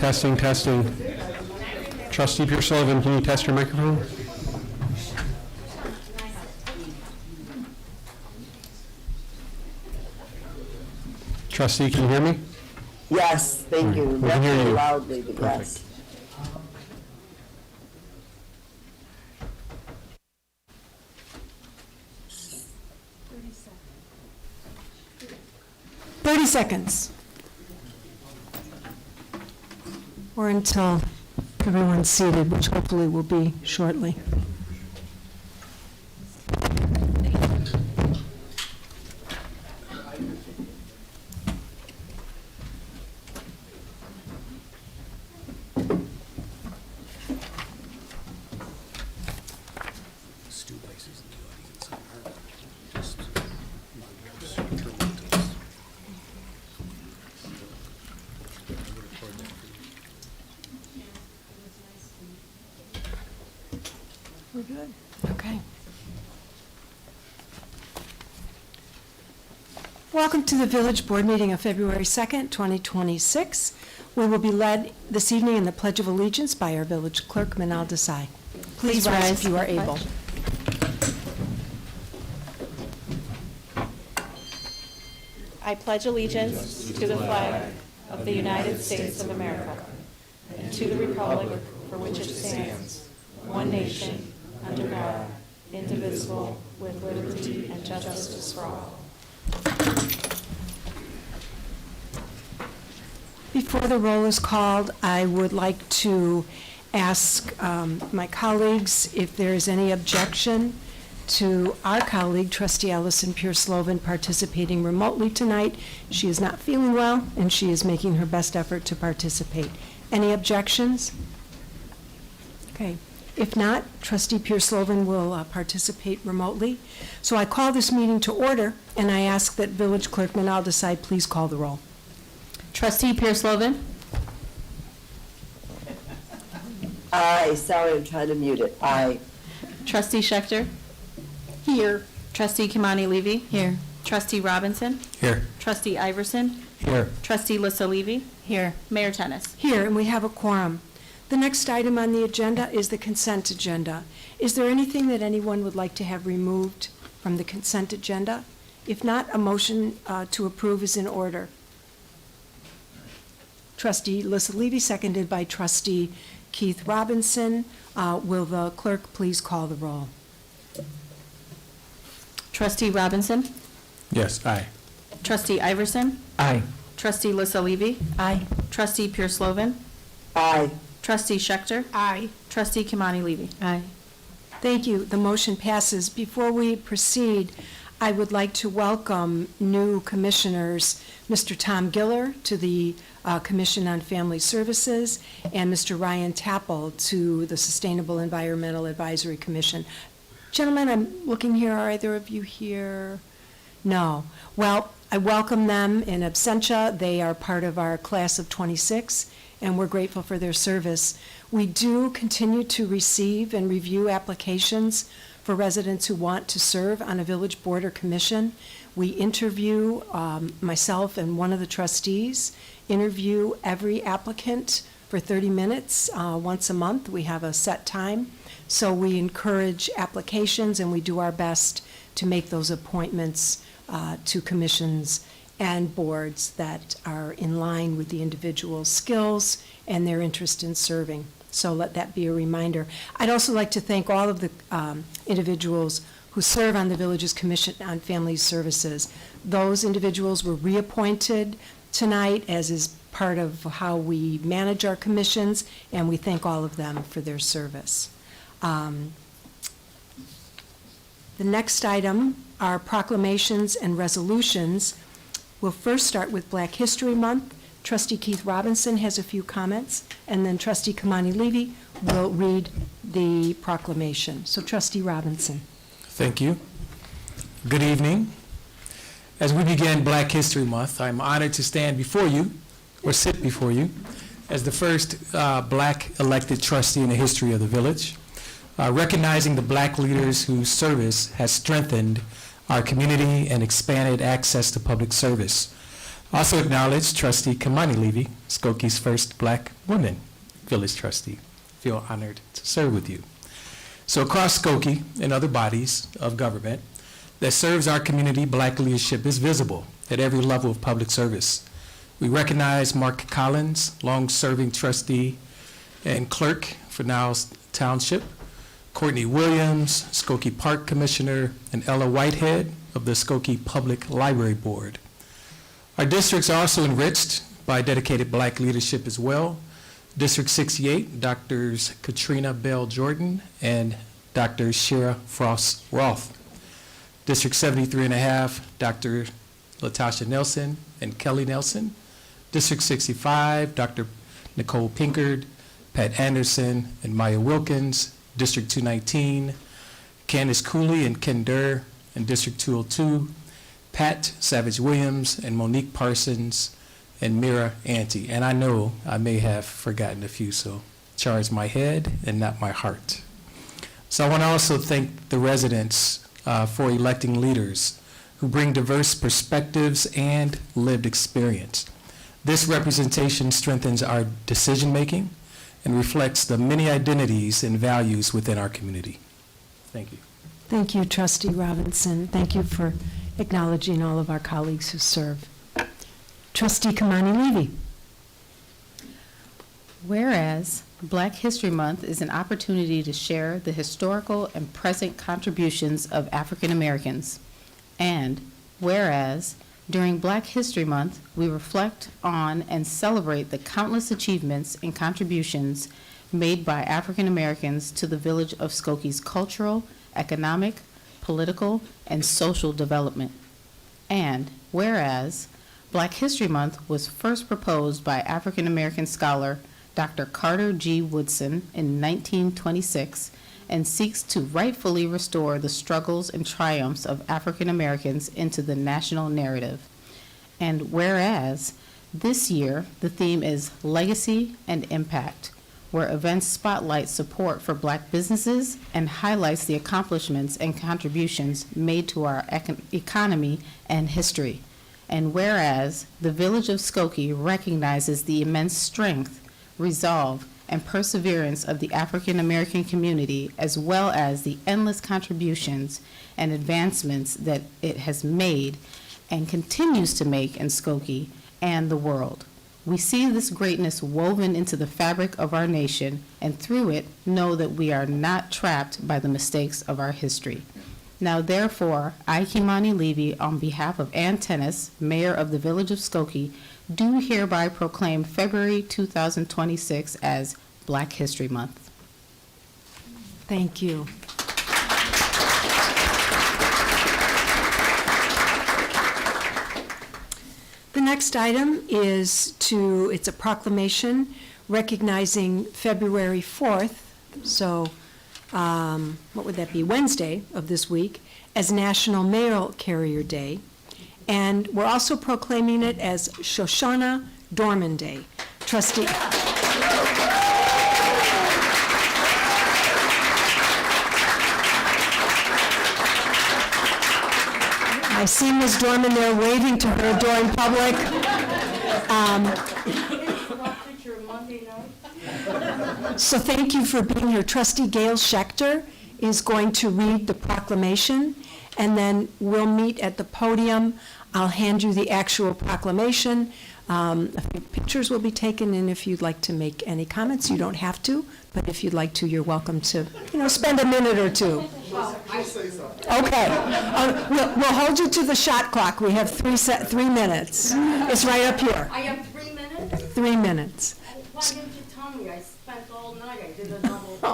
Testing, testing. Trustee Pierce Sullivan, can you test your microphone? Trustee, can you hear me? Yes, thank you. We can hear Definitely you. loudly, but yes. 30 seconds. Or until everyone's seated, which hopefully will be shortly. We're good. Okay. Welcome to the Village Board meeting of February 2nd, 2026. We will be led this evening in the Pledge of Allegiance by our village clerk, Manal Desai. Please rise if you are able. I pledge allegiance to the flag of the United States of America and to the republic for which it stands, one nation, under God, indivisible, with liberty and justice for all. Before the roll is called, I would like to ask my colleagues if there is any objection to our colleague, Trustee Allison Pierce-Slovan, participating remotely tonight. She is not feeling well, and she is making her best effort to participate. Any objections? Okay. If not, Trustee Pierce-Slovan will participate remotely. So I call this meeting to order, and I ask that Village Clerk Manal Desai please call the roll. Trustee Pierce-Slovan? Aye, sorry, I'm trying to mute it. Aye. Trustee Schechter? Here. Trustee Kimani Levy? Here. Trustee Robinson? Here. Trustee Iverson? Here. Trustee Lissa Levy? Here. Mayor Tennis? Here, and we have a quorum. The next item on the agenda is the consent agenda. Is there anything that anyone would like to have removed from the consent agenda? If not, a motion to approve is in order. Trustee Lissa Levy, seconded by Trustee Keith Robinson. Will the clerk please call the roll? Trustee Robinson? Yes, aye. Trustee Iverson? Aye. Trustee Lissa Levy? Aye. Trustee Pierce-Slovan? Aye. Trustee Schechter? Aye. Trustee Kimani Levy? Aye. Thank you. The motion passes. Before we proceed, I would like to welcome new commissioners, Mr. Tom Giller to the Commission on Family Services and Mr. Ryan Tappel to the Sustainable Environmental Advisory Commission. Gentlemen, I'm looking here. Are either of you here? No. Well, I welcome them in absentia. They are part of our class of 26, and we're grateful for their service. We do continue to receive and review applications for residents who want to serve on a village board or commission. We interview, myself and one of the trustees, interview every applicant for 30 minutes once a month. We have a set time. So we encourage applications, and we do our best to make those appointments to commissions and boards that are in line with the individual's skills and their interest in serving. So let that be a reminder. I'd also like to thank all of the individuals who serve on the Village's Commission on Family Services. Those individuals were reappointed tonight, as is part of how we manage our commissions, and we thank all of them for their service. The next item are proclamations and resolutions. We'll first start with Black History Month. Trustee Keith Robinson has a few comments, and then Trustee Kimani Levy will read the proclamation. So Trustee Robinson. Thank you. Good evening. As we begin Black History Month, I'm honored to stand before you, or sit before you, as the first black elected trustee in the history of the village, recognizing the black leaders whose service has strengthened our community and expanded access to public service. Also acknowledge Trustee Kamani Levy, Skokie's first Black woman village trustee. Feel honored to serve with you. So across Skokie and other bodies of government that serves our community, Black leadership is visible at every level of public service. We recognize Mark Collins, long-serving trustee and clerk for Niles Township, Courtney Williams, Skokie Park Commissioner, and Ella Whitehead of the Skokie Public Library Board. Our districts are also enriched by dedicated Black leadership as well. District 68, Drs. Katrina Bell Jordan and Dr. Shira Frost Roth. District 73.5, Dr. Latasha Nelson and Kelly Nelson. District 65, Dr. Nicole Pinkard, Pat Anderson, and Maya Wilkins. District 219, Candace Cooley and Ken Durr. And District 202, Pat Savage Williams and Monique Parsons and Mira Ante. And I know I may have forgotten a few, so charge my head and not my heart. So I want to also thank the residents for electing leaders who bring diverse perspectives and lived experience. This representation strengthens our decision-making and reflects the many identities and values within our community. Thank you. Thank you, Trustee Robinson. Thank you for acknowledging all of our colleagues who serve. Trustee Kamani Levy. Whereas Black History Month is an opportunity to share the historical and present contributions of African Americans. And whereas during Black History Month, we reflect on and celebrate the countless achievements and contributions made by African Americans to the village of Skokie's cultural, economic, political, and social development. And whereas Black History Month was first proposed by African American scholar Dr. Carter G. Woodson in 1926 and seeks to rightfully restore the struggles and triumphs of African Americans into the national narrative. And whereas this year the theme is Legacy and Impact, where events spotlight support for Black businesses and highlights the accomplishments and contributions made to our economy and history. And whereas the village of Skokie recognizes the immense strength, resolve, and perseverance of the African American community, as well as the endless contributions and advancements that it has made and continues to make in Skokie and the world. We see this greatness woven into the fabric of our nation, and through it know that we are not trapped by the mistakes of our history. Now, therefore, I, Kimani Levy, on behalf of Ann Tennis, Mayor of the Village of Skokie, do hereby proclaim February 2026 as Black History Month. Thank you. The next item is it's a proclamation recognizing February 4th, so what would that be, Wednesday of this week, as National Mail Carrier Day. And we're also proclaiming it as Shoshana Dorman Day. Trustee. I see Ms. Dorman there waving to her adoring public. So thank you for being here. Trustee Gail Schechter is going to read the proclamation, and then we'll meet at the podium. I'll hand you the actual proclamation. A few pictures will be taken, and if you'd like to make any comments, you don't have to, but if you'd like to, you're welcome to, spend a minute or two. Okay. We'll hold you to the shot clock. We have 3 minutes. It's right up here. I have 3 minutes? 3 minutes. Why didn't you tell me? I spent all night. I did a double. I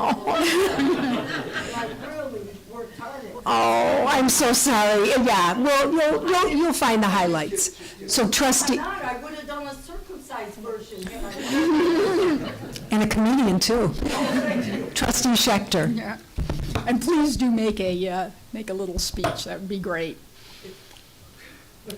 really worked hard at it. Oh, I'm so sorry. Yeah, well, you'll find the highlights. So trustee, I would have done a circumcised version. and a comedian too. Trustee Schechter. Yeah. And please do make a little speech. That would be great.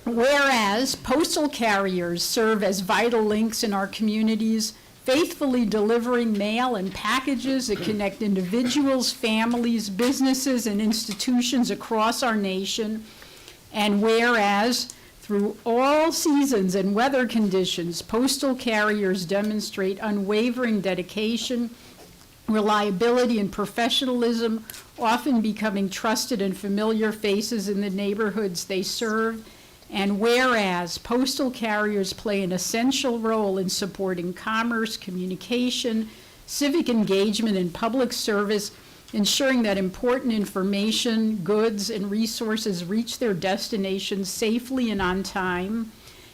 Whereas postal carriers serve as vital links in our communities, faithfully delivering mail and packages that connect individuals, families, businesses, and institutions across our nation. And whereas Through all seasons and weather conditions, postal carriers demonstrate unwavering dedication, reliability, and professionalism, often becoming trusted and familiar faces in the neighborhoods they serve. And whereas postal carriers play an essential role in supporting commerce, communication, civic engagement, and public service, ensuring that important information, goods, and resources reach their destinations safely and on time.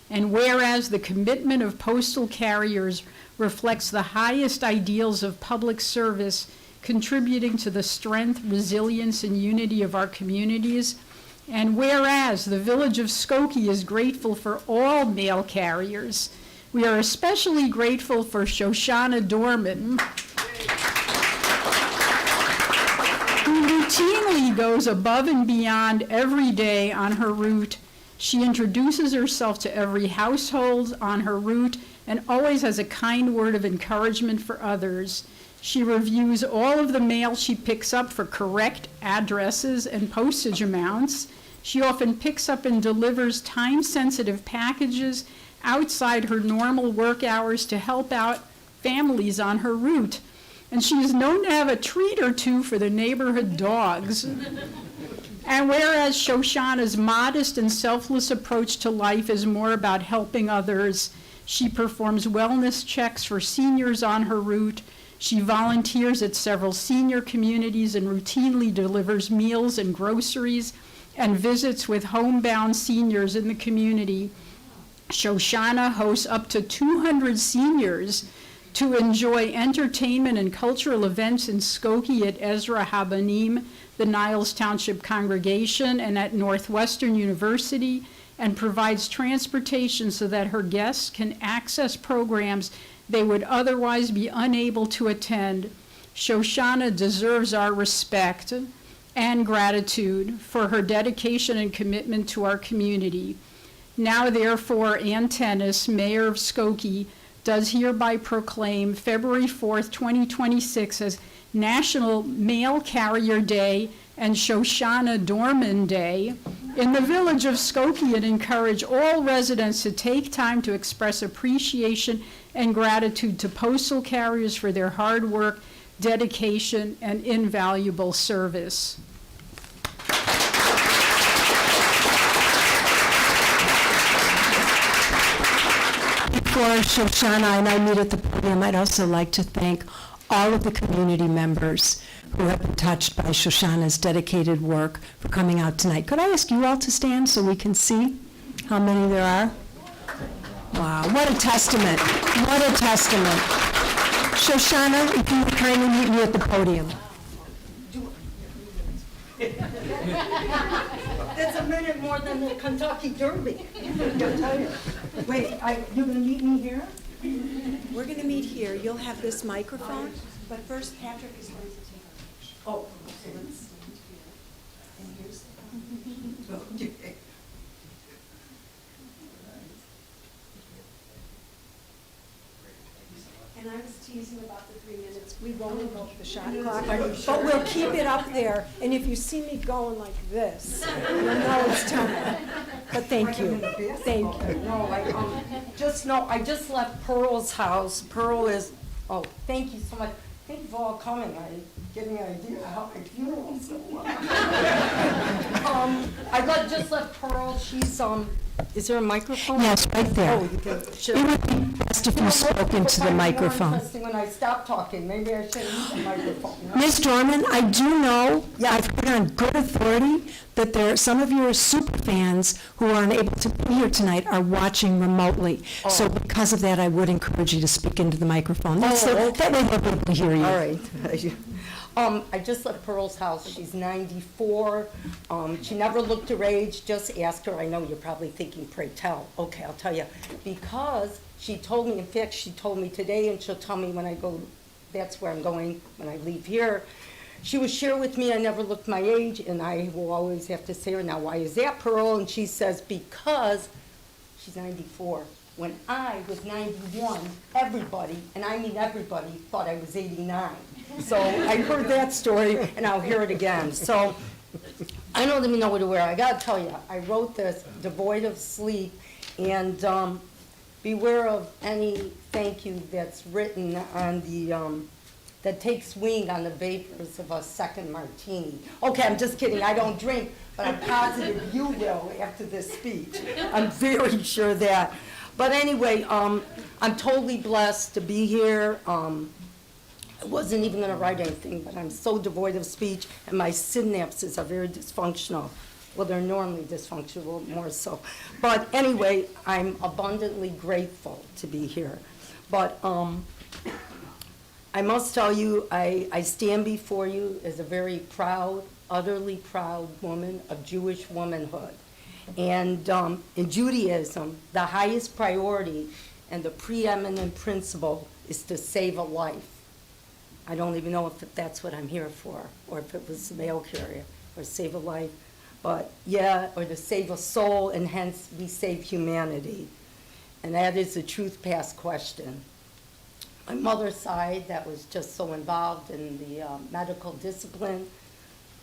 And whereas the commitment of postal carriers reflects the highest ideals of public service, contributing to the strength, resilience, and unity of our communities. And whereas the Village of Skokie is grateful for all mail carriers, we are especially grateful for Shoshana Dorman, who routinely goes above and beyond every day on her route. She introduces herself to every household on her route and always has a kind word of encouragement for others. She reviews all of the mail she picks up for correct addresses and postage amounts. She often picks up and delivers time-sensitive packages outside her normal work hours to help out families on her route. And she is known to have a treat or two for the neighborhood dogs. And whereas Shoshana's modest and selfless approach to life is more about helping others, she performs wellness checks for seniors on her route. She volunteers at several senior communities and routinely delivers meals and groceries and visits with homebound seniors in the community. Shoshana hosts up to 200 seniors to enjoy entertainment and cultural events in Skokie at Ezra Habanim, the Niles Township Congregation, and at Northwestern University, and provides transportation so that her guests can access programs they would otherwise be unable to attend. Shoshana deserves our respect and gratitude for her dedication and commitment to our community. Now, therefore, Ann Tennis, Mayor of Skokie, does hereby proclaim February 4th, 2026 as National Mail Carrier Day and Shoshana Dorman Day in the Village of Skokie, and encourage all residents to take time to express appreciation and gratitude to postal carriers for their hard work, dedication, and invaluable service. Before Shoshana and I meet at the podium, I'd also like to thank all of the community members who have been touched by Shoshana's dedicated work for coming out tonight. Could I ask you all to stand so we can see how many there are? Wow, what a testament. What a testament. Shoshana, if you would kindly meet me at the podium. That's a minute more than the Kentucky Derby. I'll tell you. Wait, you're gonna meet me here? We're going to meet here. You'll have this microphone, but first Patrick is going to take a picture. Oh, okay. And here's Okay. And I was teasing about the 3 minutes. We won't invoke the shot clock, but we'll keep it up there. And if you see me going like this, you'll know it's time. But thank you. Thank you. No, I just left Pearl's house. Pearl is, thank you so much. Thank you for all coming. Give me an idea how my funeral's going. Just left Pearl. She's, is there a microphone? Yes, right there. Oh, you can. It would be best if you spoke into the microphone. More interesting when I stop talking. Maybe I should use the microphone. No? Ms. Dorman, I do know, I've heard on good authority, that some of your super fans who are unable to be here tonight are watching remotely. So because of that, I would encourage you to speak into the microphone. That way they'll be able to hear you. All right. I just left Pearl's house. She's 94. She never looked her age. Just ask her. I know you're probably thinking, pray tell. Okay, I'll tell you. Because she told me, in fact, she told me today, and she'll tell me when I go, that's where I'm going when I leave here. She would share with me I never looked my age, and I will always have to say to her, now, why is that, Pearl? And she says, because she's 94. When I was 91, everybody, and I mean everybody, thought I was 89. So I heard that story, and I'll hear it again. So I don't even know what to wear. I gotta tell you, I wrote this devoid of sleep, and beware of any thank you that's written on the, that takes wing on the vapors of a second martini. Okay, I'm just kidding, I don't drink, but I'm positive you will after this speech. I'm very sure of that. But anyway, I'm totally blessed to be here. I wasn't even gonna write anything, but I'm so devoid of speech, and my synapses are very dysfunctional. Well, they're normally dysfunctional, more so. But anyway, I'm abundantly grateful to be here. But I must tell you, I stand before you as a very proud, utterly proud woman of Jewish womanhood. And in Judaism, the highest priority and the preeminent principle is to save a life. I don't even know if that's what I'm here for, or if it was mail carrier, or save a life. But yeah, or to save a soul, and hence we save humanity. And that is the truth past question. My mother's side, that was just so involved in the medical discipline,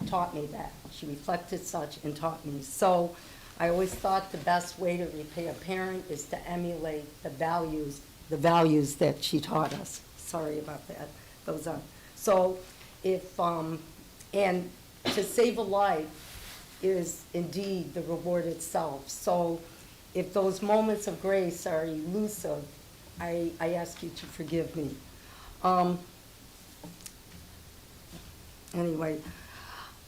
taught me that. She reflected such and taught me. So I always thought the best way to repay a parent is to emulate the values that she taught us. Sorry about that. Those are. So if, and to save a life is indeed the reward itself. So if those moments of grace are elusive, I ask you to forgive me. Anyway,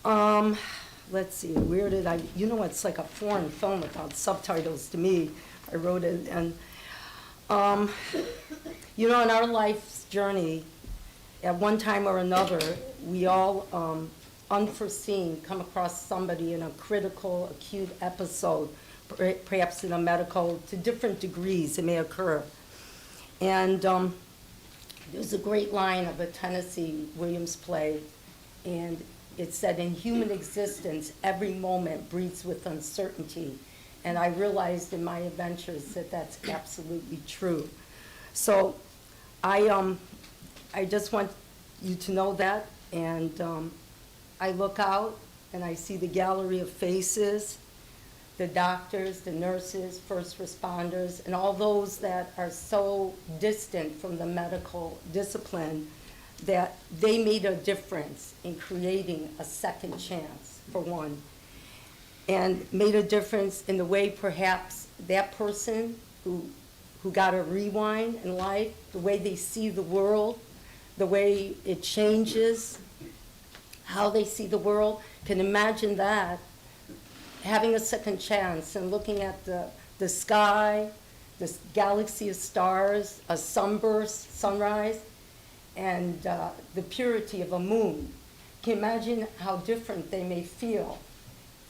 let's see, where did I, you know, it's like a foreign film without subtitles to me. I wrote it, and, you know, in our life's journey, at one time or another, we all, unforeseen, come across somebody in a critical, acute episode, perhaps in a medical, to different degrees it may occur. And there's a great line of a Tennessee Williams play, and it said, in human existence, every moment breathes with uncertainty. And I realized in my adventures that that's absolutely true. So I just want you to know that, and I look out and I see the gallery of faces, the doctors, the nurses, first responders, and all those that are so distant from the medical discipline that they made a difference in creating a second chance, for one, and made a difference in the way perhaps that person who got a rewind in life, the way they see the world, the way it changes, how they see the world, can imagine that, having a second chance and looking at the sky, this galaxy of stars, a sunburst, sunrise, and the purity of a moon. Can you imagine how different they may feel?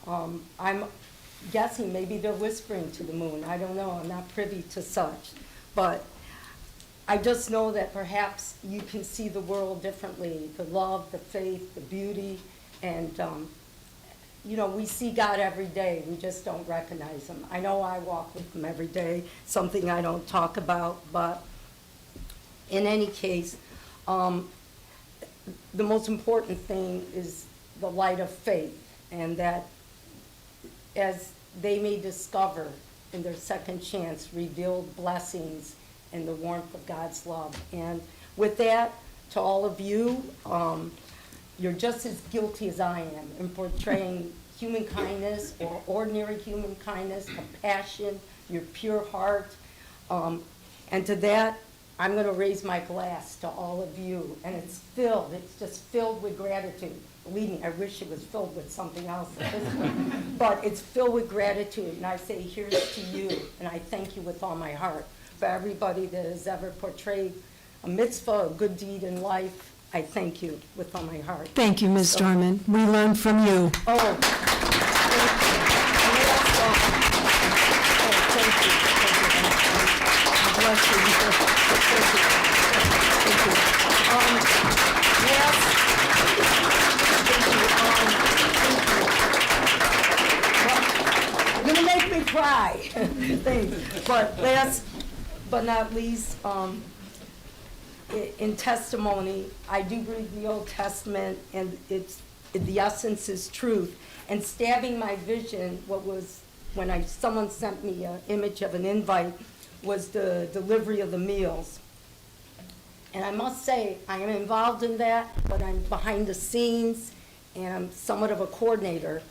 I'm guessing maybe they're whispering to the moon. I don't know, I'm not privy to such. But I just know that perhaps you can see the world differently, the love, the faith, the beauty, and you know, we see God every day, we just don't recognize him. I know I walk with him every day, something I don't talk about, but in any case, the most important thing is the light of faith, and that as they may discover in their second chance, revealed blessings and the warmth of God's love. And with that, to all of you, you're just as guilty as I am in portraying human kindness, or ordinary human kindness, compassion, your pure heart. And to that, I'm going to raise my glass to all of you. And it's just filled with gratitude. Believe me, I wish it was filled with something else at this point. But it's filled with gratitude. And I say, here's to you. And I thank you with all my heart for everybody that has ever portrayed a mitzvah, a good deed in life. I thank you with all my heart. Thank you, Ms. Dorman. We learned from you. Oh, thank you. Thank you. Bless you. You're gonna make me cry. Thanks. But last but not least, in testimony, I do read the Old Testament, and it's the essence is truth. And stabbing my vision, what was, when someone sent me an image of an invite, was the delivery of the meals. And I must say, I am involved in that, but I'm behind the scenes, and I'm somewhat of a coordinator.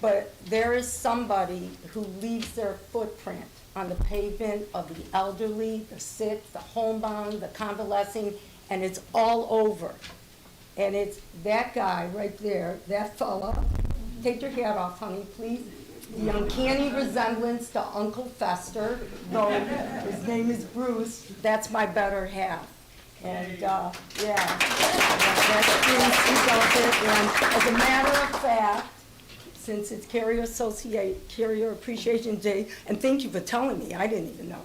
But there is somebody who leaves their footprint on the pavement of the elderly, the sick, the homebound, the convalescing, and it's all over. And it's that guy right there, that fella. Take your hat off, honey, please. The uncanny resemblance to Uncle Fester, though his name is Bruce, that's my better half. And, yeah, that's Bruce, he's out there. And as a matter of fact, since it's Carrier Appreciation Day, and thank you for telling me, I didn't even know.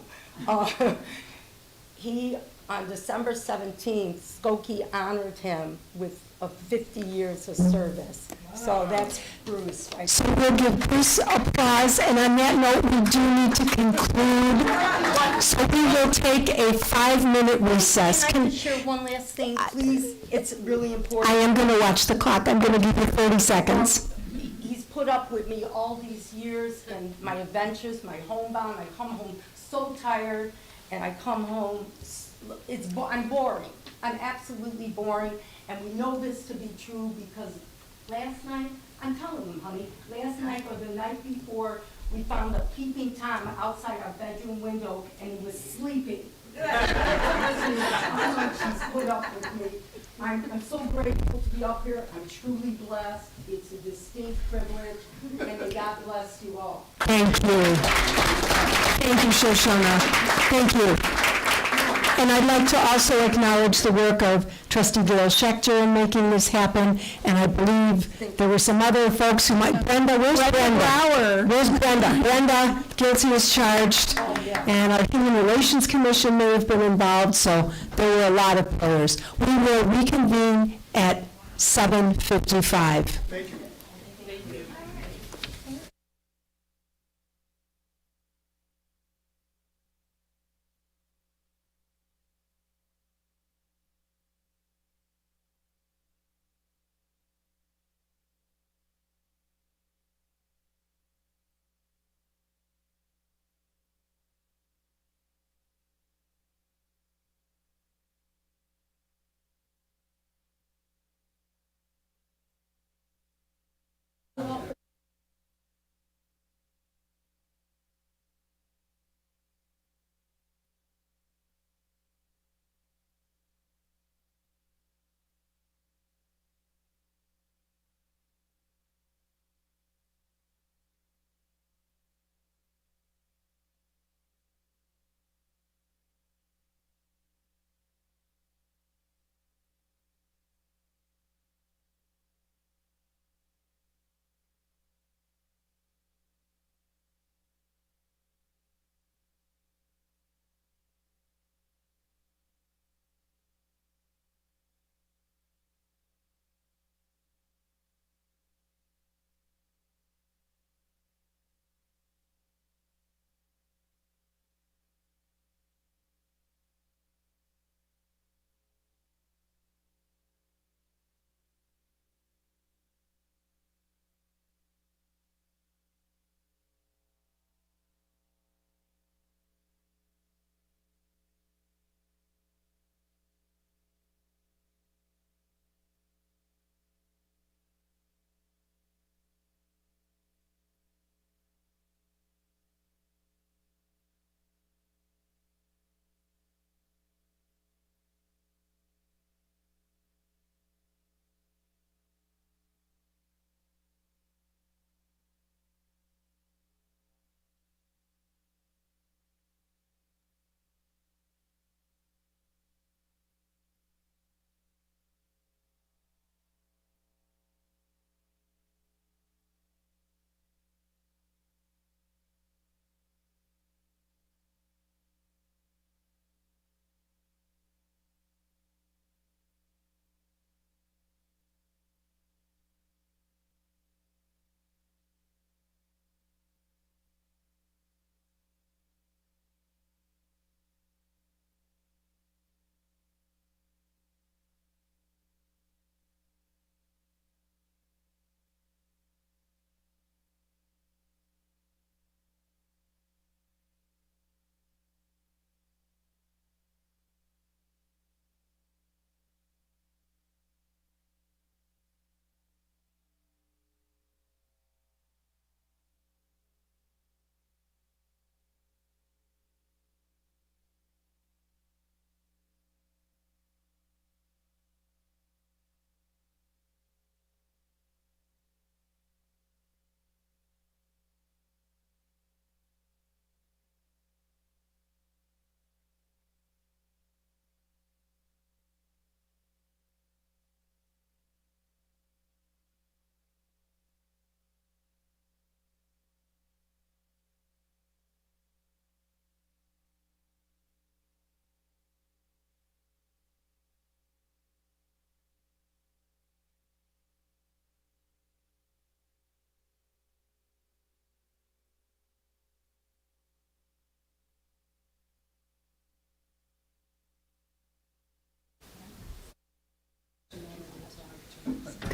He, on December 17th, Skokie honored him with 50 years of service. So that's Bruce. Right? So we'll give Bruce applause, and on that note, we do need to conclude. So we will take a 5-minute recess. Can I just share one last thing, please? It's really important. I am going to watch the clock. I'm going to give you 30 seconds. He's put up with me all these years and my adventures, my homebound. I come home so tired, and I come home, I'm boring. I'm absolutely boring, and we know this to be true because last night, I'm telling you, honey, last night or the night before, we found a peeping Tom outside our bedroom window, and he was sleeping. She's put up with me. I'm so grateful to be up here. I'm truly blessed. It's a distinct privilege, and may God bless you all. Thank you. Thank you, Shoshana. Thank you. And I'd like to also acknowledge the work of Trustee Gail Schechter in making this happen, and I believe there were some other folks who might, Brenda, where's Brenda? Where's Brenda? Brenda, guilty as charged, and our Human Relations Commission may have been involved, so there were a lot of players. We will reconvene at 7:55. Thank you.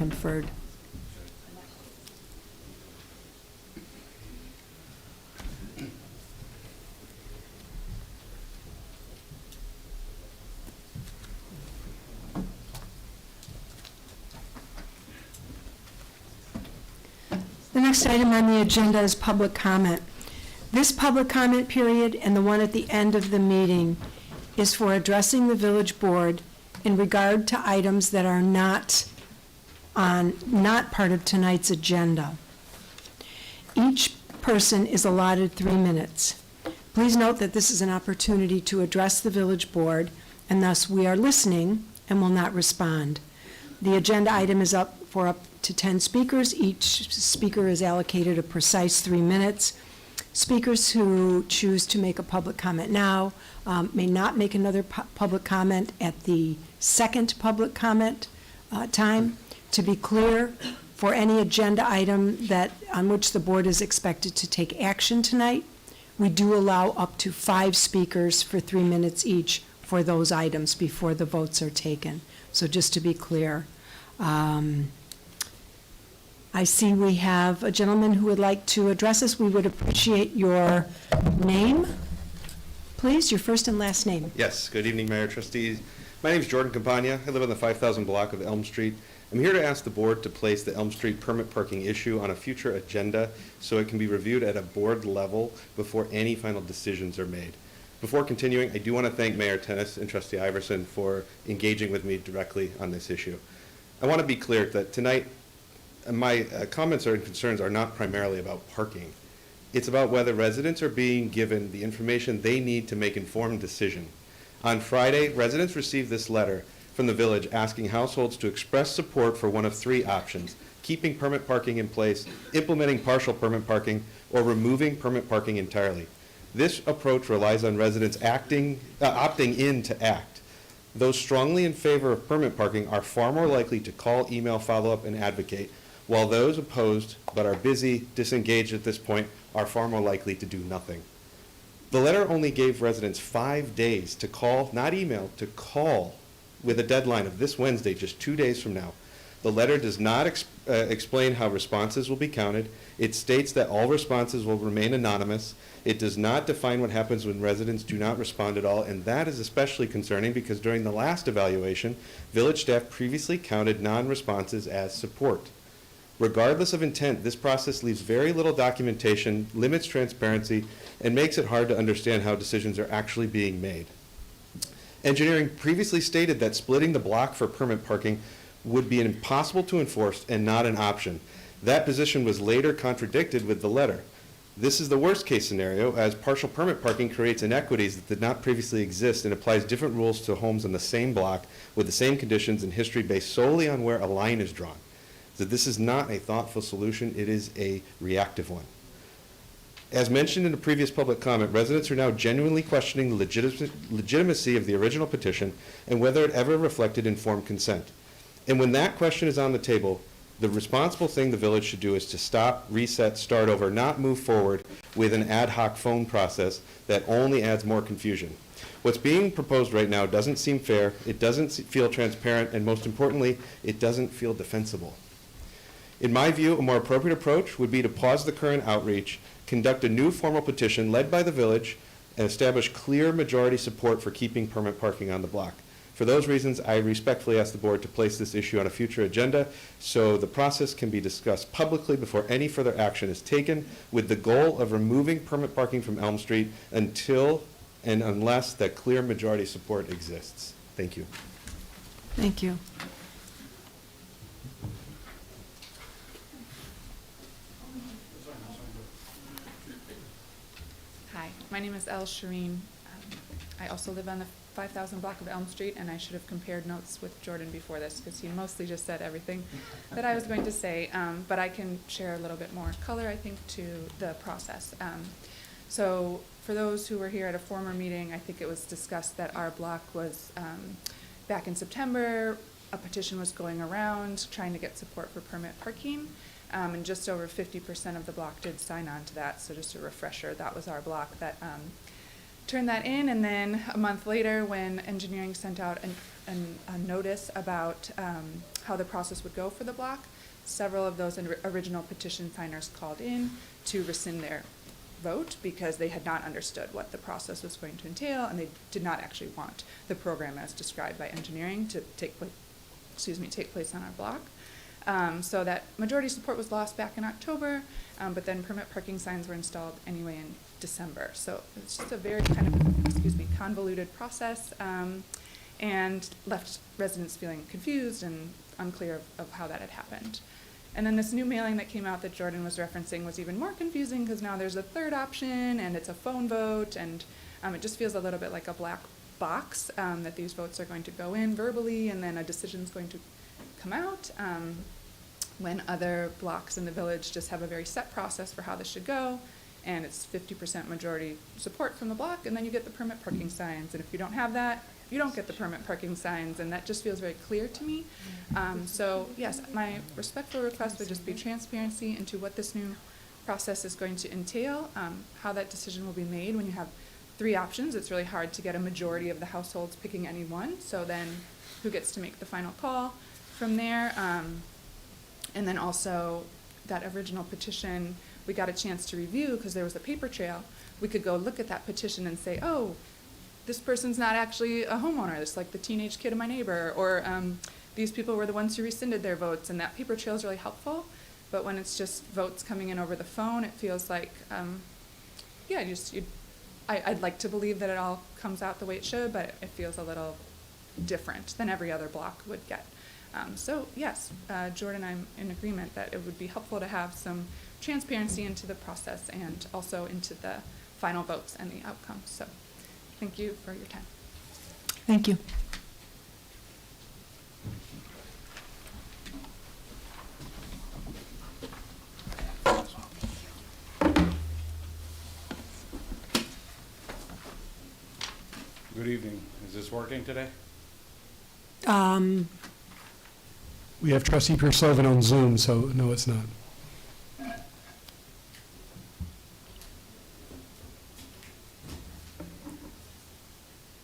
conferred. The next item on the agenda is public comment. This public comment period and the one at the end of the meeting is for addressing the village board in regard to items that are not part of tonight's agenda. Each person is allotted 3 minutes. Please note that this is an opportunity to address the village board, and thus we are listening and will not respond. The agenda item is up for up to 10 speakers. Each speaker is allocated a precise 3 minutes. Speakers who choose to make a public comment now may not make another public comment at the second public comment time. To be clear, for any agenda item on which the board is expected to take action tonight, we do allow up to 5 speakers for 3 minutes each for those items before the votes are taken. So just to be clear. I see we have a gentleman who would like to address us. We would appreciate your name, please, your first and last name. Yes, good evening, Mayor, trustees. My name is Jordan Campagna. I live on the 5,000 block of Elm Street. I'm here to ask the board to place the Elm Street permit parking issue on a future agenda so it can be reviewed at a board level before any final decisions are made. Before continuing, I do want to thank Mayor Tennis and Trustee Iverson for engaging with me directly on this issue. I want to be clear that tonight, my comments and concerns are not primarily about parking. It's about whether residents are being given the information they need to make informed decision. On Friday, residents received this letter from the village asking households to express support for one of 3 options: keeping permit parking in place, implementing partial permit parking, or removing permit parking entirely. This approach relies on residents opting in to act. Those strongly in favor of permit parking are far more likely to call, email, follow up, and advocate, while those opposed but are busy, disengaged at this point, are far more likely to do nothing. The letter only gave residents 5 days to call, not email, to call, with a deadline of this Wednesday, just 2 days from now. The letter does not explain how responses will be counted. It states that all responses will remain anonymous. It does not define what happens when residents do not respond at all, and that is especially concerning because during the last evaluation, village staff previously counted non-responses as support. Regardless of intent, this process leaves very little documentation, limits transparency, and makes it hard to understand how decisions are actually being made. Engineering previously stated that splitting the block for permit parking would be impossible to enforce and not an option. That position was later contradicted with the letter. This is the worst case scenario, as partial permit parking creates inequities that did not previously exist and applies different rules to homes on the same block with the same conditions and history based solely on where a line is drawn. So this is not a thoughtful solution, it is a reactive one. As mentioned in the previous public comment, residents are now genuinely questioning the legitimacy of the original petition and whether it ever reflected informed consent. And when that question is on the table, the responsible thing the village should do is to stop, reset, start over, not move forward with an ad hoc phone process that only adds more confusion. What's being proposed right now doesn't seem fair, it doesn't feel transparent, and most importantly, it doesn't feel defensible. In my view, a more appropriate approach would be to pause the current outreach, conduct a new formal petition led by the village, and establish clear majority support for keeping permit parking on the block. For those reasons, I respectfully ask the board to place this issue on a future agenda so the process can be discussed publicly before any further action is taken, with the goal of removing permit parking from Elm Street until and unless that clear majority support exists. Thank you. Thank you. Hi, my name is Elle Shireen. I also live on the 5,000 block of Elm Street, and I should have compared notes with Jordan before this because he mostly just said everything that I was going to say, but I can share a little bit more color, I think, to the process. So for those who were here at a former meeting, I think it was discussed that our block was, back in September, a petition was going around trying to get support for permit parking. And just over 50% of the block did sign on to that. So just a refresher, that was our block that turned that in. And then a month later, when engineering sent out a notice about how the process would go for the block. Several of those original petition signers called in to rescind their vote because they had not understood what the process was going to entail, and they did not actually want the program as described by engineering to take place on our block. So that majority support was lost back in October, but then permit parking signs were installed anyway in December. So it's just a very kind of, convoluted process, and left residents feeling confused and unclear of how that had happened. And then this new mailing that came out that Jordan was referencing was even more confusing because now there's a third option and it's a phone vote, and it just feels a little bit like a black box, that these votes are going to go in verbally and then a decision's going to come out, when other blocks in the village just have a very set process for how this should go, and it's 50% majority support from the block, and then you get the permit parking signs, and if you don't have that, you don't get the permit parking signs, and that just feels very clear to me. So yes, my respectful request would just be transparency into what this new process is going to entail, how that decision will be made when you have 3 options. It's really hard to get a majority of the households picking any one, so then who gets to make the final call from there? And then also that original petition, we got a chance to review because there was a paper trail. We could go look at that petition and say, oh, this person's not actually a homeowner. It's like the teenage kid of my neighbor, or these people were the ones who rescinded their votes, and that paper trail is really helpful. But when it's just votes coming in over the phone, it feels like, I'd like to believe that it all comes out the way it should, but it feels a little different than every other block would get. So yes, Jordan, I'm in agreement that it would be helpful to have some transparency into the process and also into the final votes and the outcomes. So thank you for your time. Thank you. Good evening. Is this working today? We have trustee Pierce Sullivan on Zoom, so no, it's not.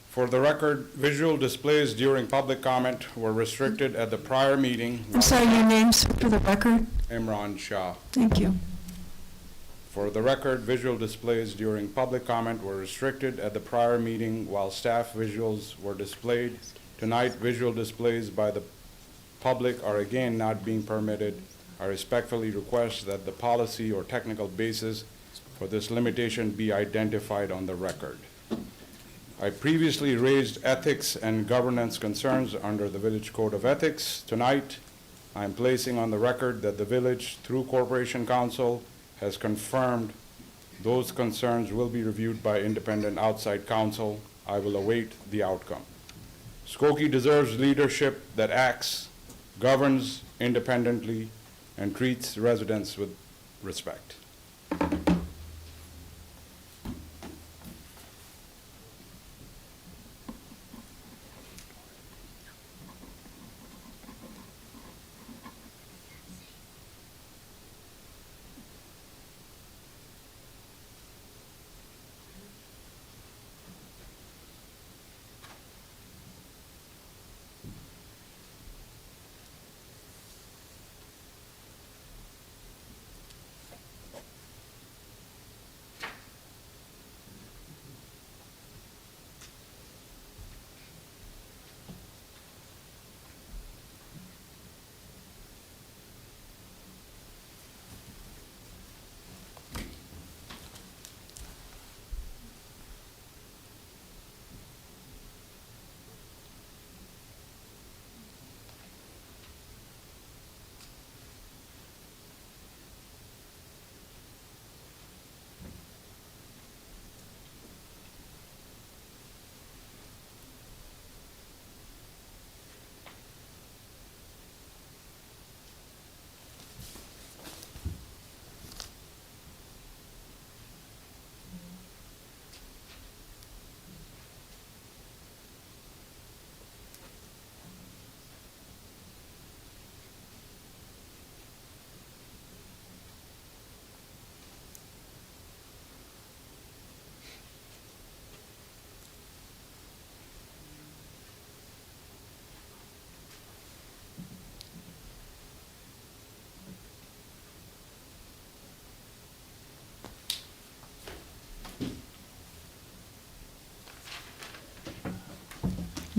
For the record, visual displays during public comment were restricted at the prior meeting. I'm sorry, your name, sir, for the record? Imran Shah. Thank you. For the record, visual displays during public comment were restricted at the prior meeting while staff visuals were displayed. Tonight, visual displays by the public are again not being permitted. I respectfully request that the policy or technical basis for this limitation be identified on the record. I previously raised ethics and governance concerns under the Village Code of Ethics. Tonight, I am placing on the record that the village, through Corporation Counsel, has confirmed those concerns will be reviewed by independent outside counsel. I will await the outcome. Skokie deserves leadership that acts, governs independently, and treats residents with respect.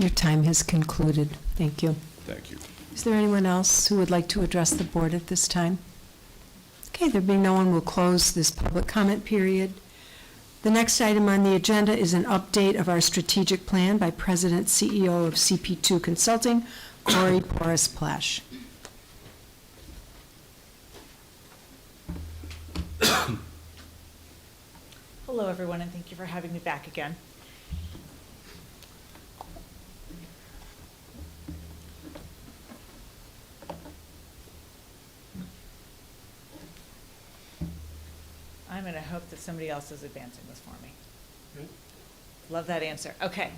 Your time has concluded. Thank you. Thank you. Is there anyone else who would like to address the board at this time? Okay, there being no one, we'll close this public comment period. The next item on the agenda is an update of our strategic plan by President CEO of CP2 Consulting, Corey Porras-Plash. Hello, everyone, and thank you for having me back again. I'm going to hope that somebody else is advancing this for me. Love that answer. Okay.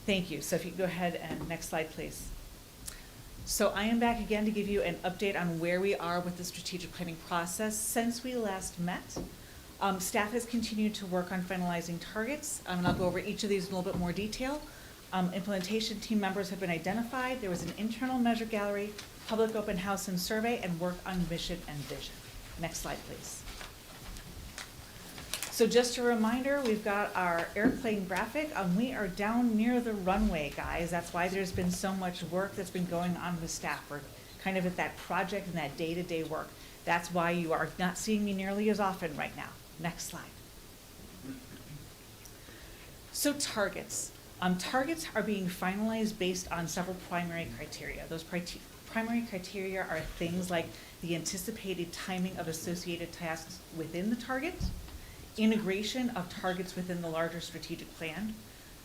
Thank you. So if you could go ahead and next slide, please. So I am back again to give you an update on where we are with the strategic planning process since we last met. Staff has continued to work on finalizing targets, and I'll go over each of these in a little bit more detail. Implementation team members have been identified. There was an internal measure gallery, public open house and survey, and work on mission and vision. Next slide, please. So just a reminder, we've got our airplane graphic. We are down near the runway, guys. That's why there's been so much work that's been going on with staff. We're kind of at that project and that day-to-day work. That's why you are not seeing me nearly as often right now. Next slide. So targets. Targets are being finalized based on several primary criteria. Those primary criteria are things like the anticipated timing of associated tasks within the target, integration of targets within the larger strategic plan,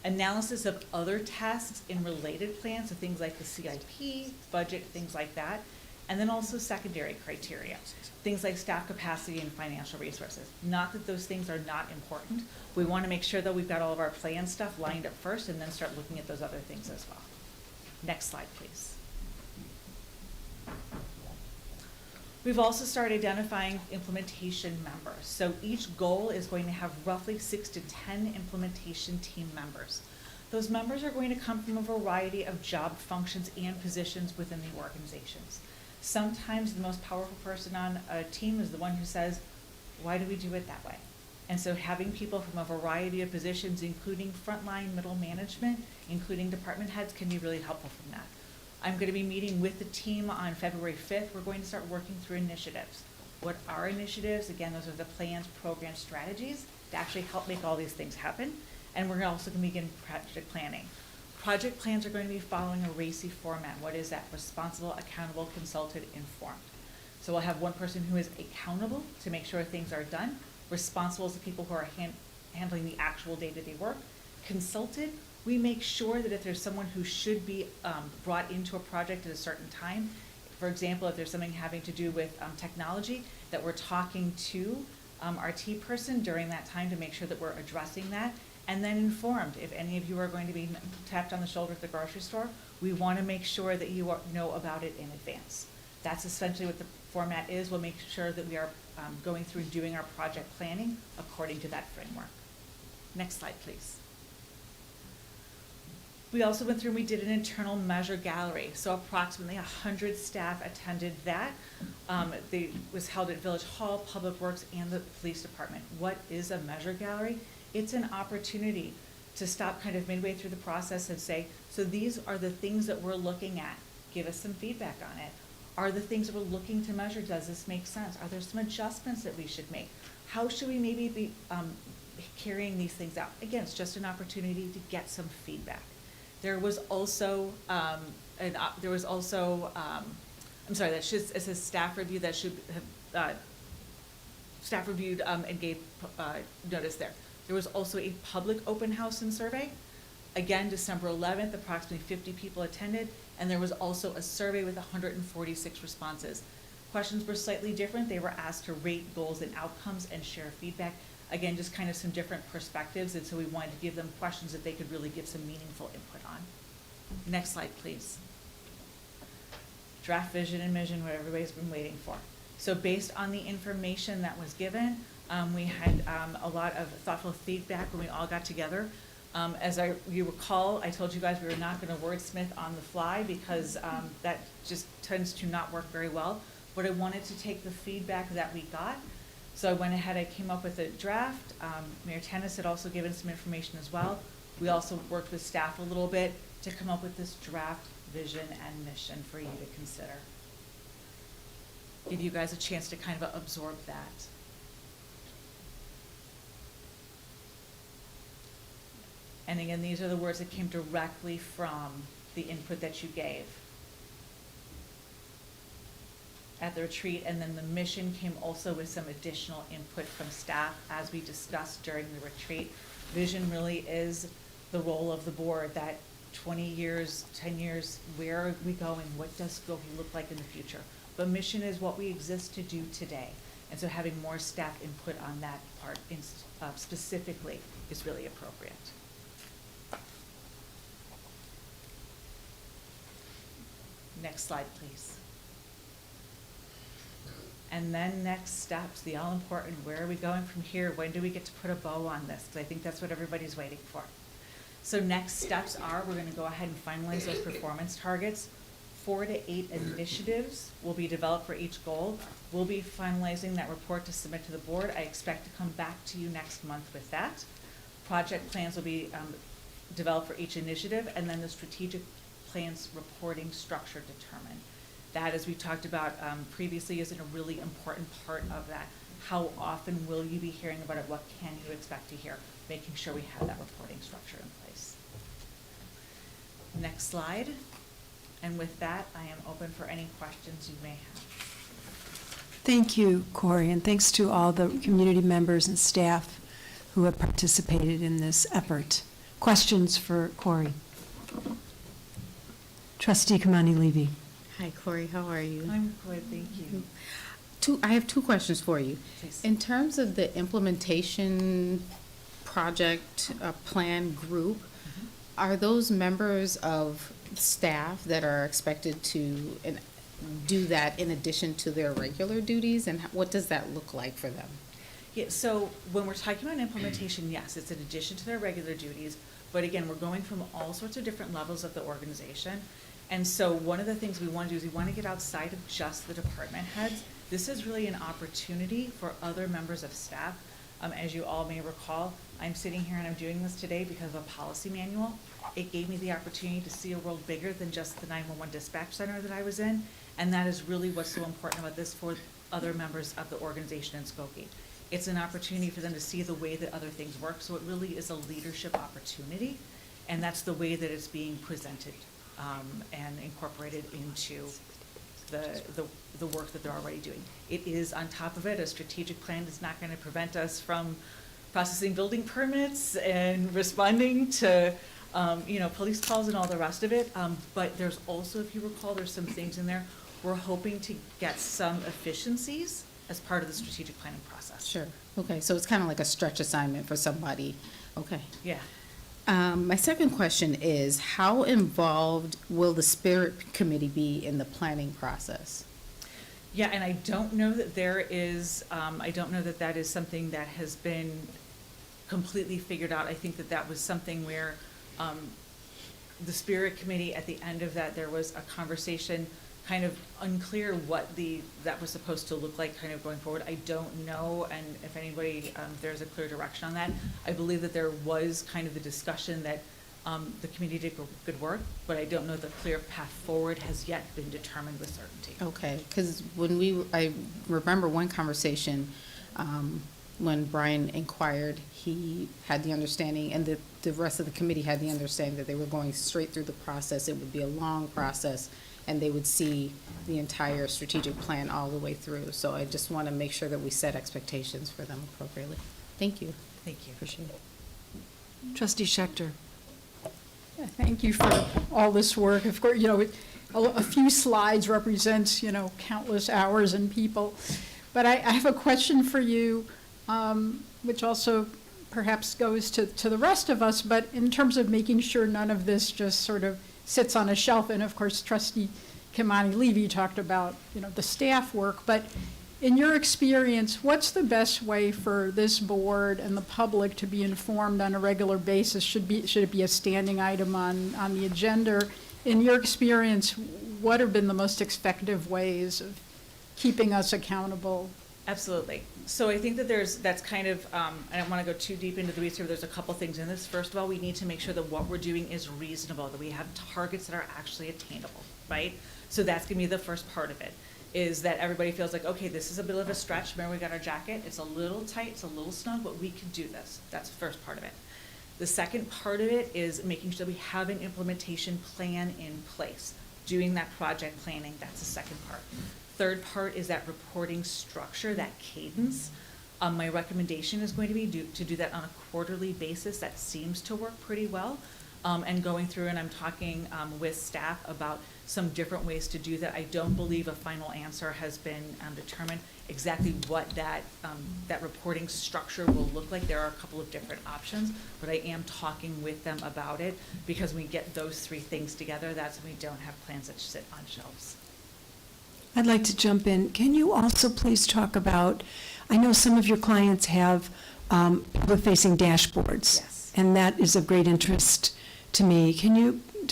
analysis of other tasks in related plans, so things like the CIP, budget, things like that, and then also secondary criteria, things like staff capacity and financial resources. Not that those things are not important. We want to make sure that we've got all of our plan stuff lined up first and then start looking at those other things as well. Next slide, please. We've also started identifying implementation members. So each goal is going to have roughly 6 to 10 implementation team members. Those members are going to come from a variety of job functions and positions within the organizations. Sometimes the most powerful person on a team is the one who says, why do we do it that way? And so having people from a variety of positions, including frontline, middle management, including department heads, can be really helpful from that. I'm going to be meeting with the team on February 5th. We're going to start working through initiatives. What are initiatives? Again, those are the plans, programs, strategies to actually help make all these things happen. And we're also going to begin project planning. Project plans are going to be following a RACI format. What is that? Responsible, accountable, consulted, informed. So we'll have one person who is accountable to make sure things are done. Responsible is the people who are handling the actual day-to-day work. Consulted, we make sure that if there's someone who should be brought into a project at a certain time, for example, if there's something having to do with technology, that we're talking to our T person during that time to make sure that we're addressing that. And then informed, if any of you are going to be tapped on the shoulder at the grocery store, we want to make sure that you know about it in advance. That's essentially what the format is. We'll make sure that we are going through doing our project planning according to that framework. Next slide, please. We also went through and we did an internal measure gallery. So approximately 100 staff attended that. It was held at Village Hall, Public Works, and the Police Department. What is a measure gallery? It's an opportunity to stop kind of midway through the process and say, so these are the things that we're looking at. Give us some feedback on it. Are the things that we're looking to measure, does this make sense? Are there some adjustments that we should make? How should we maybe be carrying these things out? Again, it's just an opportunity to get some feedback. There was also, it says staff review, that should have, staff reviewed and gave notice there. There was also a public open house and survey. Again, December 11th, approximately 50 people attended, and there was also a survey with 146 responses. Questions were slightly different. They were asked to rate goals and outcomes and share feedback. Again, just kind of some different perspectives, and so we wanted to give them questions that they could really give some meaningful input on. Next slide, please. Draft vision and mission, what everybody's been waiting for. So based on the information that was given, we had a lot of thoughtful feedback when we all got together. As you recall, I told you guys we were not going to wordsmith on the fly because that just tends to not work very well. But I wanted to take the feedback that we got. So I went ahead, I came up with a draft. Mayor Tennis had also given some information as well. We also worked with staff a little bit to come up with this draft vision and mission for you to consider. Give you guys a chance to kind of absorb that. And again, these are the words that came directly from the input that you gave at the retreat, and then the mission came also with some additional input from staff as we discussed during the retreat. Vision really is the role of the board, that 20 years, 10 years, where are we going? What does Skokie look like in the future? But mission is what we exist to do today. And so having more staff input on that part specifically is really appropriate. Next slide, please. And then next steps, the all-important, where are we going from here? When do we get to put a bow on this? Because I think that's what everybody's waiting for. So next steps are, we're gonna go ahead and finalize those performance targets. 4 to 8 initiatives will be developed for each goal. We'll be finalizing that report to submit to the board. I expect to come back to you next month with that. Project plans will be developed for each initiative, and then the strategic plans reporting structure determined. That, as we talked about previously, is a really important part of that. How often will you be hearing about it? What can you expect to hear? Making sure we have that reporting structure in place. Next slide. And with that, I am open for any questions you may have. Thank you, Corey, and thanks to all the community members and staff who have participated in this effort. Questions for Corey? Trustee Kamani Levy. Hi, Corey. How are you? I'm good, thank you. I have 2 questions for you. Please. In terms of the implementation project plan group, are those members of staff that are expected to do that in addition to their regular duties, and what does that look like for them? Yeah, so when we're talking about implementation, yes, it's in addition to their regular duties, but again, we're going from all sorts of different levels of the organization. And so one of the things we want to do is we want to get outside of just the department heads. This is really an opportunity for other members of staff. As you all may recall, I'm sitting here and I'm doing this today because of a policy manual. It gave me the opportunity to see a world bigger than just the 911 dispatch center that I was in. And that is really what's so important about this for other members of the organization in Skokie. It's an opportunity for them to see the way that other things work. So it really is a leadership opportunity. And that's the way that it's being presented and incorporated into the work that they're already doing. It is on top of it. A strategic plan is not going to prevent us from processing building permits and responding to police calls and all the rest of it. But there's also, if you recall, there's some things in there. We're hoping to get some efficiencies as part of the strategic planning process. Sure. Okay, so it's kind of like a stretch assignment for somebody. Okay. Yeah. My second question is, how involved will the Spirit Committee be in the planning process? Yeah, and I don't know that there is, I don't know that that is something that has been completely figured out. I think that that was something where the Spirit Committee, at the end of that, there was a conversation, kind of unclear what that was supposed to look like kind of going forward. I don't know, and if anybody, there's a clear direction on that. I believe that there was kind of the discussion that the committee did good work, but I don't know the clear path forward has yet been determined with certainty. Okay, because I remember one conversation when Brian inquired, he had the understanding, and the rest of the committee had the understanding that they were going straight through the process. It would be a long process, and they would see the entire strategic plan all the way through. So I just want to make sure that we set expectations for them appropriately. Thank you. Thank you. Appreciate it. Trustee Schechter. Yeah, thank you for all this work. Of course, a few slides represents, countless hours and people. But I have a question for you, which also perhaps goes to the rest of us, but in terms of making sure none of this just sort of sits on a shelf. And of course, Trustee Kamani Levy talked about, the staff work, but in your experience, what's the best way for this board and the public to be informed on a regular basis? Should it be a standing item on the agenda? In your experience, what have been the most effective ways of keeping us accountable Absolutely. So I think that that's kind of, I don't want to go too deep into the weeds here, but there's a couple things in this. First of all, we need to make sure that what we're doing is reasonable, that we have targets that are actually attainable, right? So that's going to be the first part of it, is that everybody feels like, okay, this is a bit of a stretch. Remember, we got our jacket. It's a little tight, it's a little snug, but we can do this. That's the first part of it. The second part of it is making sure that we have an implementation plan in place. Doing that project planning, that's the second part. Third part is that reporting structure, that cadence. My recommendation is going to be to do that on a quarterly basis. That seems to work pretty well. And going through, and I'm talking with staff about some different ways to do that. I don't believe a final answer has been determined exactly what that reporting structure will look like. There are a couple of different options, but I am talking with them about it, because when we get those three things together, that's when we don't have plans that sit on shelves. I'd like to jump in. Can you also please talk about, I know some of your clients have public-facing dashboards. Yes. And that is of great interest to me.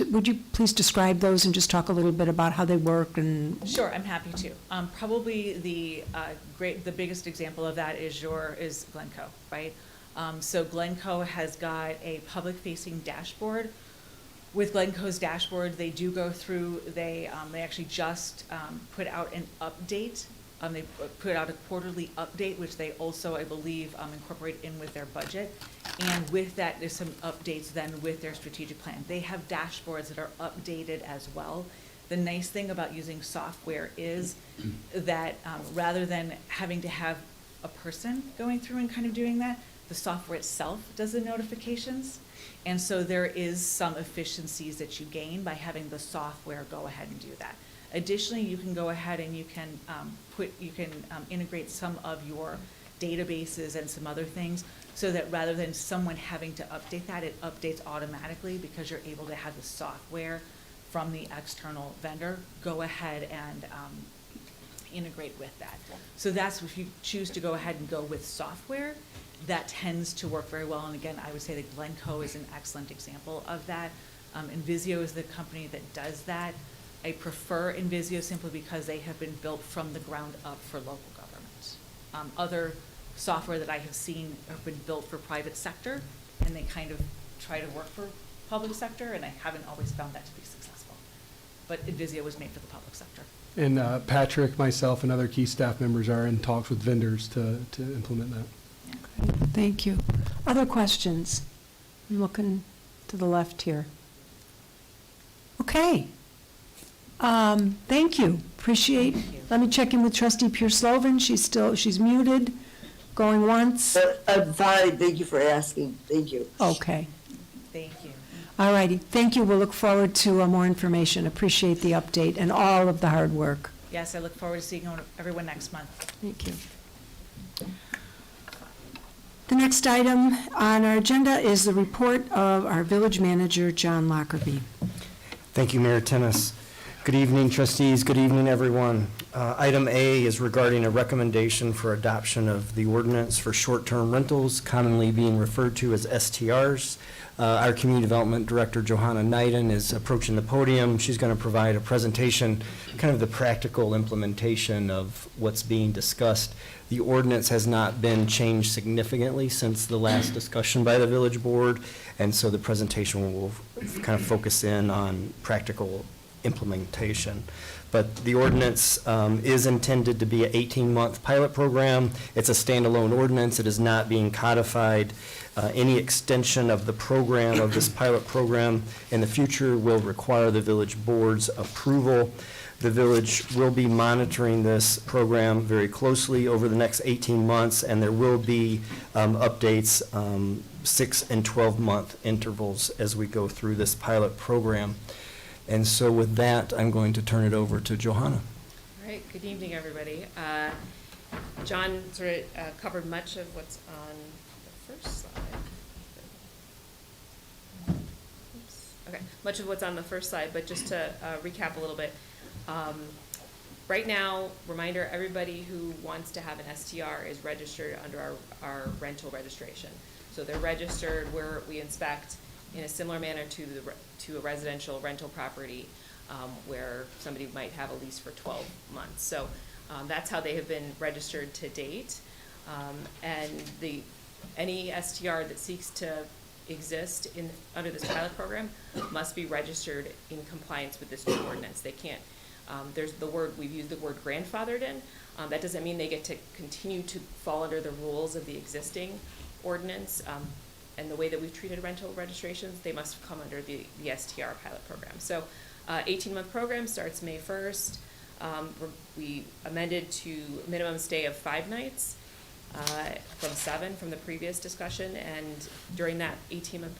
Would you please describe those and just talk a little bit about how they work and? Sure, I'm happy to. Probably the biggest example of that is Glencoe, right? So Glencoe has got a public-facing dashboard. With Glencoe's dashboard, they do go through, they actually just put out an update. They put out a quarterly update, which they also, I believe, incorporate in with their budget. And with that, there's some updates then with their strategic plan. They have dashboards that are updated as well. The nice thing about using software is that rather than having to have a person going through and kind of doing that, the software itself does the notifications. And so there is some efficiencies that you gain by having the software go ahead and do that. Additionally, you can go ahead and you can integrate some of your databases and some other things, so that rather than someone having to update that, it updates automatically, because you're able to have the software from the external vendor go ahead and integrate with that. So that's if you choose to go ahead and go with software, that tends to work very well. And again, I would say that Glencoe is an excellent example of that. Invisio is the company that does that. I prefer Invisio simply because they have been built from the ground up for local government. Other software that I have seen have been built for private sector, and they kind of try to work for public sector, and I haven't always found that to be successful. But Invisio was made for the public sector. And Patrick, myself, and other key staff members are in talks with vendors to implement that. Thank you. Other questions? I'm looking to the left here. Okay. Thank you. Appreciate. Let me check in with Trustee Pure-Slovan. She's muted. Going once. I'm fine, thank you for asking, thank you. Okay. Thank you. All righty. Thank you. We'll look forward to more information. Appreciate the update and all of the hard work. Yes, I look forward to seeing everyone next month. Thank you. The next item on our agenda is the report of our village manager, John Lockerbie. Thank you, Mayor Tennis. Good evening, trustees. Good evening, everyone. Item A is regarding a recommendation for adoption of the ordinance for short-term rentals, commonly being referred to as STRs. Our Community Development Director, Johanna Knighton, is approaching the podium. She's going to provide a presentation, kind of the practical implementation of what's being discussed. The ordinance has not been changed significantly since the last discussion by the village board, and so the presentation will kind of focus in on practical implementation. But the ordinance is intended to be an 18-month pilot program. It's a standalone ordinance. It is not being codified. Any extension of the program, of this pilot program in the future, will require the village board's approval. The village will be monitoring this program very closely over the next 18 months, and there will be updates 6 and 12-month intervals as we go through this pilot program. And so with that, I'm going to turn it over to Johanna. All right, good evening, everybody. John sort of covered much of what's on the first slide. Oops. Okay, much of what's on the first slide, but just to recap a little bit. Right now, reminder, everybody who wants to have an STR is registered under our rental registration. So they're registered where we inspect in a similar manner to a residential rental property. where somebody might have a lease for 12 months. So that's how they have been registered to date. And any STR that seeks to exist under this pilot program must be registered in compliance with this new ordinance. They can't, we've used the word grandfathered in. That doesn't mean they get to continue to fall under the rules of the existing ordinance. And the way that we've treated rental registrations, they must come under the STR pilot program. So 18-month program starts May 1st. We amended to minimum stay of 5 nights from 7 from the previous discussion, and during that 18-month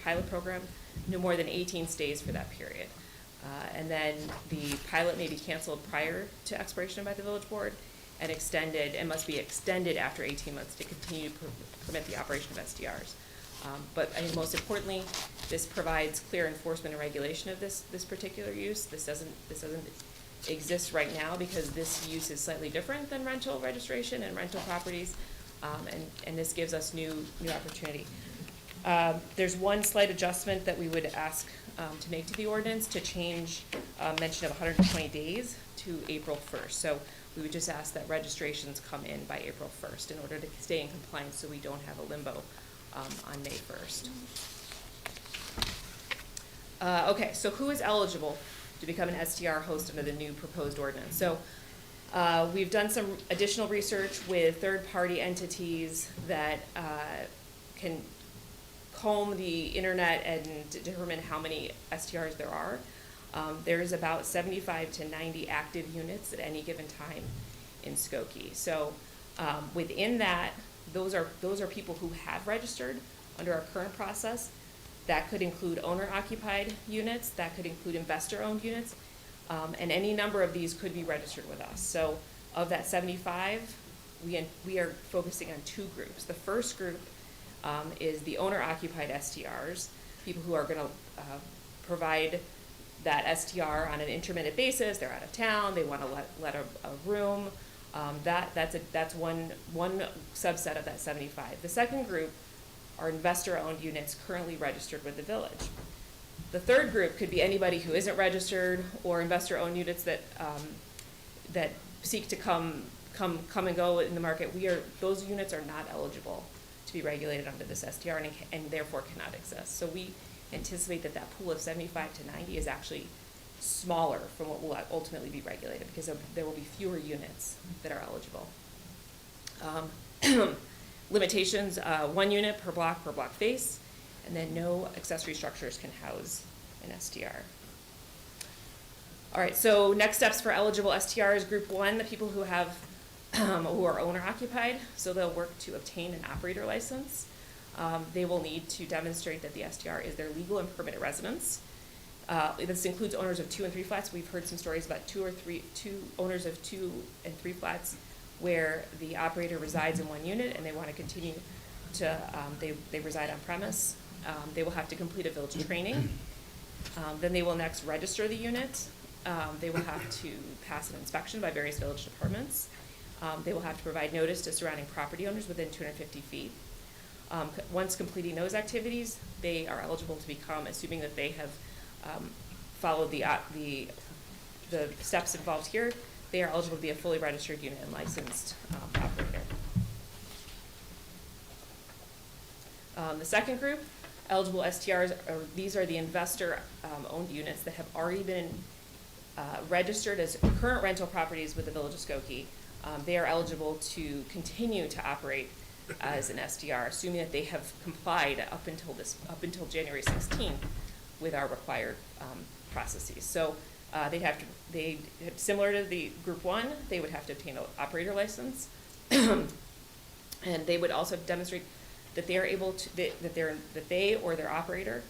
pilot program, no more than 18 stays for that period. And then the pilot may be canceled prior to expiration by the village board and extended, and must be extended after 18 months to continue to permit the operation of SDRs. But I think most importantly, this provides clear enforcement and regulation of this particular use. This doesn't exist right now because this use is slightly different than rental registration and rental properties, and this gives us new opportunity. There's one slight adjustment that we would ask to make to the ordinance to change mention of 120 days to April 1st. So we would just ask that registrations come in by April 1st in order to stay in compliance so we don't have a limbo on May 1st. Okay, so who is eligible to become an STR host under the new proposed ordinance? So we've done some additional research with third-party entities that can comb the internet and determine how many STRs there are. There's about 75 to 90 active units at any given time in Skokie. So within that, those are people who have registered under our current process. That could include owner-occupied units, that could include investor-owned units, and any number of these could be registered with us. So of that 75, we are focusing on 2 groups. The first group is the owner-occupied STRs, people who are going to provide that STR on an intermittent basis. They're out of town, they want to let a room. That's one subset of that 75. The second group are investor-owned units currently registered with the village. The third group could be anybody who isn't registered or investor-owned units that seek to come and go in the market. Those units are not eligible to be regulated under this STR and therefore cannot exist. So we anticipate that pool of 75 to 90 is actually smaller from what will ultimately be regulated because there will be fewer units that are eligible. Limitations, 1 unit per block face, and then no accessory structures can house an STR. All right, so next steps for eligible STRs, group 1, the people who have who are owner occupied, so they'll work to obtain an operator license. They will need to demonstrate that the STR is their legal and permanent residence. This includes owners of 2 and 3 flats. We've heard some stories about two owners of 2 and 3 flats where the operator resides in 1 unit and they want to continue to, they reside on premise. They will have to complete a village training. Then they will next register the unit. They will have to pass an inspection by various village departments. They will have to provide notice to surrounding property owners within 250 feet. Once completing those activities, they are eligible to become, assuming that they have followed the steps involved here, they are eligible to be a fully registered unit and licensed operator. The second group, eligible STRs, these are the investor-owned units that have already been registered as current rental properties with the Village of Skokie. They are eligible to continue to operate as an STR, assuming that they have complied up until January 16th with our required processes. So similar to the group 1, they would have to obtain an operator license, and they would also demonstrate that they are able to that they or their operator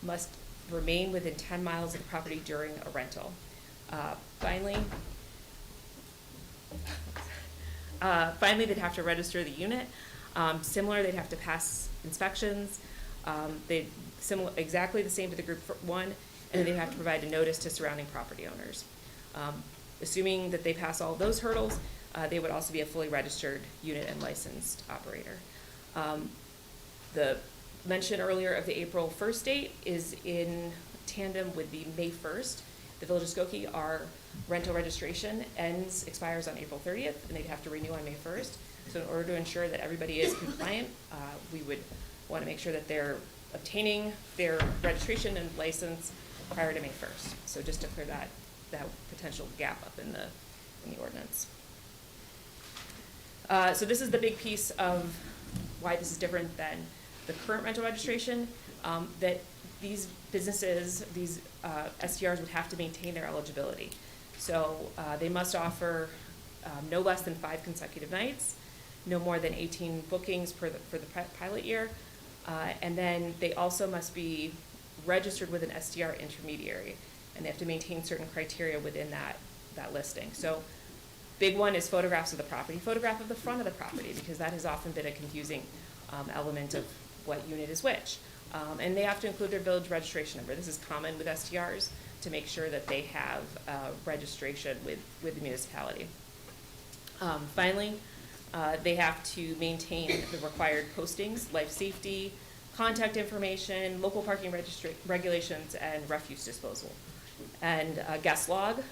must remain within 10 miles of the property during a rental. Finally, they'd have to register the unit. Similar, they'd have to pass inspections. Exactly the same to the group 1, and then they'd have to provide a notice to surrounding property owners. Assuming that they pass all those hurdles, they would also be a fully registered unit and licensed operator. The mention earlier of the April 1st date is in tandem with the May 1st. the Village of Skokie, our rental registration expires on April 30th, and they'd have to renew on May 1st. So in order to ensure that everybody is compliant, we would want to make sure that they're obtaining their registration and license prior to May 1st. So just to clear that potential gap up in the ordinance. So this is the big piece of why this is different than the current rental registration, that these businesses, these STRs would have to maintain their eligibility. So they must offer no less than 5 consecutive nights, no more than 18 bookings for the pilot year, and then they also must be registered with an STR intermediary, and they have to maintain certain criteria within that listing. So big one is photographs of the property, photograph of the front of the property, because that has often been a confusing element of what unit is which. And they have to include their village registration number. This is common with STRs to make sure that they have registration with the municipality. Finally, they have to maintain the required postings, life safety, contact information, local parking regulations, and refuse disposal. And guest log,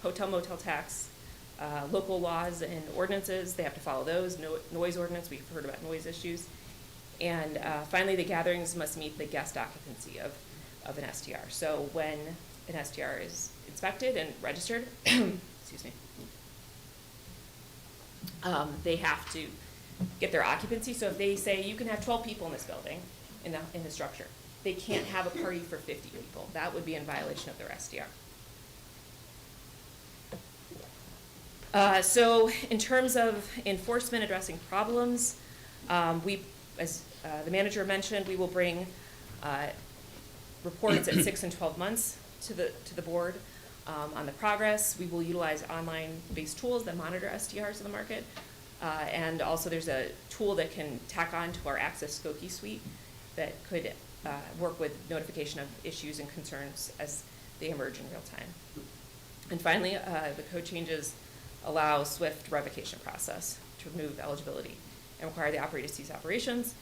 hotel motel tax, local laws and ordinances, they have to follow those, noise ordinance, we've heard about noise issues. And finally, the gatherings must meet the guest occupancy of an STR. So when an STR is inspected and registered, excuse me, they have to get their occupancy. So if they say you can have 12 people in this building, in the structure, they can't have a party for 50 people. That would be in violation of their STR. So in terms of enforcement addressing problems, as the manager mentioned, we will bring reports at 6 and 12 months to the board on the progress. We will utilize online-based tools that monitor STRs in the market. And also there's a tool that can tack on to our Access Skokie suite that could work with notification of issues and concerns as they emerge in real time. And finally, the code changes allow swift revocation process to remove eligibility and require the operator to cease operations.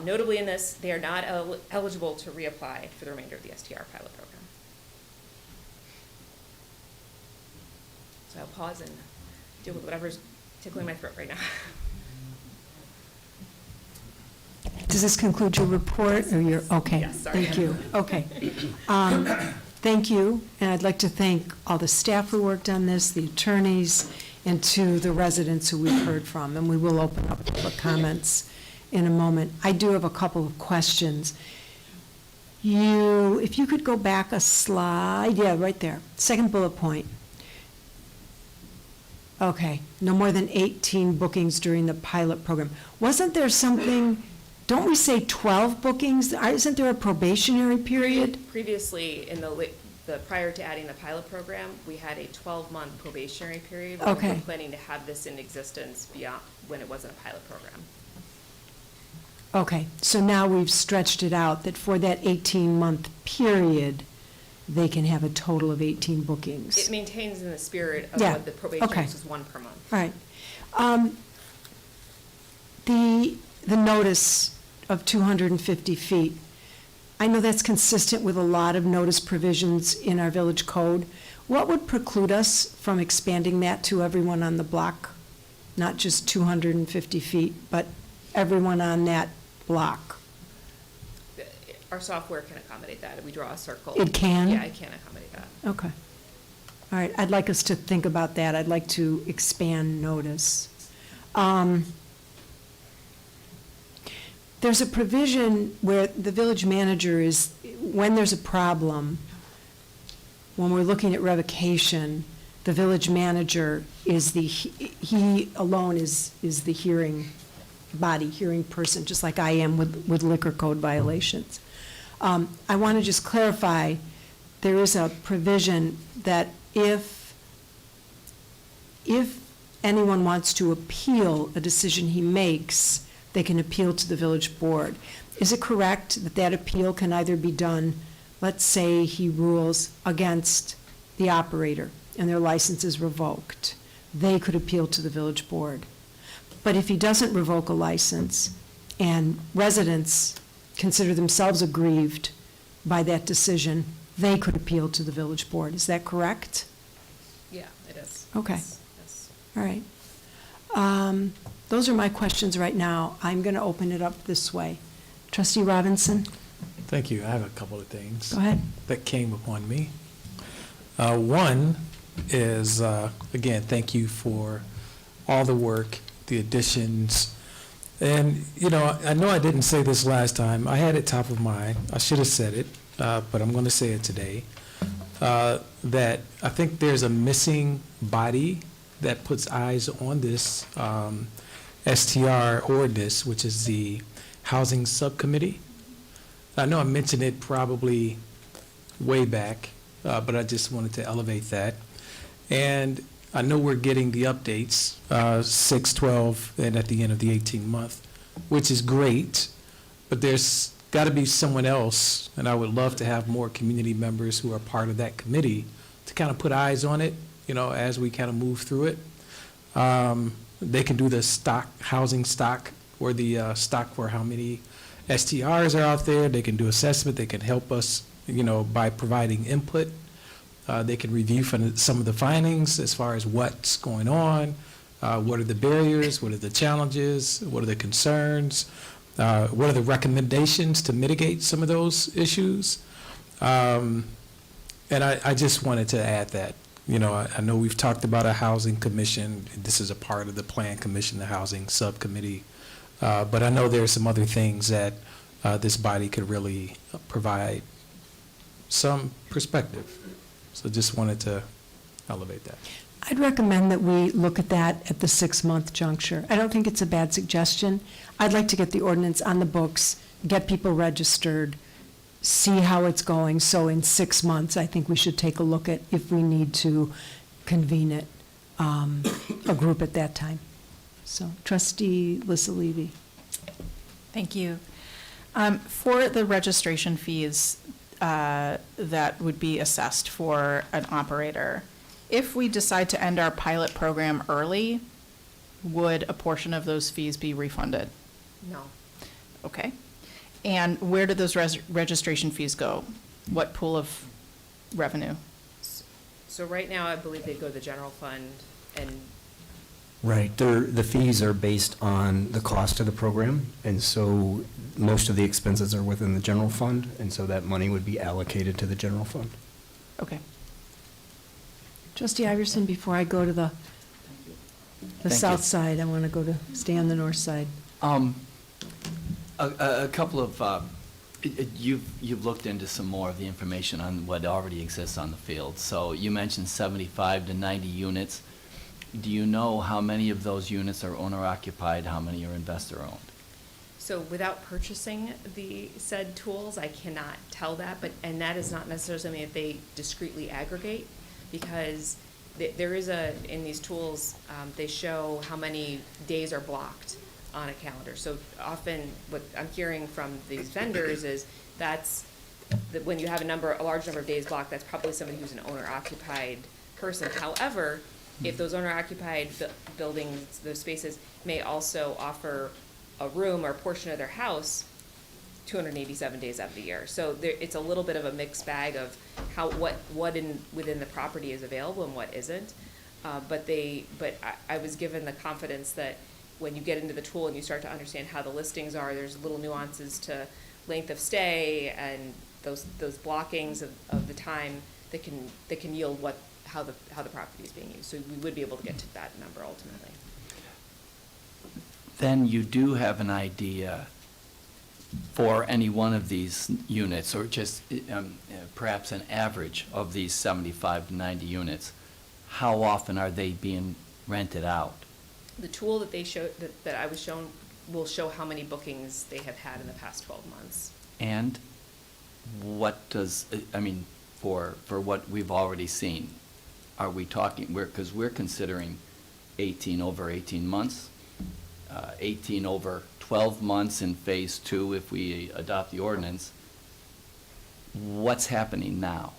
Notably in this, they are not eligible to reapply for the remainder of the STR pilot program. So I'll pause and deal with whatever's tickling my throat right now. Does this conclude your report, or your, okay? Yes, sorry. Thank you, okay. Thank you, and I'd like to thank all the staff who worked on this, the attorneys, and to the residents who we've heard from, and we will open up public comments in a moment. I do have a couple of questions. If you could go back a slide, yeah, right there, second bullet point. Okay, no more than 18 bookings during the pilot program. Wasn't there something, don't we say 12 bookings? Isn't there a probationary period? Previously, in the prior to adding the pilot program, we had a 12-month probationary period. Okay. We were planning to have this in existence beyond when it wasn't a pilot program. Okay, so now we've stretched it out that for that 18-month period, they can have a total of 18 bookings. It maintains in the spirit of Yeah, what the probation okay. is, is 1 per month. All right. The notice of 250 feet, I know that's consistent with a lot of notice provisions in our village code. What would preclude us from expanding that to everyone on the block? Not just 250 feet, but everyone on that block? Our software can accommodate that. We draw a circle. It can? Yeah, it can accommodate that. Okay. All right, I'd like us to think about that. I'd like to expand notice. There's a provision where the village manager is, when there's a problem, when we're looking at revocation, the village manager is he alone is the hearing body, hearing person, just like I am with liquor code violations. I want to just clarify, there is a provision that if anyone wants to appeal a decision he makes, they can appeal to the village board. Is it correct that that appeal can either be done, let's say he rules against the operator and their license is revoked, they could appeal to the village board. But if he doesn't revoke a license and residents consider themselves aggrieved by that decision, they could appeal to the village board. Is that correct? Yeah, it is. Okay. Yes. All right. Those are my questions right now. I'm going to open it up this way. Trustee Robinson? Thank you. I have a couple of things. Go ahead. That came upon me. One is, again, thank you for all the work, the additions. And, you know I didn't say this last time. I had it top of mind. I should have said it, but I'm going to say it today. That I think there's a missing body that puts eyes on this STR ordinance, which is the Housing Subcommittee. I know I mentioned it probably way back, but I just wanted to elevate that. And I know we're getting the updates, 6, 12, and at the end of the 18-month, which is great, but there's got to be someone else, and I would love to have more community members who are part of that committee to kind of put eyes on it, as we kind of move through it. They can do the housing stock, or the stock for how many STRs are out there. They can do assessment. They can help us, by providing input. They can review some of the findings as far as what's going on, what are the barriers, what are the challenges, what are the concerns, what are the recommendations to mitigate some of those issues. And I just wanted to add that. I know we've talked about a housing commission. This is a part of the plan commission, the housing subcommittee. But I know there are some other things that this body could really provide some perspective. So just wanted to elevate that. I'd recommend that we look at that at the 6-month juncture. I don't think it's a bad suggestion. I'd like to get the ordinance on the books, get people registered, see how it's going. So in 6 months, I think we should take a look at if we need to convene it, a group at that time. So Trustee Lisa-Levy. Thank you. For the registration fees that would be assessed for an operator, if we decide to end our pilot program early, would a portion of those fees be refunded? No. Okay. And where do those registration fees go? What pool of revenue? So right now, I believe they go to the general fund, and Right, the fees are based on the cost of the program, and so most of the expenses are within the general fund, and so that money would be allocated to the general fund. Okay. Trustee Iverson, before I go to the Thank south you. side, I want to go to, stay on the north side. A couple of, you've looked into some more of the information on what already exists on the field. So you mentioned 75 to 90 units. Do you know how many of those units are owner-occupied, how many are investor-owned? so without purchasing the said tools, I cannot tell that, and that is not necessarily something that they discreetly aggregate, because there is in these tools, they show how many days are blocked on a calendar. So often, what I'm hearing from these vendors is that when you have a large number of days blocked, that's probably somebody who's an owner-occupied person. However, if those owner-occupied buildings, those spaces, may also offer a room or a portion of their house 287 days out of the year. So it's a little bit of a mixed bag of within the property is available and what isn't. But I was given the confidence that when you get into the tool and you start to understand how the listings are, there's little nuances to length of stay and those blockings of the time that can yield how the property is being used. So we would be able to get to that number ultimately. Then you do have an idea for any one of these units, or just perhaps an average of these 75 to 90 units, how often are they being rented out? The tool that they showed, that I was shown, will show how many bookings they have had in the past 12 months. And what does, for what we've already seen, are we talking, because we're considering 18 over 18 months, 18 over 12 months in phase 2 if we adopt the ordinance. What's happening now?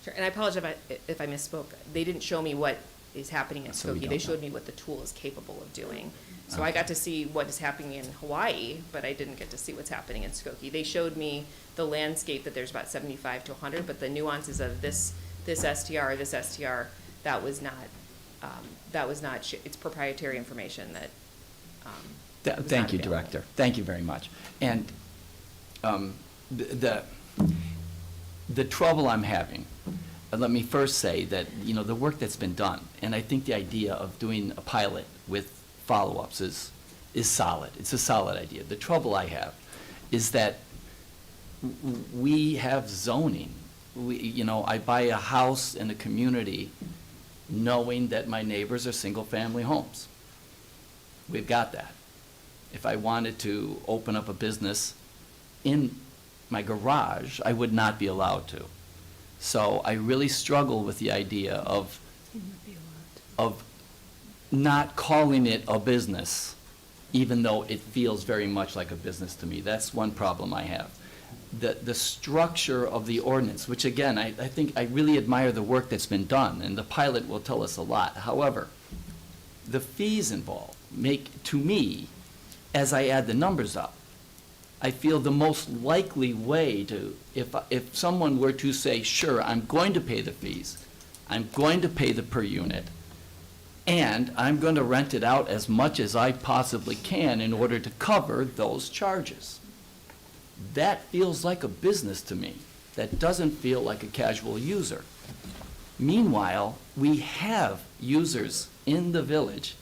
Sure, and I apologize if I misspoke. They didn't show me what is happening in So we Skokie. don't They know. showed me what the tool is capable of doing. So I got to see what is happening in Hawaii, but I didn't get to see what's happening in Skokie. They showed me the landscape, that there's about 75 to 100, but the nuances of this STR or this STR, that was not, it's proprietary information that, was Thank not you, available. Director. Thank you very much. And the trouble I'm having, let me first say that, the work that's been done, and I think the idea of doing a pilot with follow-ups is solid. It's a solid idea. The trouble I have is that we have zoning. I buy a house in a community knowing that my neighbors are single-family homes. We've got that. If I wanted to open up a business in my garage, I would not be allowed to. So I really struggle with the idea of not calling it a business, even though it feels very much like a business to me. That's one problem I have. The structure of the ordinance, which again, I think I really admire the work that's been done, and the pilot will tell us a lot. However, the fees involved make, to me, as I add the numbers up, I feel the most likely way to, if someone were to say, sure, I'm going to pay the fees, I'm going to pay the per unit, and I'm going to rent it out as much as I possibly can in order to cover those charges. That feels like a business to me. That doesn't feel like a casual user. Meanwhile, we have users in the village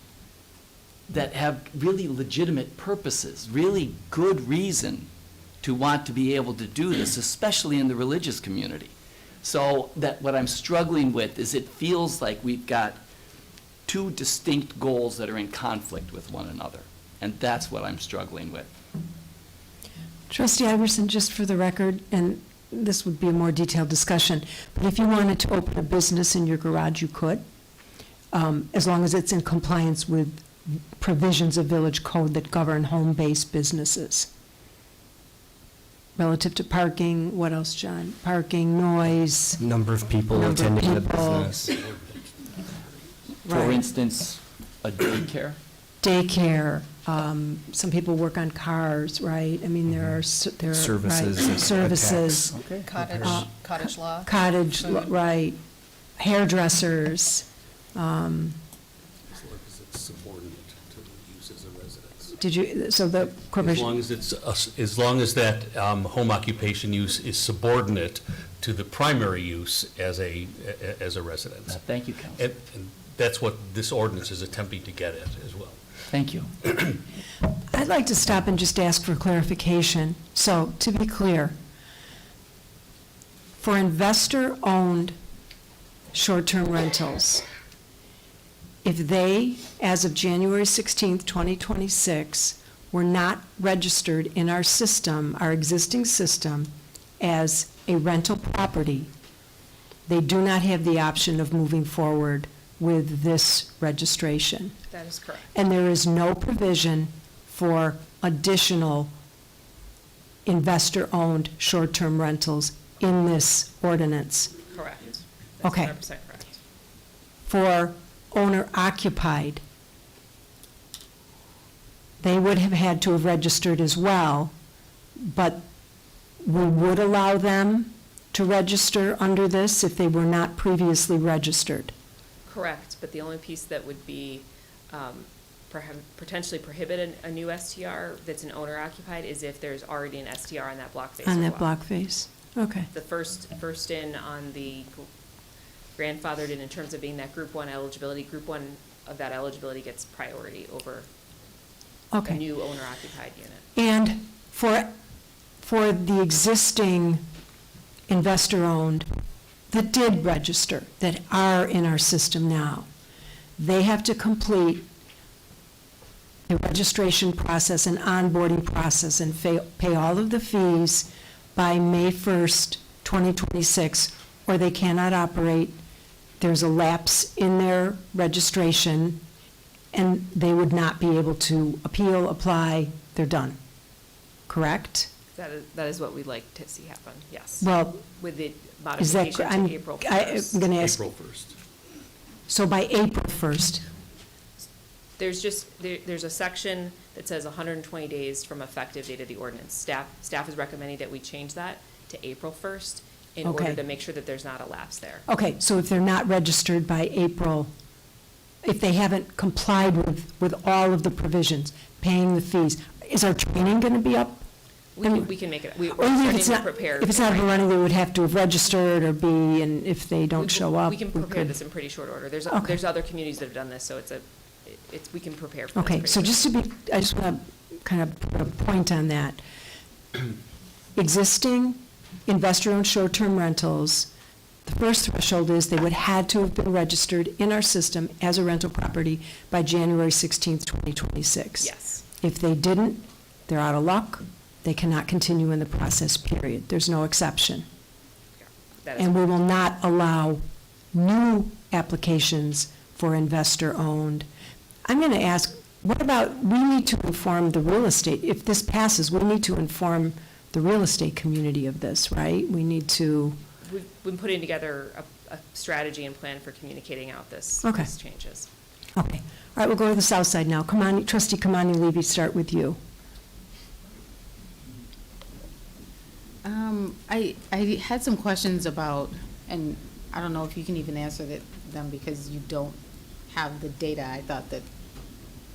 that have really legitimate purposes, really good reason to want to be able to do this, especially in the religious community. So that what I'm struggling with is it feels like we've got two distinct goals that are in conflict with one another. And that's what I'm struggling with. Trustee Iverson, just for the record, and this would be a more detailed discussion, but if you wanted to open a business in your garage, you could, as long as it's in compliance with provisions of village code that govern home-based businesses. Relative to parking, what else, John? Parking, noise. Number of people Number of attending the people. business. For Right. instance, a daycare. Daycare, some people work on cars, right? I mean, there are, there are. Services, right, attacks. services. Cottage law. Cottage, right, hairdressers. It's subordinate to the use as a residence. Did you, so the As corporation, long as as long as that home occupation use is subordinate to the primary use as a residence. Thank you, Council. And that's what this ordinance is attempting to get at as well. Thank you. I'd like to stop and just ask for clarification. So, to be clear, for investor-owned short-term rentals, if they, as of January 16th, 2026, were not registered in our system, our existing system, as a rental property, they do not have the option of moving forward with this registration. That is correct. And there is no provision for additional investor-owned short-term rentals in this ordinance. Correct. That's Okay. 100% correct. For owner-occupied, they would have had to have registered as well, but we would allow them to register under this if they were not previously registered. Correct, but the only piece that would be potentially prohibit a new STR that's an owner occupied is if there's already an STR on that block face as On that well. block face? Okay. The first in on the grandfathered in terms of being that group one eligibility, group one of that eligibility gets priority over a Okay. new owner occupied unit. And for the existing investor-owned that did register, that are in our system now, they have to complete the registration process and onboarding process and pay all of the fees by May 1st, 2026, or they cannot operate. There's a lapse in their registration, and they would not be able to appeal, apply, they're done. Correct? That is what we'd like to see happen, yes. Well, With the is that, modification I'm to April going 1st. to ask. April 1st. So by April 1st. There's a section that says 120 days from effective date of the ordinance. Staff is recommending that we change that to April 1st in order Okay. to make sure that there's not a lapse there. Okay, so if they're not registered by April, if they haven't complied with all of the provisions, paying the fees, is our training going to be up? We can make it, we're Or even if starting it's to not, prepare. if it's not up and running, they would have to have registered or be, and if they don't show up. We can prepare could- this in pretty short order. There's Okay. other communities that have done this, so we can prepare for this. Okay, pretty so quickly. just to be, I just want to kind of put a point on that. Existing investor-owned short-term rentals, the first threshold is they would had to have been registered in our system as a rental property by January 16th, 2026. Yes. If they didn't, they're out of luck. They cannot continue in the process, period. There's no exception. That is And we will not allow new applications for investor-owned. I'm going to ask, what about, we need to inform the real estate, if this passes, we need to inform the real estate community of this, right? We need to, We've been putting together a strategy and plan for communicating out these changes. okay. All right, we'll go to the south side now. Trustee Kamani Levy, start with you. I had some questions about, and I don't know if you can even answer them because you don't have the data. I thought that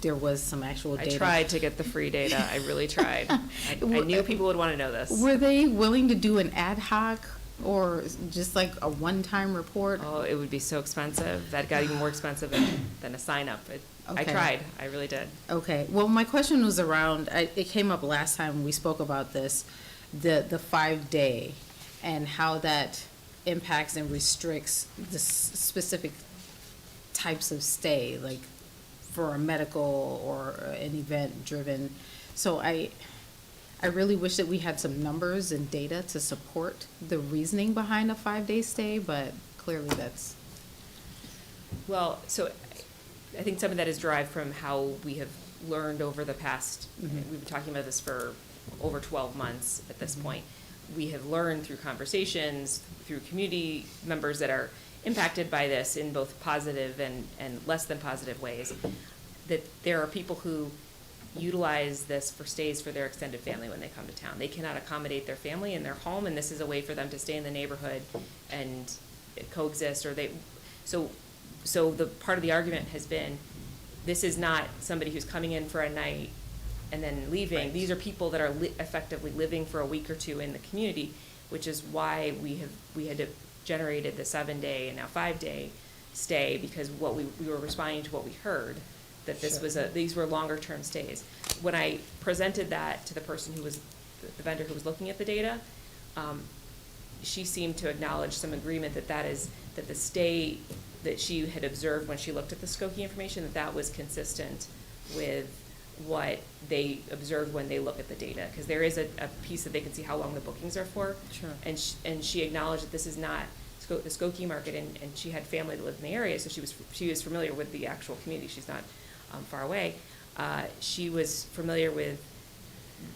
there was some actual data. I tried to get the free data. I really tried. I knew people would want to know this. Were they willing to do an ad hoc or just like a one-time report? Oh, it would be so expensive. That got even more expensive than a sign-up. I Okay. tried. I really did. Okay, well, my question was around, it came up last time we spoke about this, the 5-day and how that impacts and restricts the specific types of stay, like for a medical or an event driven. So I really wish that we had some numbers and data to support the reasoning behind a 5-day stay, but clearly that's. Well, so I think some of that is derived from how we have learned over the past, we've been talking about this for over 12 months at this point. We have learned through conversations, through community members that are impacted by this in both positive and less than positive ways, that there are people who utilize this for stays for their extended family when they come to town. They cannot accommodate their family in their home, and this is a way for them to stay in the neighborhood and coexist, or so the part of the argument has been, this is not somebody who's coming in for a night and then leaving. Right. These are people that are effectively living for a week or two in the community, which is why we had generated the 7-day and now 5-day stay, because what we were responding to what we heard, that this was these were longer term stays. When I presented that to the person who was the vendor who was looking at the data, she seemed to acknowledge some agreement that the stay that she had observed when she looked at the Skokie information, that was consistent with what they observed when they look at the data, because there is a piece that they can see how long the bookings are for. Sure. And she acknowledged that this is not the Skokie market, and she had family that lived in the area, so she was familiar with the actual community. She's not far away. She was familiar with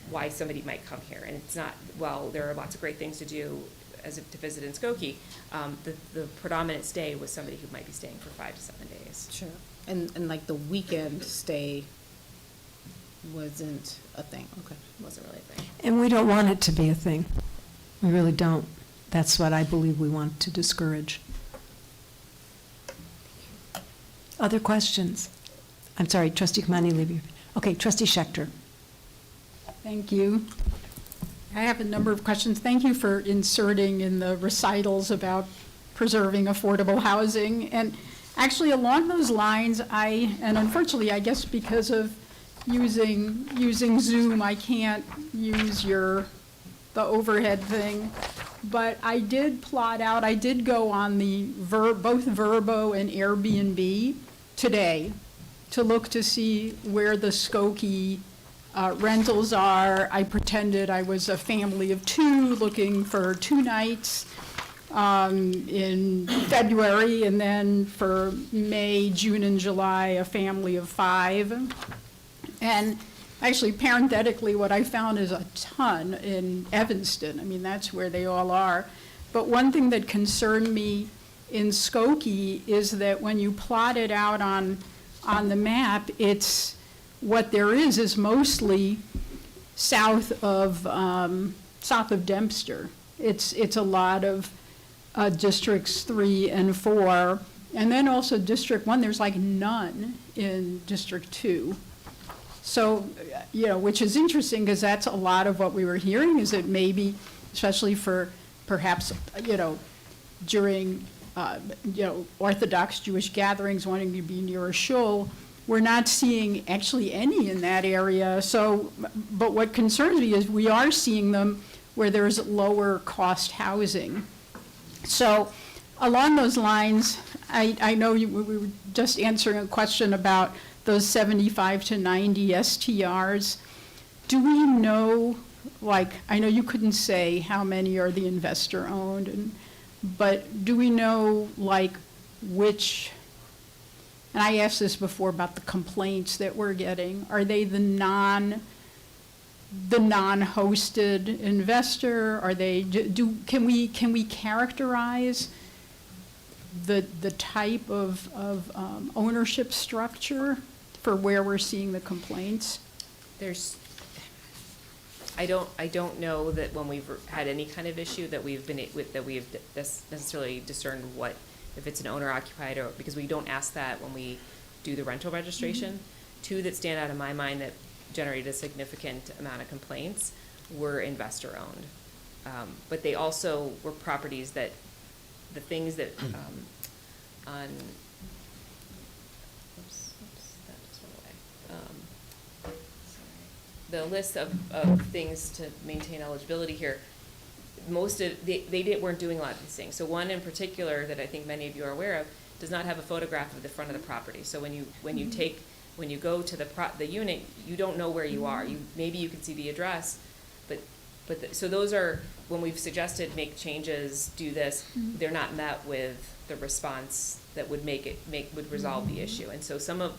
why somebody might come here, and it's not, well, there are lots of great things to do to visit in Skokie. The predominant stay was somebody who might be staying for 5 to 7 days. Sure. And like the weekend stay wasn't a thing, okay. Wasn't really a thing. And we don't want it to be a thing. We really don't. That's what I believe we want to discourage. Other questions? I'm sorry, Trustee Kamani Levy. Okay, Trustee Schechter. Thank you. I have a number of questions. Thank you for inserting in the recitals about preserving affordable housing. And actually, along those lines, and unfortunately, I guess because of using Zoom, I can't use the overhead thing. But I did plot out, I did go on both Vrbo and Airbnb today to look to see where the Skokie rentals are. I pretended I was a family of 2 looking for 2 nights in February, and then for May, June, and July, a family of 5. And actually, parenthetically, what I found is a ton in Evanston. I mean, that's where they all are. But one thing that concerned me in Skokie is that when you plot it out on the map, it's, what there is mostly south of Dempster. It's a lot of districts 3 and 4, and then also District 1, there's like none in District 2. So, you know, which is interesting, because that's a lot of what we were hearing, is that maybe, especially for perhaps, you know, during, you know, Orthodox Jewish gatherings wanting to be near a shul, we're not seeing actually any in that area. So, but what concerns me is we are seeing them where there's lower cost housing. So along those lines, I know we were just answering a question about those 75 to 90 STRs. Do we know, like, I know you couldn't say how many are the investor owned, but do we know, like, which, and I asked this before about the complaints that we're getting, are they the non-hosted investor? Are they, can we characterize the type of ownership structure for where we're seeing the complaints? I don't know that when we've had any kind of issue that we've necessarily discerned what, if it's an owner occupied, or, because we don't ask that when we do the rental registration. Two that stand out in my mind that generated a significant amount of complaints were investor owned. But they also were properties that, the things that, on, that just went away. The list of things to maintain eligibility here, most of, they weren't doing a lot of these things. So one in particular that I think many of you are aware of does not have a photograph of the front of the property. So when you go to the unit, you don't know where you are. Maybe you can see the address, so those are, when we've suggested make changes, do this, they're not met with the response that would would resolve the issue. And so some of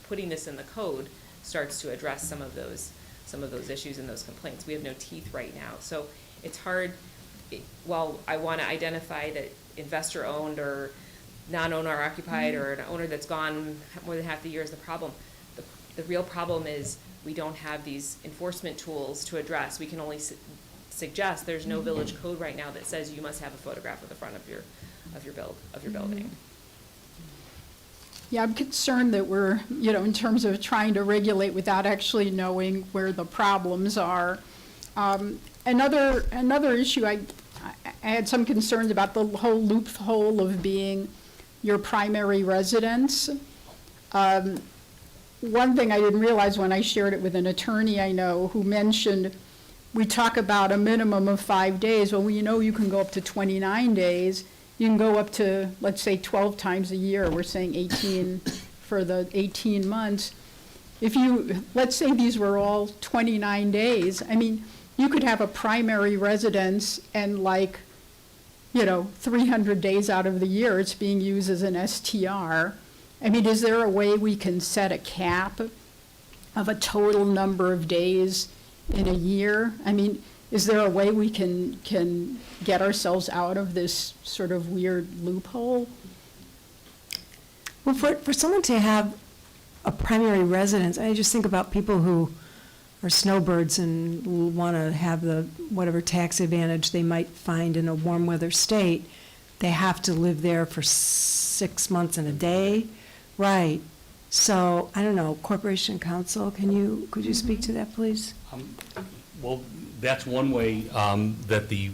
putting this in the code starts to address some of those issues and those complaints. We have no teeth right now, so it's hard. While I want to identify that investor owned or non-owner occupied or an owner that's gone more than half the year is the problem. The real problem is we don't have these enforcement tools to address. We can only suggest. There's no village code right now that says you must have a photograph of the front of your building. Yeah, I'm concerned that we're, you know, in terms of trying to regulate without actually knowing where the problems are. Another issue, I had some concerns about the whole loophole of being your primary residence. One thing I didn't realize when I shared it with an attorney I know who mentioned, we talk about a minimum of 5 days. Well, you know, you can go up to 29 days. You can go up to, let's say, 12 times a year. We're saying 18 for the 18 months. If you, let's say these were all 29 days, I mean, you could have a primary residence and, like, you know, 300 days out of the year it's being used as an STR. I mean, is there a way we can set a cap of a total number of days in a year? I mean, is there a way we can get ourselves out of this sort of weird loophole? Well, for someone to have a primary residence, I just think about people who are snowbirds and want to have the whatever tax advantage they might find in a warm weather state. They have to live there for 6 months and a day, right? So I don't know. Corporation Counsel, could you speak to that, please? Well, that's one way that the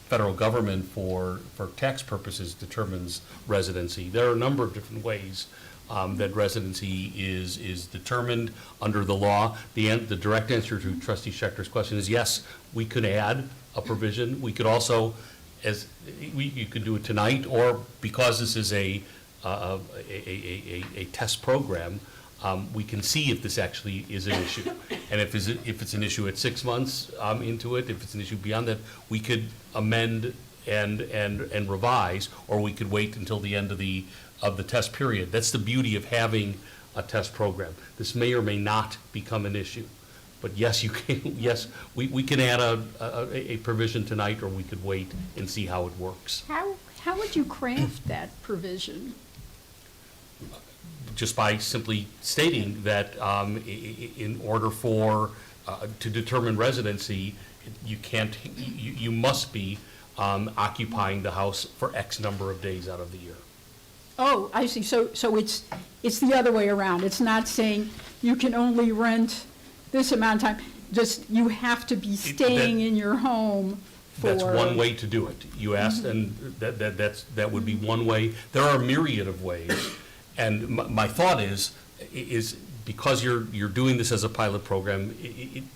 federal government for tax purposes determines residency. There are a number of different ways that residency is determined under the law. The direct answer to Trustee Schechter's question is yes, we could add a provision. We could also, you could do it tonight, or because this is a test program, we can see if this actually is an issue. And if it's an issue at 6 months into it, if it's an issue beyond that, we could amend and revise, or we could wait until the end of the test period. That's the beauty of having a test program. This may or may not become an issue. But yes, you can. Yes, we can add a provision tonight, or we could wait and see how it works. How would you craft that provision? Just by simply stating that in order for, to determine residency, you can't, you must be occupying the house for X number of days out of the year. Oh, I see. So it's the other way around. It's not saying you can only rent this amount of time. Just you have to be staying in your home for. That's one way to do it. You asked, and that would be one way. There are a myriad of ways, and my thought is because you're doing this as a pilot program,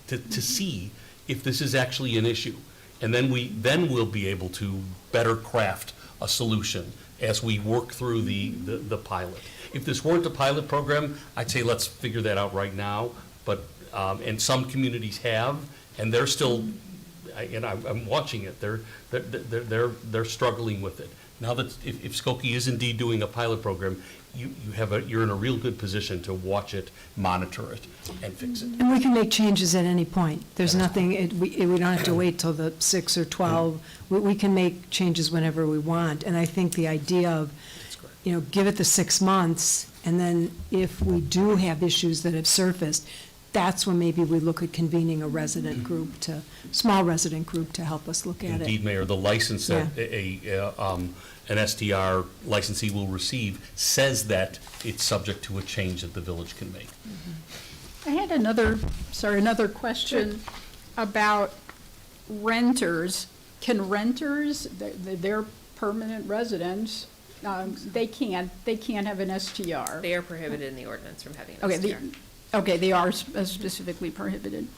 to see if this is actually an issue, and then we'll be able to better craft a solution as we work through the pilot. If this weren't a pilot program, I'd say let's figure that out right now, but, and some communities have, and they're still, and I'm watching it, they're struggling with it. Now that, if Skokie is indeed doing a pilot program, you're in a real good position to watch it, monitor it, and fix it. And we can make changes at any point. There's nothing, we don't have to wait till the 6 or 12. We can make changes whenever we want. And I think the idea of, give it the 6 months, and then if we do have issues that have surfaced, that's when maybe we look at convening a resident group small resident group to help us look at it. Indeed, Mayor, the license that an STR licensee will receive says that it's subject to a change that the village can make. I had another question about renters. Can renters, they're permanent residents, they can't have an STR? They are prohibited in the ordinance from having an Okay, STR. Okay, they are specifically prohibited.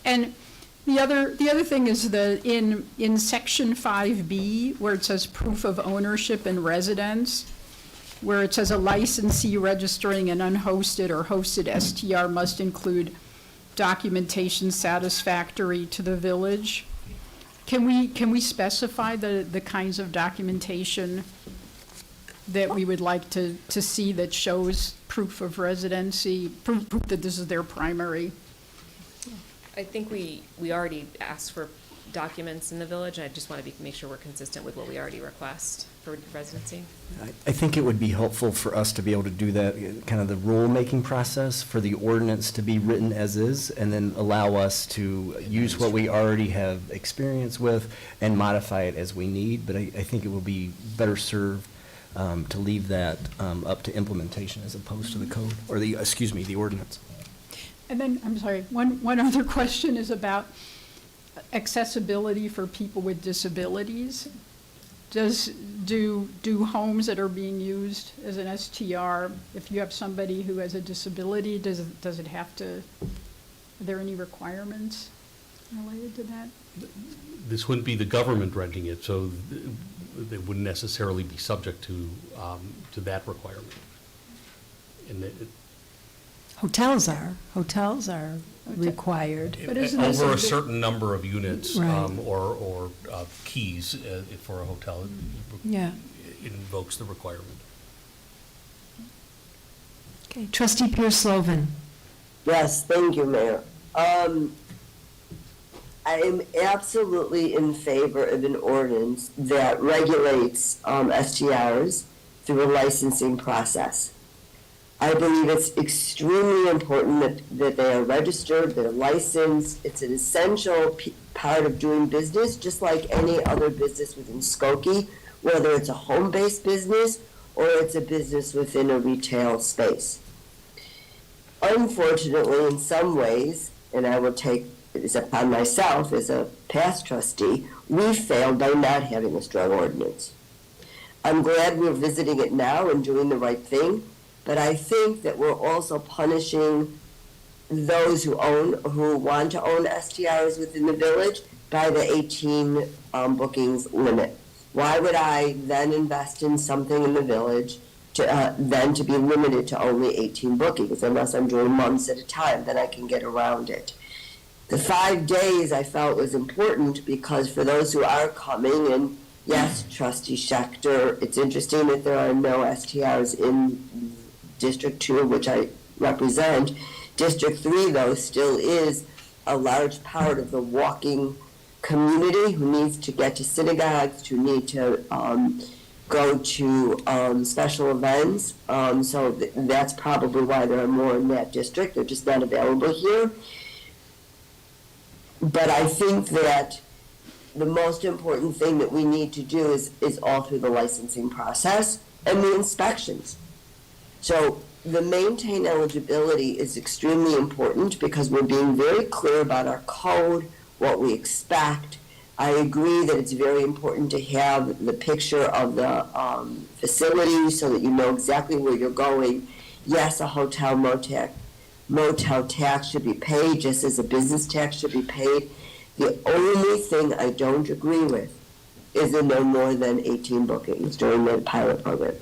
And the other thing is in section 5B, where it says proof of ownership and residence, where it says a licensee registering an unhosted or hosted STR must include documentation satisfactory to the village. Can we specify the kinds of documentation that we would like to see that shows proof of residency, proof that this is their primary? I think we already asked for documents in the village. I just want to make sure we're consistent with what we already request for residency. I think it would be helpful for us to be able to do that, kind of the rule-making process for the ordinance to be written as is, and then allow us to use what we already have experience with and modify it as we need. But I think it will be better served to leave that up to implementation as opposed to the code, or the ordinance. And then, I'm sorry, one other question is about accessibility for people with disabilities. Do homes that are being used as an STR, if you have somebody who has a disability, does it have to, are there any requirements related to that? This wouldn't be the government renting it, so they wouldn't necessarily be subject to that requirement. And Hotels are required. But isn't this over a a bit- certain number of units Right. or keys for a hotel, Yeah. it invokes the requirement. Okay, Trustee Pierce-Slovan. Yes, thank you, Mayor. I am absolutely in favor of an ordinance that regulates STRs through a licensing process. I believe it's extremely important that they are registered, they're licensed. It's an essential part of doing business, just like any other business within Skokie, whether it's a home-based business or it's a business within a retail space. Unfortunately, in some ways, and I will take this upon myself as a past trustee, we failed by not having a strong ordinance. I'm glad we're visiting it now and doing the right thing, but I think that we're also punishing those who want to own STRs within the village by the 18 bookings limit. Why would I then invest in something in the village then to be limited to only 18 bookings, unless I'm doing months at a time, then I can get around it. The 5 days I felt was important because for those who are coming, and yes, Trustee Schechter, it's interesting that there are no STRs in District 2, which I represent. District 3, though, still is a large part of the walking community who needs to get to synagogues, who need to go to special events. So that's probably why there are more in that district. They're just not available here. But I think that the most important thing that we need to do is all through the licensing process and the inspections. So the maintain eligibility is extremely important because we're being very clear about our code, what we expect. I agree that it's very important to have the picture of the facility so that you know exactly where you're going. Yes, a hotel motel tax should be paid, just as a business tax should be paid. The only thing I don't agree with is the no more than 18 bookings during the pilot program.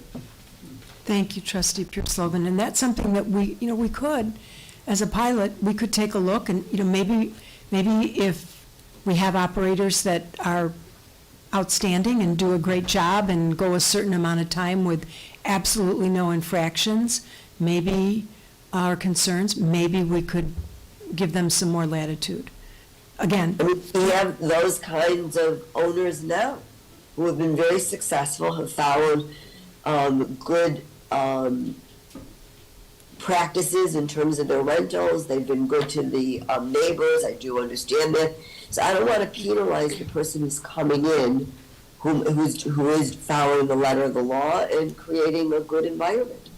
Thank you, Trustee Pure-Slovan. And that's something that we could, as a pilot, we could take a look and, maybe if we have operators that are outstanding and do a great job and go a certain amount of time with absolutely no infractions, maybe our concerns, maybe we could give them some more latitude. Again, I mean, we have those kinds of owners now who have been very successful, have followed good practices in terms of their rentals. They've been good to the neighbors. I do understand that. So I don't want to penalize the person who's coming in, who is following the letter of the law and creating a good environment.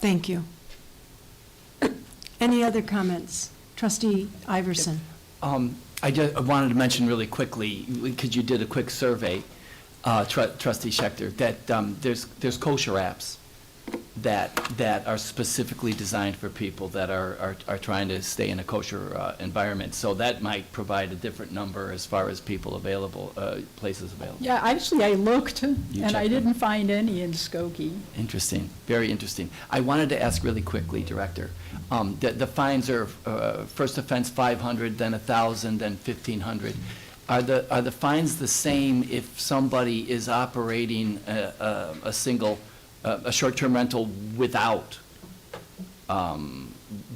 thank you. Any other comments? Trustee Iverson. I wanted to mention really quickly, because you did a quick survey, Trustee Schechter, that there's kosher apps that are specifically designed for people that are trying to stay in a kosher environment. So that might provide a different number as far as people available, places available. Yeah, actually, I looked, and checked I didn't find any in Skokie. Interesting, very interesting. I wanted to ask really quickly, Director, the fines are first offense 500, then 1,000, then 1,500. Are the fines the same if somebody is operating a short-term rental without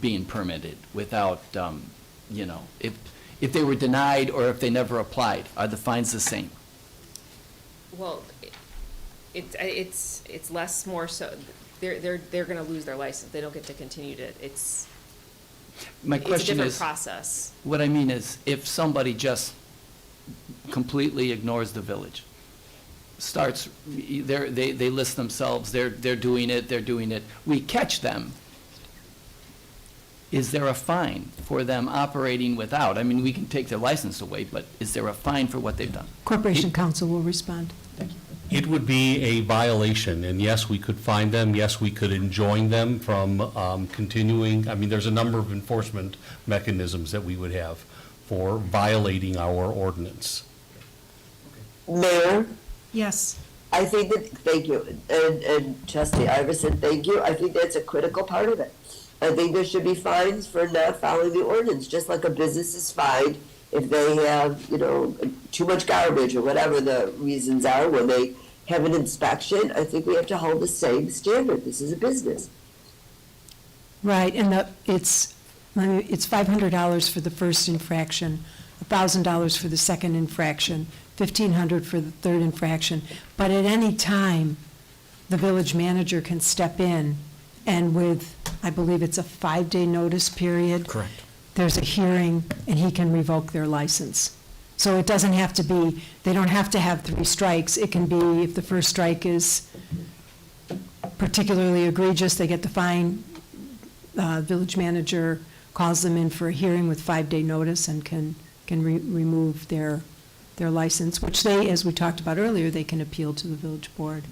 being permitted, without, if they were denied or if they never applied, are the fines the same? Well, it's less more so, they're gonna lose their license, they don't get to continue to, My question it's a different is, process. what I mean is, if somebody just completely ignores the village, starts, they list themselves, they're doing it, we catch them, is there a fine for them operating without? I mean, we can take their license away, but is there a fine for what they've done? Corporation Counsel will respond. It would be a violation, and yes, we could fine them, yes, we could enjoin them from continuing. I mean, there's a number of enforcement mechanisms that we would have for violating our ordinance. Mayor? Yes. I think that, thank you, and Trustee Iverson, thank you. I think that's a critical part of it. I think there should be fines for not following the ordinance, just like a business is fined if they have, too much garbage or whatever the reasons are when they have an inspection. I think we have to hold the same standard. This is a business. Right, and it's $500 for the first infraction, $1,000 for the second infraction, $1,500 for the third infraction. But at any time, the village manager can step in, and with, I believe it's a 5-day notice period. Correct. There's a hearing, and he can revoke their license. So it doesn't have to be, they don't have to have 3 strikes. It can be, if the first strike is particularly egregious, they get the fine. Village manager calls them in for a hearing with 5-day notice and can remove their license, which they, as we talked about earlier, they can appeal to the village board.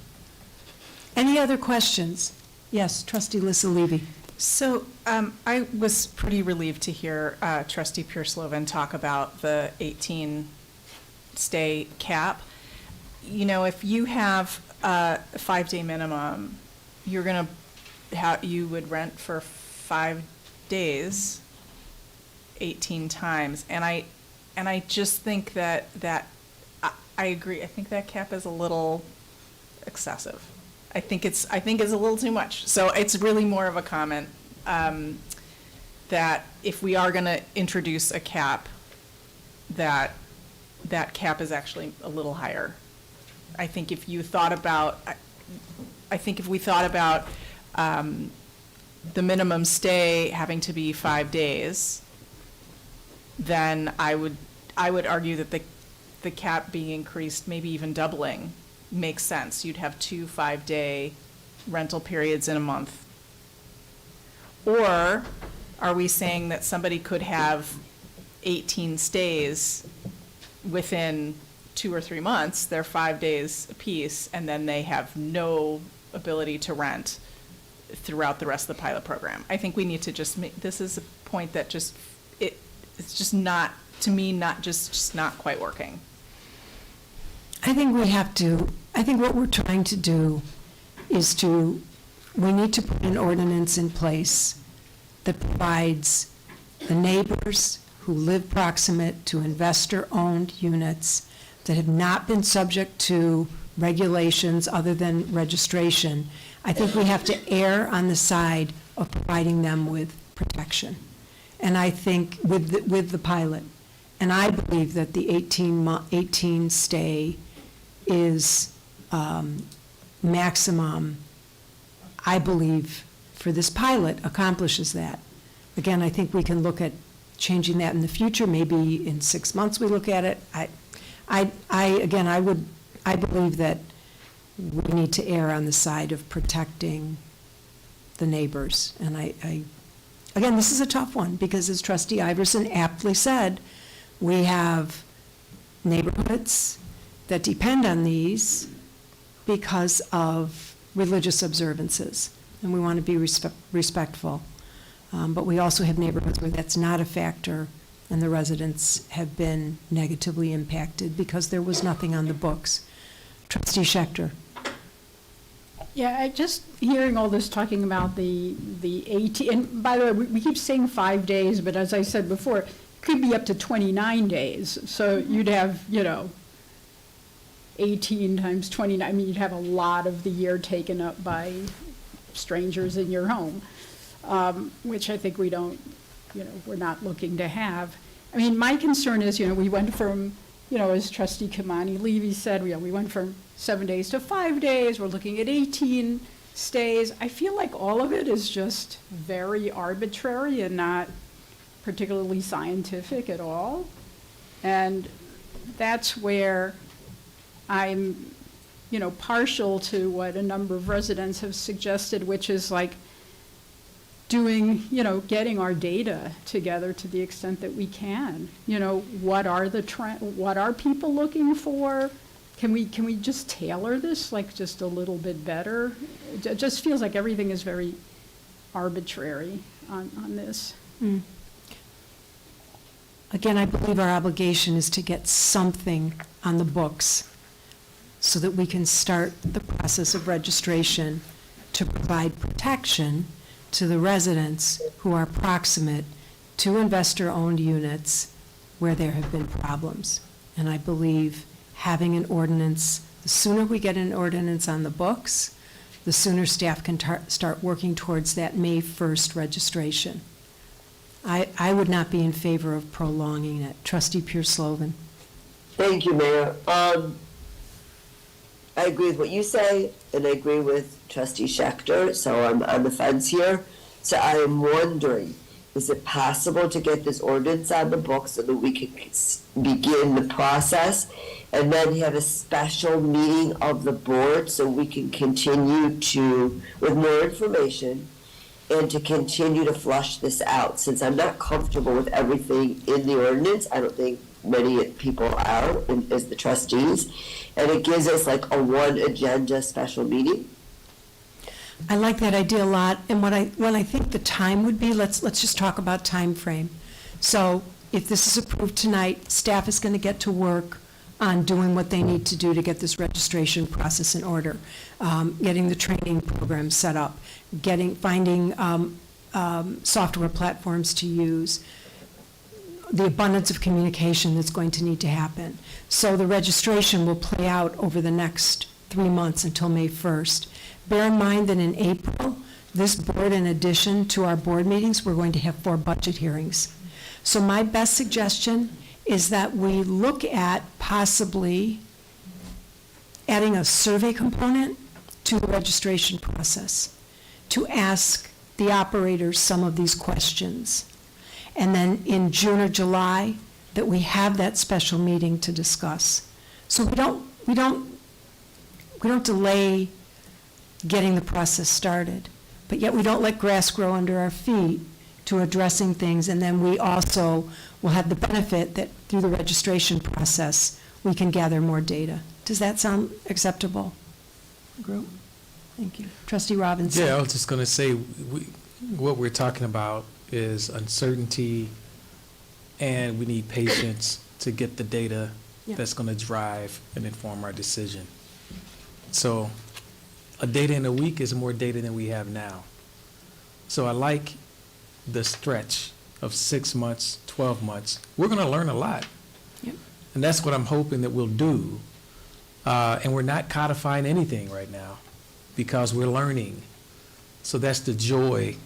Any other questions? Yes, Trustee Lissa Levy. So I was pretty relieved to hear Trustee Pure-Slovan talk about the 18-stay cap. If you have a 5-day minimum, you're going to you would rent for 5 days, 18 times, and I just think that I agree. I think that cap is a little excessive. I think it's a little too much. So it's really more of a comment that if we are going to introduce a cap, that that cap is actually a little higher. I think if you thought about, I think if we thought about the minimum stay having to be 5 days, then I would argue that the cap being increased, maybe even doubling, makes sense. You'd have 2 5-day rental periods in a month. Or are we saying that somebody could have 18 stays within 2 or 3 months, they're 5 days apiece, and then they have no ability to rent throughout the rest of the pilot program? I think we need to just make, this is a point that just, it's just not, to me, just not quite working. I think what we're trying to do is we need to put an ordinance in place that provides the neighbors who live proximate to investor-owned units that have not been subject to regulations other than registration. I think we have to err on the side of providing them with protection. And I think with the pilot. And I believe that the 18 stay is maximum, I believe, for this pilot accomplishes that. Again, I think we can look at changing that in the future. Maybe in 6 months we look at it. I believe that we need to err on the side of protecting the neighbors. And again, this is a tough one because, as Trustee Iverson aptly said, we have neighborhoods that depend on these because of religious observances, and we want to be respectful. But we also have neighborhoods where that's not a factor, and the residents have been negatively impacted because there was nothing on the books. Trustee Schechter. Yeah, I just hearing all this talking about the 18, and by the way, we keep saying 5 days, but as I said before, it could be up to 29 days. So you'd have, 18 times 29, I mean, you'd have a lot of the year taken up by strangers in your home, which I think we don't, we're not looking to have. I mean, my concern is, we went from, as Trustee Kamani Levy said, we went from 7 days to 5 days. We're looking at 18 stays. I feel like all of it is just very arbitrary and not particularly scientific at all. And that's where I'm, partial to what a number of residents have suggested, which is like doing, getting our data together to the extent that we can. What are the what are people looking for? Can we just tailor this like just a little bit better? It just feels like everything is very arbitrary on this. Again, I believe our obligation is to get something on the books so that we can start the process of registration to provide protection to the residents who are proximate to investor-owned units where there have been problems. And I believe having an ordinance, the sooner we get an ordinance on the books, the sooner staff can start working towards that May 1st registration. I would not be in favor of prolonging it. Trustee Pierce-Slovan. Thank you, Mayor. I agree with what you say, and I agree with Trustee Schechter, so I'm on the fence here. So I am wondering, is it possible to get this ordinance on the books so that we can begin the process and then have a special meeting of the board so we can continue with more information and to continue to flush this out? Since I'm not comfortable with everything in the ordinance, I don't think many people are as the trustees, and it gives us like a one agenda special meeting. I like that idea a lot, and when I think the time would be, let's just talk about time frame. So if this is approved tonight, staff is going to get to work on doing what they need to do to get this registration process in order, getting the training program set up, finding software platforms to use, the abundance of communication that's going to need to happen. So the registration will play out over the next 3 months until May 1st. Bear in mind that in April, this board, in addition to our board meetings, we're going to have 4 budget hearings. So my best suggestion is that we look at possibly adding a survey component to the registration process, to ask the operators some of these questions. And then in June or July, that we have that special meeting to discuss. So we don't delay getting the process started, but yet we don't let grass grow under our feet to addressing things, and then we also will have the benefit that through the registration process, we can gather more data. Does that sound acceptable, group? Thank you. Trustee Robinson? Yeah, I was just going to say, what we're talking about is uncertainty, and we need patience to get the data Yeah. that's going to drive and inform our decision. So a data in a week is more data than we have now. So I like the stretch of 6 months, 12 months. We're going to learn a lot. Yep. And that's what I'm hoping that we'll do. And we're not codifying anything right now because we're learning. So that's the joy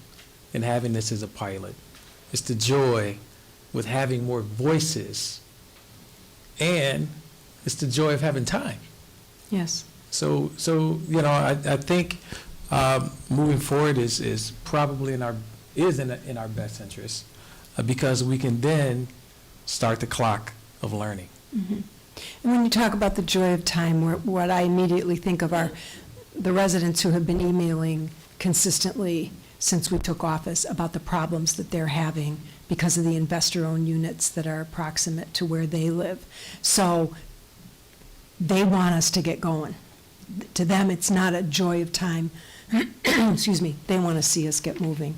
in having this as a pilot. It's the joy with having more voices, and it's the joy of having time. Yes. So you know, I think moving forward is probably in our best interest because we can then start the clock of learning. Mhm. And when you talk about the joy of time, what I immediately think of are the residents who have been emailing consistently since we took office about the problems that they're having because of the investor-owned units that are proximate to where they live. So they want us to get going. To them, it's not a joy of time. Excuse me. They want to see us get moving.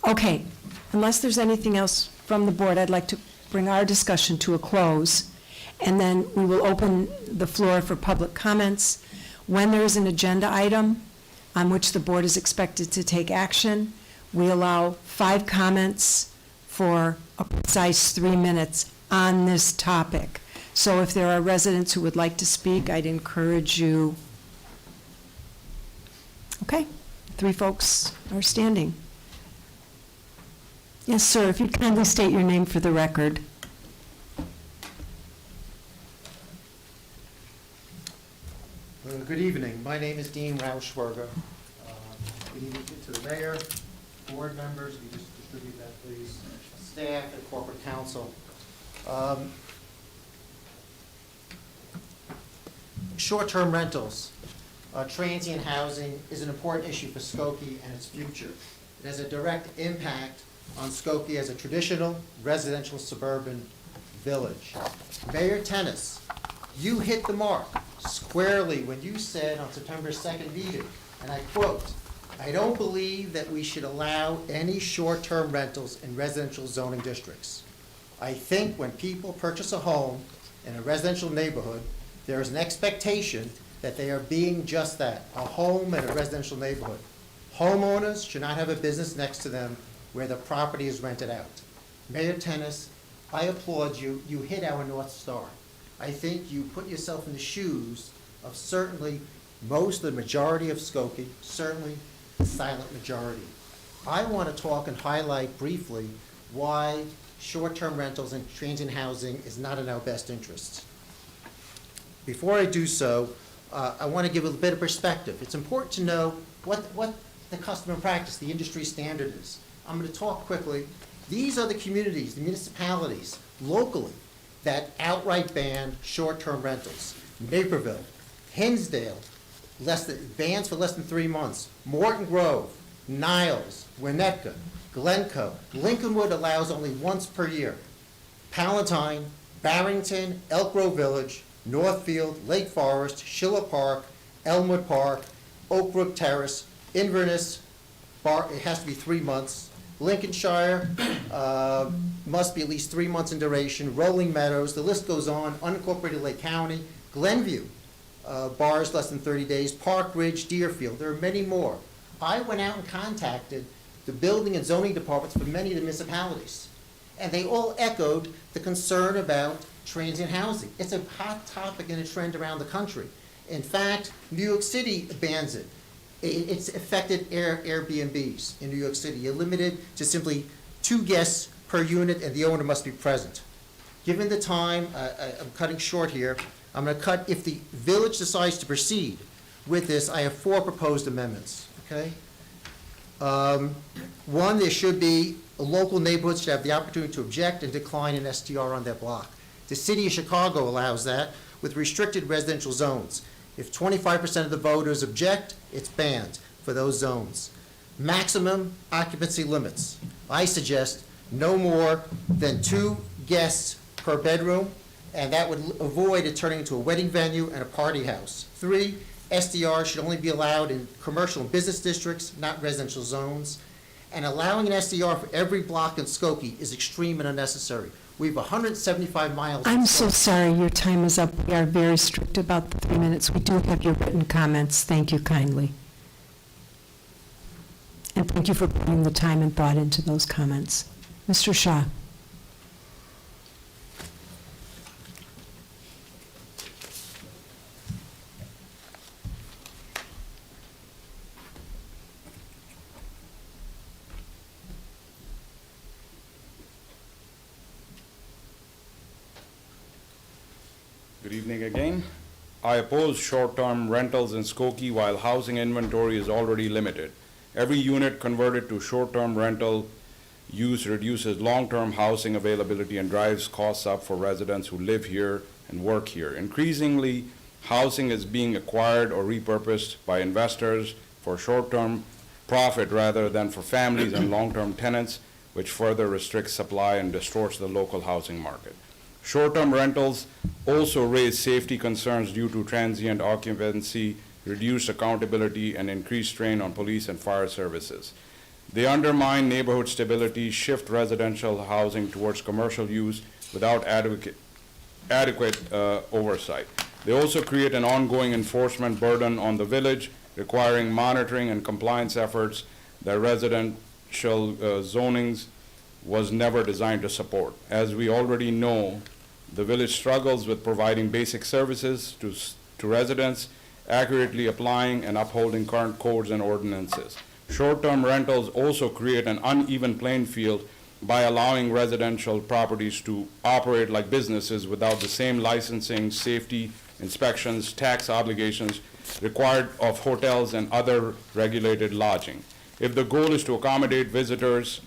Okay, unless there's anything else from the board, I'd like to bring our discussion to a close, and then we will open the floor for public comments. When there is an agenda item on which the board is expected to take action, we allow 5 comments for a precise 3 minutes on this topic. So if there are residents who would like to speak, I'd encourage you. Okay, 3 folks are standing. Yes, sir, if you'd kindly state your name for the record. Good evening. My name is Dean Rauschberger. Good evening to the mayor, board members, you just distribute that, please, staff and corporate counsel. Short-term rentals, transient housing is an important issue for Skokie and its future. It has a direct impact on Skokie as a traditional residential suburban village. Mayor Tennis, you hit the mark squarely when you said on September 2nd meeting, and I quote, "I don't believe that we should allow any short-term rentals in residential zoning districts. I think when people purchase a home in a residential neighborhood, there is an expectation that they are being just that, a home in a residential neighborhood. Homeowners should not have a business next to them where the property is rented out." Mayor Tennis, I applaud you. You hit our North Star. I think you put yourself in the shoes of certainly most of the majority of Skokie, certainly the silent majority. I want to talk and highlight briefly why short-term rentals and transient housing is not in our best interests. Before I do so, I want to give a bit of perspective. It's important to know what the custom and practice, the industry standard is. I'm going to talk quickly. These are the communities, the municipalities, locally, that outright ban short-term rentals. Naperville, Hinsdale, bans for less than 3 months. Morton Grove, Niles, Winnetka, Glencoe. Lincolnwood allows only once per year. Palatine, Barrington, Elk Grove Village, Northfield, Lake Forest, Schiller Park, Elmwood Park, Oak Brook Terrace, Inverness, it has to be 3 months. Lincolnshire must be at least 3 months in duration. Rolling Meadows, the list goes on. Unincorporated Lake County, Glenview, bars less than 30 days. Park Ridge, Deerfield, there are many more. I went out and contacted the building and zoning departments for many of the municipalities, and they all echoed the concern about transient housing. It's a hot topic and a trend around the country. In fact, New York City bans it. It's affected Airbnbs in New York City. You're limited to simply 2 guests per unit, and the owner must be present. Given the time, I'm cutting short here. I'm going to cut, if the village decides to proceed with this, I have 4 proposed amendments, okay? One, there should be, local neighborhoods should have the opportunity to object and decline an STR on their block. The city of Chicago allows that with restricted residential zones. If 25% of the voters object, it's banned for those zones. Maximum occupancy limits. I suggest no more than 2 guests per bedroom, and that would avoid it turning into a wedding venue and a party house. 3, SDRs should only be allowed in commercial and business districts, not residential zones. And allowing an SDR for every block in Skokie is extreme and unnecessary. We have 175 miles. I'm so sorry, your time is up. We are very strict about the 3 minutes. We do have your written comments. Thank you kindly. And thank you for putting the time and thought into those comments. Mr. Shaw. Good evening again. I oppose short-term rentals in Skokie while housing inventory is already limited. Every unit converted to short-term rental use reduces long-term housing availability and drives costs up for residents who live here and work here. Increasingly, housing is being acquired or repurposed by investors for short-term profit rather than for families and long-term tenants, which further restricts supply and distorts the local housing market. Short-term rentals also raise safety concerns due to transient occupancy, reduced accountability, and increased strain on police and fire services. They undermine neighborhood stability, shift residential housing towards commercial use without adequate oversight. They also create an ongoing enforcement burden on the village, requiring monitoring and compliance efforts that residential zonings was never designed to support. As we already know, the village struggles with providing basic services to residents, accurately applying and upholding current codes and ordinances. Short-term rentals also create an uneven playing field by allowing residential properties to operate like businesses without the same licensing, safety, inspections, tax obligations required of hotels and other regulated lodging. If the goal is to accommodate visitors,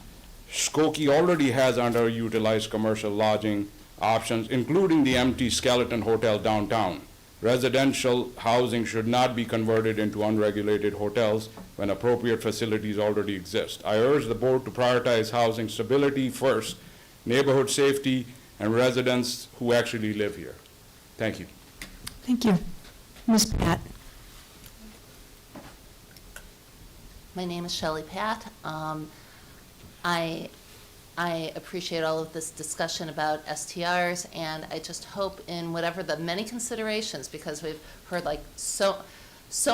Skokie already has underutilized commercial lodging options, including the empty Skeleton Hotel downtown. Residential housing should not be converted into unregulated hotels when appropriate facilities already exist. I urge the board to prioritize housing stability first, neighborhood safety, and residents who actually live here. Thank you. Thank you. Ms. Pat. My name is Shelley Pat. I appreciate all of this discussion about STRs, and I just hope in whatever the many considerations, because we've heard like so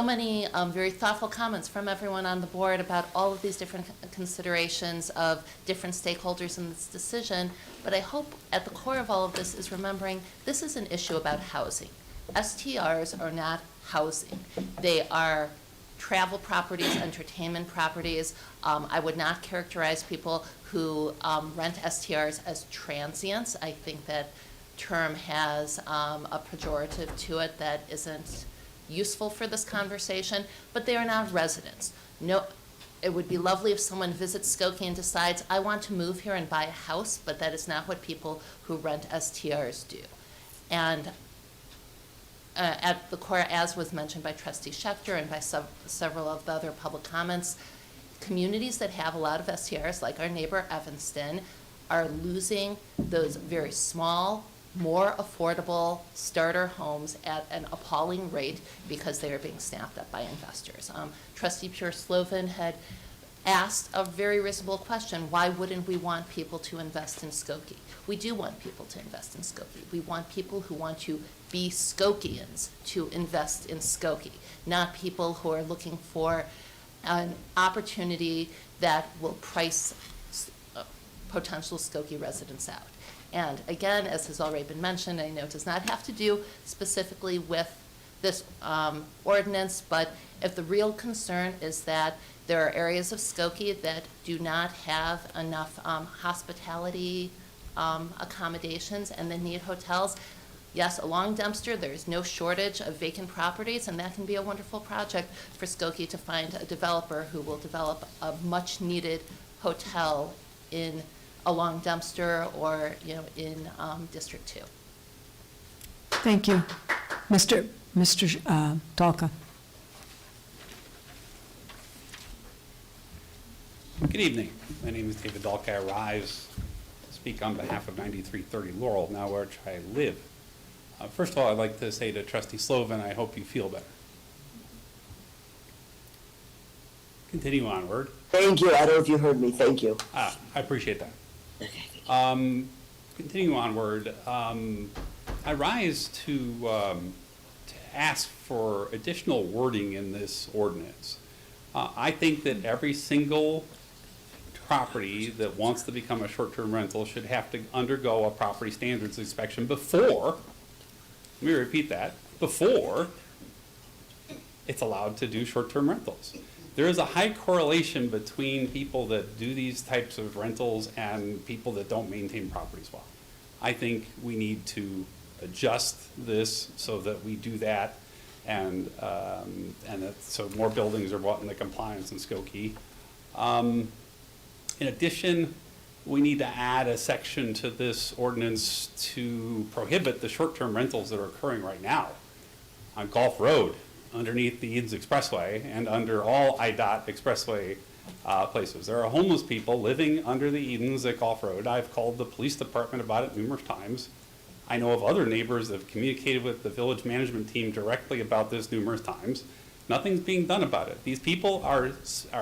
many very thoughtful comments from everyone on the board about all of these different considerations of different stakeholders in this decision, but I hope at the core of all of this is remembering this is an issue about housing. STRs are not housing. They are travel properties, entertainment properties. I would not characterize people who rent STRs as transients. I think that term has a pejorative to it that isn't useful for this conversation, but they are not residents. No, it would be lovely if someone visits Skokie and decides, I want to move here and buy a house, but that is not what people who rent STRs do. And at the core, as was mentioned by Trustee Schechter and by several of the other public comments, communities that have a lot of STRs, like our neighbor Evanston, are losing those very small, more affordable starter homes at an appalling rate because they are being snapped up by investors. Trustee Pure Slovan had asked a very reasonable question: why wouldn't we want people to invest in Skokie? We do want people to invest in Skokie. We want people who want to be Skokians to invest in Skokie, not people who are looking for an opportunity that will price potential Skokie residents out. And again, as has already been mentioned, I know it does not have to do specifically with this ordinance, but if the real concern is that there are areas of Skokie that do not have enough hospitality accommodations and the need hotels. Yes, along Dempster, there is no shortage of vacant properties, and that can be a wonderful project for Skokie to find a developer who will develop a much-needed hotel along Dempster or, in District 2. Thank you. Mr. Dalka. Good evening. My name is David Dalka. I rise to speak on behalf of 9330 Laurel, now where I live. First of all, I'd like to say to Trustee Slovin, I hope you feel better. Continue onward. Thank you. I don't know if you heard me. Thank you. I appreciate that. Continue onward. I rise to ask for additional wording in this ordinance. I think that every single property that wants to become a short-term rental should have to undergo a property standards inspection before, let me repeat that, before it's allowed to do short-term rentals. There is a high correlation between people that do these types of rentals and people that don't maintain properties well. I think we need to adjust this so that we do that, and that so more buildings are brought into compliance in Skokie. In addition, we need to add a section to this ordinance to prohibit the short-term rentals that are occurring right now on Gulf Road, underneath the Edens Expressway, and under all IDOT Expressway places. There are homeless people living under the Edens at Gulf Road. I've called the police department about it numerous times. I know of other neighbors that have communicated with the village management team directly about this numerous times. Nothing's being done about it. These people are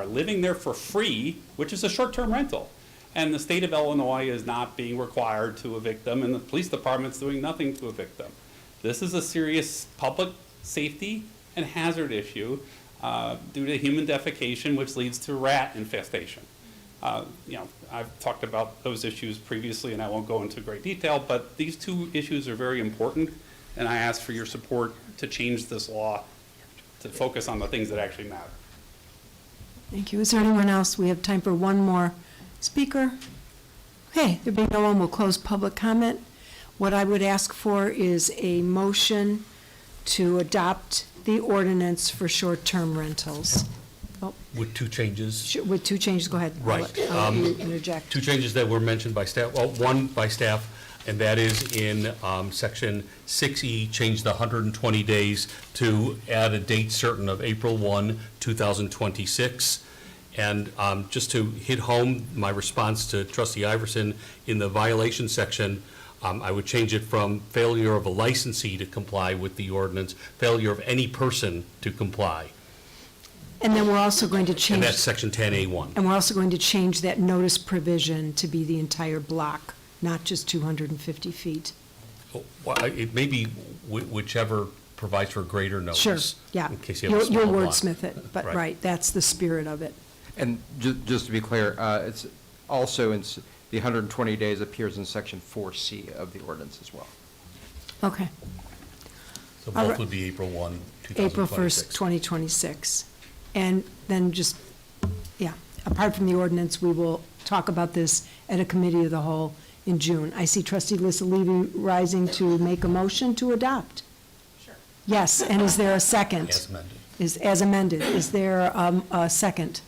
living there for free, which is a short-term rental. And the state of Illinois is not being required to evict them, and the police department's doing nothing to evict them. This is a serious public safety and hazard issue due to human defecation, which leads to rat infestation. I've talked about those issues previously, and I won't go into great detail, but these two issues are very important, and I ask for your support to change this law to focus on the things that actually matter. Thank you. Is there anyone else? We have time for one more speaker. Okay, there being no one, we'll close public comment. What I would ask for is a motion to adopt the ordinance for short-term rentals. With two changes. With two changes, go ahead. Right. I'll let you interject. Two changes that were mentioned by staff, well, one by staff, and that is in section 6E, change the 120 days to add a date certain of April 1, 2026. And just to hit home my response to Trustee Iverson, in the violation section, I would change it from failure of a licensee to comply with the ordinance, failure of any person to comply. And then we're also going to change. And that's section 10A1. And we're also going to change that notice provision to be the entire block, not just 250 feet. Well, it may be whichever provides for greader notice. Sure, yeah. In case you have a small You'll block. wordsmith it, but right, that's the spirit of it. And just to be clear, it's also in the 120 days appears in section 4C of the ordinance as well. Okay. So All both right. would be April 1, April 2026. 1st, 2026. And then just, yeah, apart from the ordinance, we will talk about this at a committee of the whole in June. I see Trustee Lisa Levy rising to make a motion to adopt. Sure. Yes, and is there a second? As amended. As amended. Is there a second?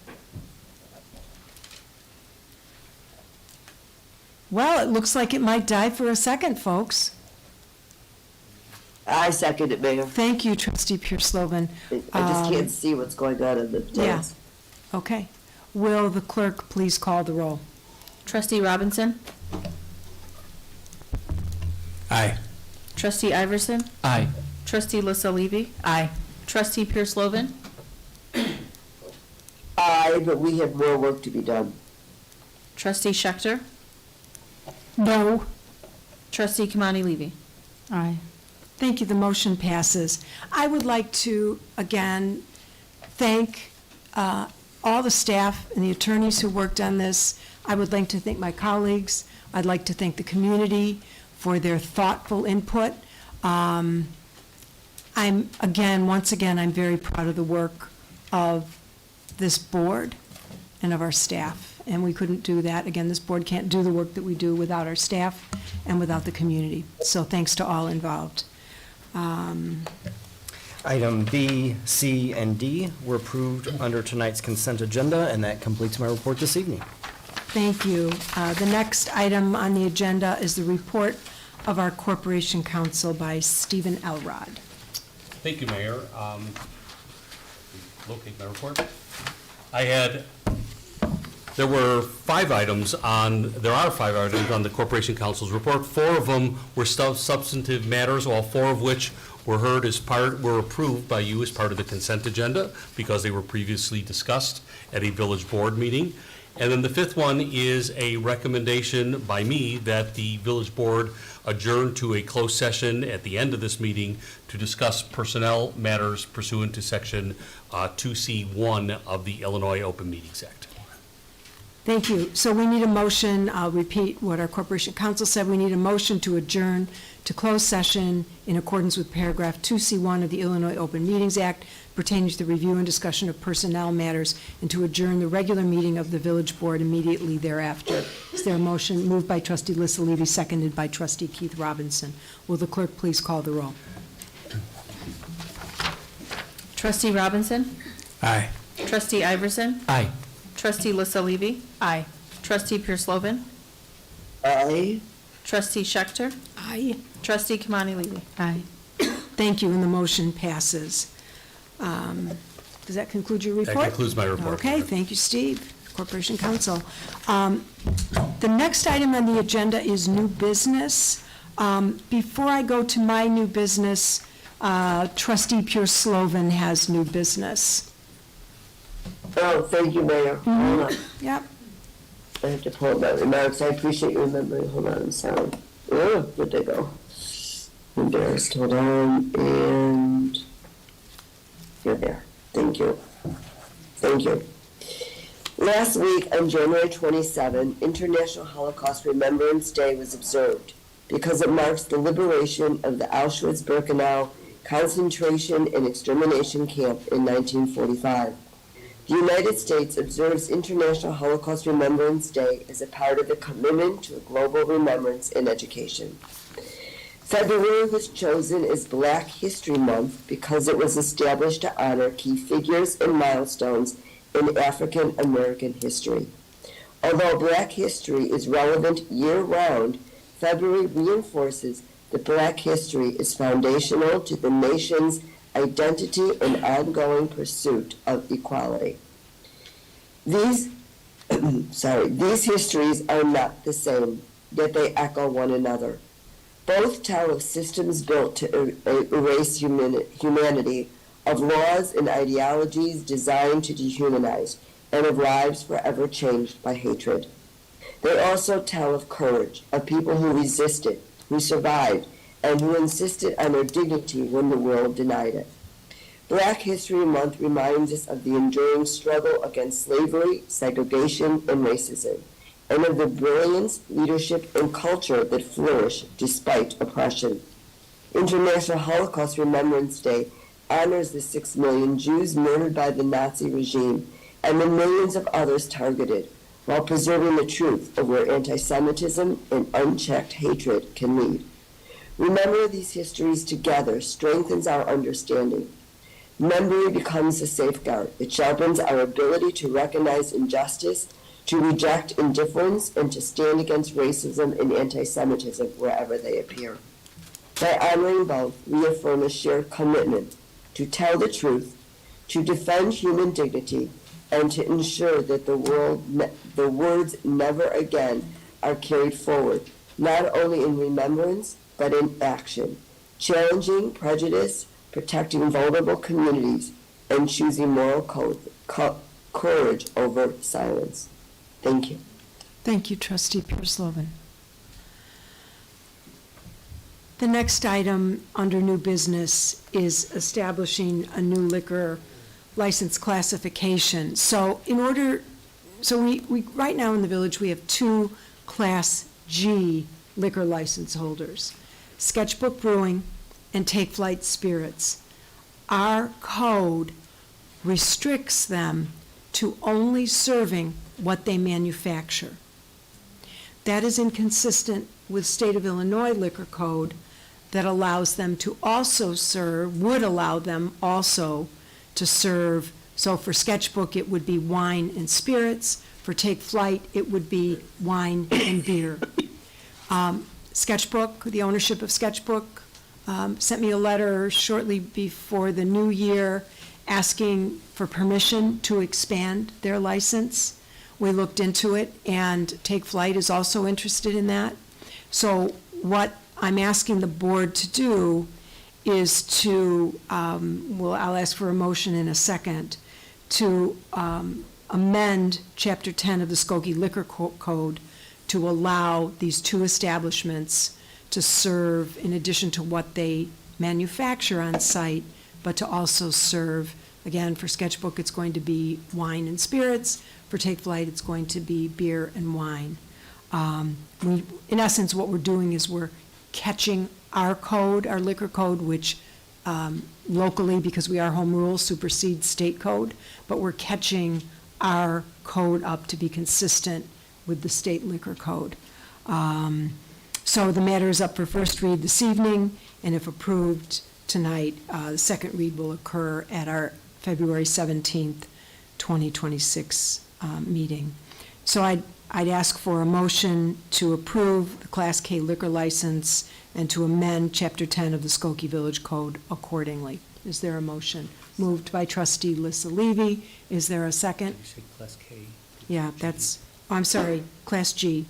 Well, it looks like it might die for a second, folks. I second it, Mayor. Thank you, Trustee Pierce-Slovan. I just can't see what's going on in the Yeah. dance. Okay. Will the clerk please call the roll? Trustee Robinson? Aye. Trustee Iverson? Aye. Trustee Lissa Levy? Aye. Trustee Pierce-Lovan? Aye, but we have more work to be done. Trustee Schechter? No. Trustee Kamani Levy? Aye. Thank you. The motion passes. I would like to, again, thank all the staff and the attorneys who worked on this. I would like to thank my colleagues. I'd like to thank the community for their thoughtful input. Once again, I'm very proud of the work of this board and of our staff. and we couldn't do that. Again, this board can't do the work that we do without our staff and without the community. So thanks to all involved. Item B, C, and D were approved under tonight's consent agenda, and that completes my report this evening. Thank you. The next item on the agenda is the report of our Corporation Counsel by Stephen Elrod. Thank you, Mayor. Locate my report. There are 5 items on the Corporation Council's report. 4 of them were substantive matters, all 4 of which were approved by you as part of the consent agenda because they were previously discussed at a village board meeting. And then the 5th one is a recommendation by me that the village board adjourn to a closed session at the end of this meeting to discuss personnel matters pursuant to Section 2C1 of the Illinois Open Meetings Act. Thank you. So we need a motion, I'll repeat what our Corporation Counsel said, we need a motion to adjourn to closed session in accordance with paragraph 2C1 of the Illinois Open Meetings Act pertaining to the review and discussion of personnel matters, and to adjourn the regular meeting of the village board immediately thereafter. Is there a motion moved by trustee Lissa Levy, seconded by trustee Keith Robinson? Will the clerk please call the roll? Trustee Robinson? Aye. Trustee Iverson? Aye. Trustee Lissa Levy? Aye. Trustee Pierce-Lovin? Aye. Trustee Schechter? Aye. Trustee Kamani Levy? Aye. Thank you, and the motion passes. Does that conclude your report? That concludes my report. Okay, thank you, Steve, Corporation Counsel. The next item on the agenda is new business. Before I go to my new business, trustee Pierce-Lovin has new business. Oh, thank you, Mayor. Hold on. Yep. I have to pull up my remarks. I appreciate you remembering. Hold on, I'm sorry. Oh, where'd they go? Embarrassed. Hold on. And you're there. Thank you. Thank you. Last week, on January 27, International Holocaust Remembrance Day was observed because it marks the liberation of the Auschwitz-Birkenau concentration and extermination camp in 1945. The United States observes International Holocaust Remembrance Day as a part of the commitment to a global remembrance in education. February was chosen as Black History Month because it was established to honor key figures and milestones in African American history. Although Black history is relevant year-round, February reinforces that Black history is foundational to the nation's identity and ongoing pursuit of equality. These histories are not the same, yet they echo one another. Both tell of systems built to erase humanity, of laws and ideologies designed to dehumanize, and of lives forever changed by hatred. They also tell of courage, of people who resisted, who survived, and who insisted on their dignity when the world denied it. Black History Month reminds us of the enduring struggle against slavery, segregation, and racism, and of the brilliance, leadership, and culture that flourish despite oppression. International Holocaust Remembrance Day honors the 6 million Jews murdered by the Nazi regime and the millions of others targeted, while preserving the truth of where anti-Semitism and unchecked hatred can lead. Remembering these histories together strengthens our understanding. Memory becomes a safeguard. It sharpens our ability to recognize injustice, to reject indifference, and to stand against racism and anti-Semitism wherever they appear. By honoring both, we affirm a shared commitment to tell the truth, to defend human dignity, and to ensure that the words "never again" are carried forward, not only in remembrance, but in action, challenging prejudice, protecting vulnerable communities, and choosing moral courage over silence. Thank you. Thank you, trustee Pierce-Lovin. The next item under new business is establishing a new liquor license classification. So we right now in the village, we have 2 Class G liquor license holders, Sketchbook Brewing and Take Flight Spirits. Our code restricts them to only serving what they manufacture. That is inconsistent with State of Illinois Liquor Code that allows them to also serve, would allow them also to serve, so for Sketchbook, it would be wine and spirits. For Take Flight, it would be wine and beer. Sketchbook, the ownership of Sketchbook, sent me a letter shortly before the new year asking for permission to expand their license. We looked into it, and Take Flight is also interested in that. So what I'm asking the board to do is to, I'll ask for a motion in a second, to amend Chapter 10 of the Skokie Liquor Code to allow these two establishments to serve, in addition to what they manufacture on site, but to also serve, again, for Sketchbook, it's going to be wine and spirits. For Take Flight, it's going to be beer and wine. In essence, what we're doing is we're catching our code, our liquor code, which locally, because we are home rule, supersedes state code, but we're catching our code up to be consistent with the state liquor code. So the matter is up for first read this evening, and if approved tonight, the second read will occur at our February 17th, 2026 meeting. So I'd ask for a motion to approve the Class K liquor license and to amend Chapter 10 of the Skokie Village Code accordingly. Is there a motion? Moved by trustee Lissa Levy. Is there a second? You say Class K. Yeah, that's, I'm sorry, Class G.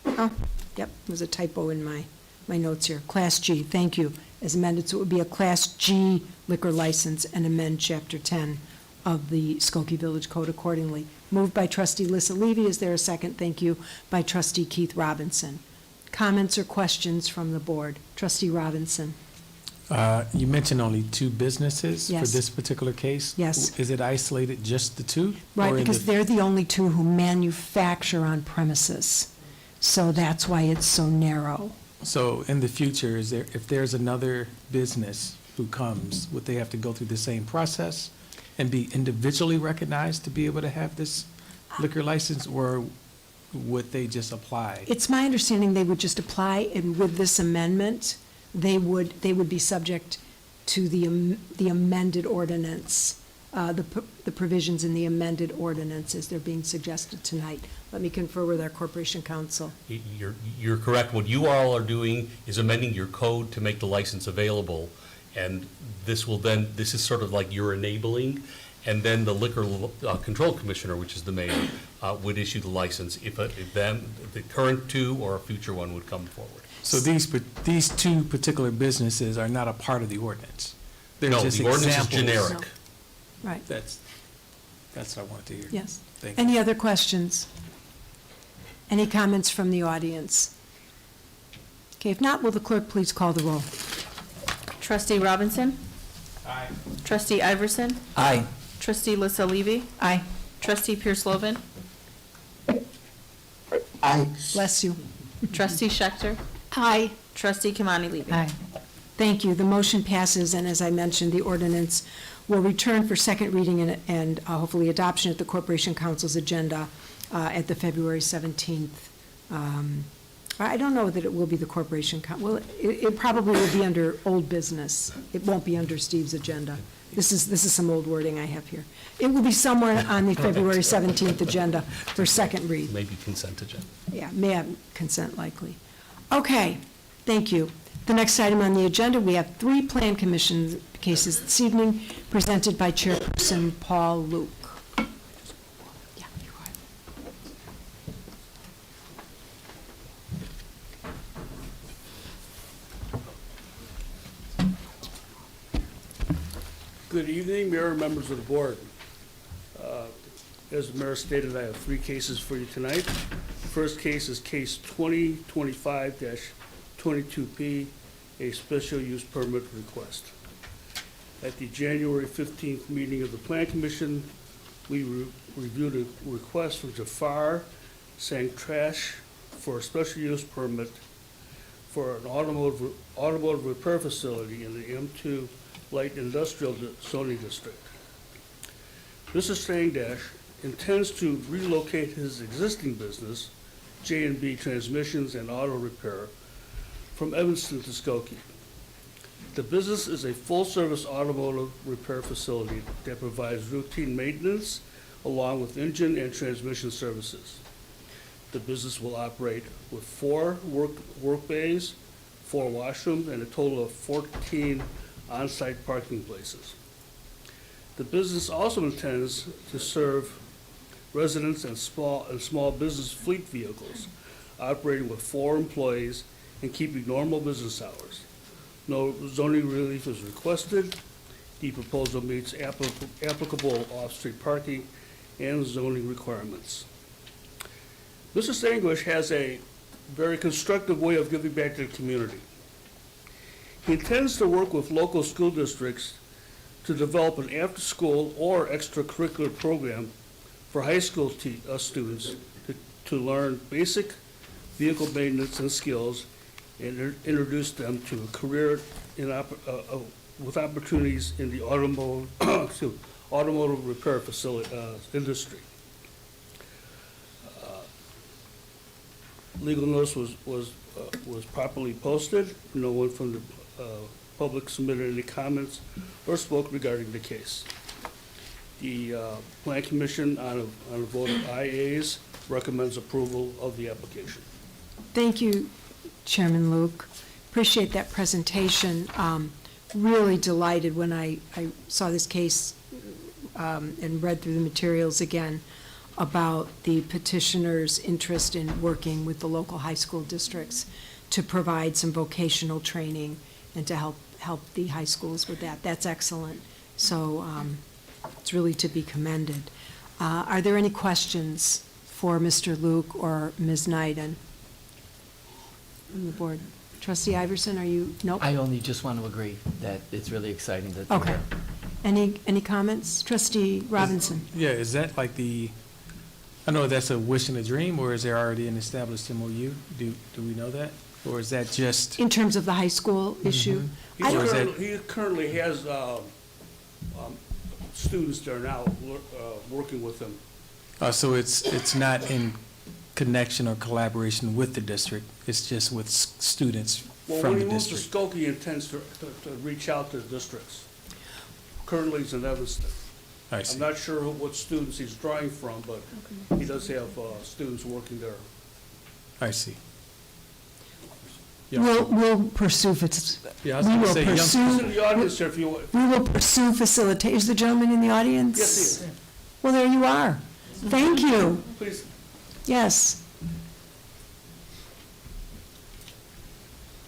Oh, yep, there's a typo in my notes here. Class G, thank you. As amended, so it would be a Class G liquor license and amend Chapter 10 of the Skokie Village Code accordingly. Moved by trustee Lissa Levy. Is there a second? Thank you. By trustee Keith Robinson. Comments or questions from the board? Trustee Robinson. You mentioned only two businesses for Yes. this particular case? Yes. Is it isolated just the two? Right, Or in because the- they're the only two who manufacture on premises. So that's why it's so narrow. So in the future, if there's another business who comes, would they have to go through the same process and be individually recognized to be able to have this liquor license, or would they just apply? It's my understanding they would just apply, and with this amendment, they would be subject to the amended ordinance, the provisions in the amended ordinance as they're being suggested tonight. Let me confer with our corporation counsel. You're correct. What you all are doing is amending your code to make the license available. And this is sort of like you're enabling, and then the Liquor Control Commissioner, which is the mayor, would issue the license if then the current two or a future one would come forward. So these two particular businesses are not a part of the ordinance? They're No, just the ordinance is examples. generic. Right. That's what I wanted to hear. Yes. Thank you. Any other questions? Any comments from the audience? Okay, if not, will the clerk please call the roll? Trustee Robinson? Aye. Trustee Iverson? Aye. Trustee Lissa Levy? Aye. Trustee Pierce-Lovan? Aye. Bless you. Trustee Schechter? Aye. Trustee Kimani Levy? Aye. Thank you. The motion passes, and as I mentioned, the ordinance will return for second reading and hopefully adoption at the Corporation Council's agenda at the February 17th. I don't know that it will be the Corporation Well, it probably will be under old business. It won't be under Steve's agenda. This is some old wording I have here. It will be somewhere on the February 17th agenda for second read. Maybe consent agenda. Yeah, may have consent likely. Okay, thank you. The next item on the agenda, we have 3 Plan Commission cases this evening, presented by Chairperson Paul Luke. Yeah, you are. Good evening, Mayor and members of the board. As the mayor stated, I have 3 cases for you tonight. The first case is case 2025-22P, a special use permit request. At the January 15th meeting of the Plan Commission, we reviewed a request from Jafar Sangtrash for a special use permit for an automotive repair facility in the M2 Light Industrial Zoning District. Mr. Sangdash intends to relocate his existing business, J&B Transmissions and Auto Repair, from Evanston to Skokie. The business is a full-service automotive repair facility that provides routine maintenance along with engine and transmission services. The business will operate with 4 work bays, 4 washrooms, and a total of 14 on-site parking places. The business also intends to serve residents and small business fleet vehicles, operating with 4 employees and keeping normal business hours. No zoning relief is requested. The proposal meets applicable off-street parking and zoning requirements. Mr. Stanguish has a very constructive way of giving back to the community. He intends to work with local school districts to develop an after-school or extracurricular program for high school students to learn basic vehicle maintenance and skills and introduce them to a career with opportunities in the automotive repair industry. Legal notice was properly posted. No one from the public submitted any comments or spoke regarding the case. The Plan Commission, on a vote of ayes, recommends approval of the application. Thank you, Chairman Luke. Appreciate that presentation. Really delighted when I saw this case and read through the materials again about the petitioner's interest in working with the local high school districts to provide some vocational training and to help the high schools with that. That's excellent. So it's really to be commended. Are there any questions for Mr. Luke or Ms. Nyden on the board? Trustee Iverson, are you, nope? I only just want to agree that it's really exciting that they're Okay. here. Any comments? Trustee Robinson? Yeah, is that like I know that's a wish and a dream, or is there already an established MOU? Do we know that? Or is that just? In terms of the high school issue? He currently has students that are now working with him. So it's not in connection or collaboration with the district, it's just with students Well, from when the he moves to district? Skokie, he intends to reach out to the districts. Currently, he's in Evanston. I see. I'm not sure what students he's drawing from, but he does have students working there. I see. We'll pursue, Yeah, I was gonna say, He's in the audience here if you want. we will pursue facilitate. Is the gentleman in the audience? Yes, he is. Well, there you are. Thank you. Please. Yes.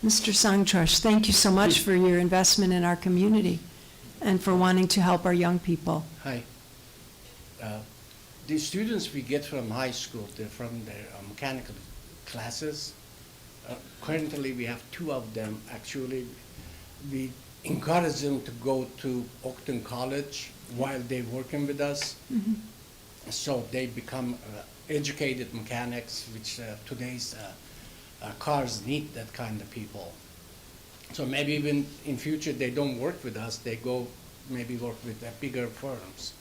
Mr. Sangtrash, thank you so much for your investment in our community and for wanting to help our young people. Hi. The students we get from high school, they're from their mechanical classes. Currently, we have 2 of them. Actually, we encourage them to go to Oakton College while they're working with us. So they become educated mechanics, which today's cars need that kind of people. So maybe even in future, they don't work with us, they go maybe work with bigger firms.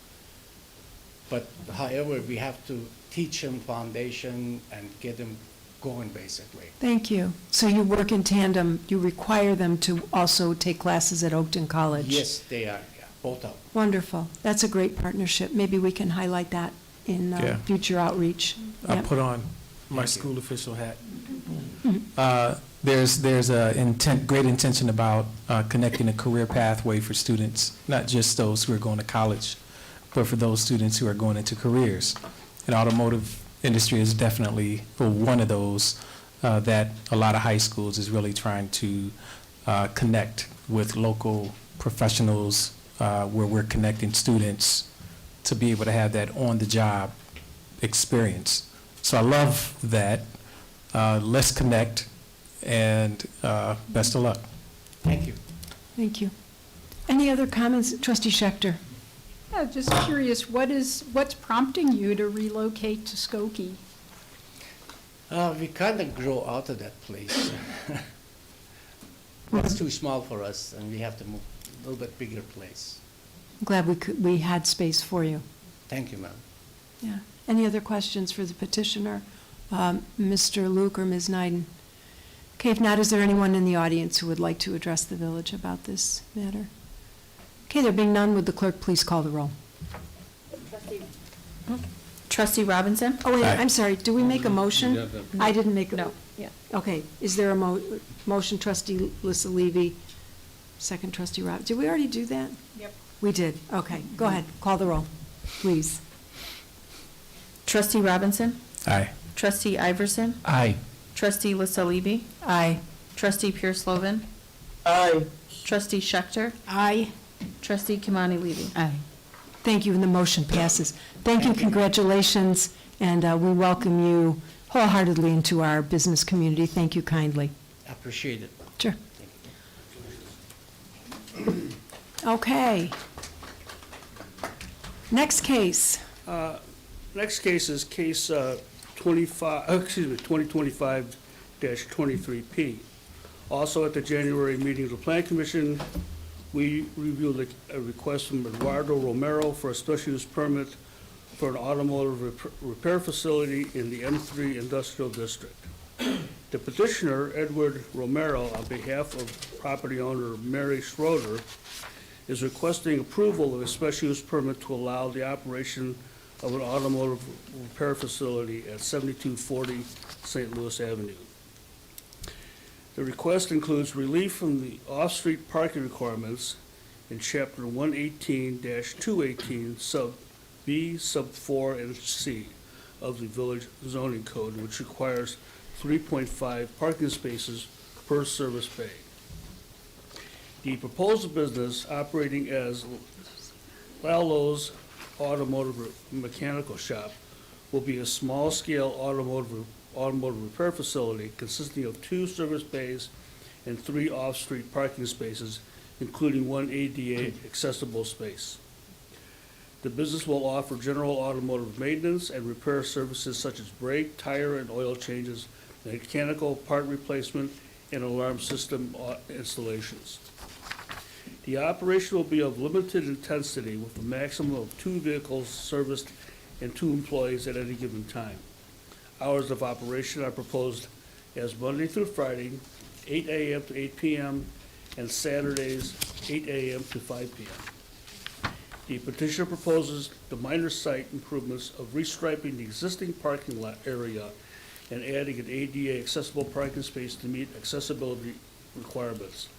But however, we have to teach them foundation and get them going, basically. Thank you. So you work in tandem, you require them to also take classes at Oakton College? Yes, they are, yeah, both of them. Wonderful. That's a great partnership. Maybe we can highlight that in Yeah. future outreach. I Yep. put on my school official hat. There's a great intention about connecting a career pathway for students, not just those who are going to college, but for those students who are going into careers. And automotive industry is definitely one of those that a lot of high schools is really trying to connect with local professionals where we're connecting students to be able to have that on-the-job experience. So I love that. Let's connect, and best of luck. Thank you. Thank you. Any other comments? Trustee Schechter? Yeah, just curious, what's prompting you to relocate to Skokie? We kind of grow out of that place. It's too small for us, and we have to move a little bit bigger place. I'm glad we had space for you. Thank you, ma'am. Yeah. Any other questions for the petitioner, Mr. Luke or Ms. Nyden? Okay, if not, is there anyone in the audience who would like to address the village about this matter? Okay, there being none, would the clerk please call the roll? Trustee Robinson? Oh, wait, I'm sorry, do we make a motion? Yeah, I didn't make a. No, yeah. Okay, is there a motion, trustee Lissa Levy, second trustee Rob, did we already do that? Yep. We did, okay, go ahead, call the roll, please. Trustee Robinson? Aye. Trustee Iverson? Aye. Trustee Lissa Levy? Aye. Trustee Pierce Lovan? Aye. Trustee Schechter? Aye. Trustee Kimani Levy? Aye. Thank you, and the motion passes. Thank you, congratulations, and we welcome you wholeheartedly into our business community. Thank you kindly. I appreciate it. Sure. Okay. Next case. Next case is case 2025-23P. Also at the January meeting of the Plan Commission, we reviewed a request from Eduardo Romero for a special use permit for an automotive repair facility in the M3 Industrial District. The petitioner, Edward Romero, on behalf of property owner Mary Schroeder, is requesting approval of a special use permit to allow the operation of an automotive repair facility at 7240 St. Louis Avenue. The request includes relief from the off-street parking requirements in Chapter 118-218, sub B, sub 4, and C of the Village Zoning Code, which requires 3.5 parking spaces per service bay. The proposed business, operating as Lalo's Automotive Mechanical Shop, will be a small-scale automotive repair facility consisting of 2 service bays and 3 off-street parking spaces, including 1 ADA accessible space. The business will offer general automotive maintenance and repair services such as brake, tire, and oil changes, mechanical part replacement, and alarm system installations. The operation will be of limited intensity with a maximum of 2 vehicles serviced and 2 employees at any given time. Hours of operation are proposed as Monday through Friday, 8 a.m. to 8 p.m., and Saturdays, 8 a.m. to 5 p.m. The petitioner proposes the minor site improvements of restriping the existing parking lot area and adding an ADA accessible parking space to meet accessibility requirements.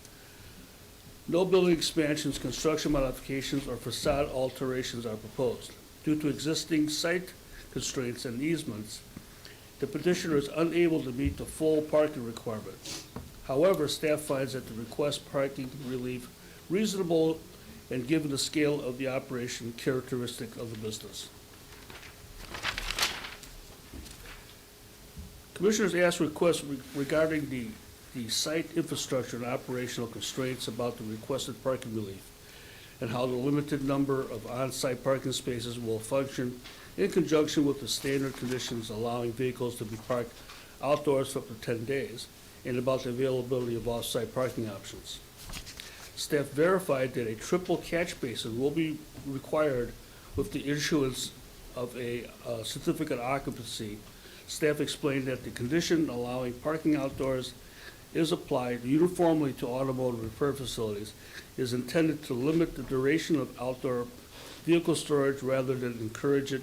No building expansions, construction modifications, or facade alterations are proposed. Due to existing site constraints and easements, the petitioner is unable to meet the full parking requirements. However, staff finds that the request parking relief reasonable and given the scale of the operation characteristic of the business. Commissioners asked requests regarding the site infrastructure and operational constraints about the requested parking relief and how the limited number of on-site parking spaces will function in conjunction with the standard conditions allowing vehicles to be parked outdoors for up to 10 days, and about the availability of off-site parking options. Staff verified that a triple catch basin will be required with the issuance of a certificate of occupancy. Staff explained that the condition allowing parking outdoors is applied uniformly to automotive repair facilities is intended to limit the duration of outdoor vehicle storage rather than encourage it,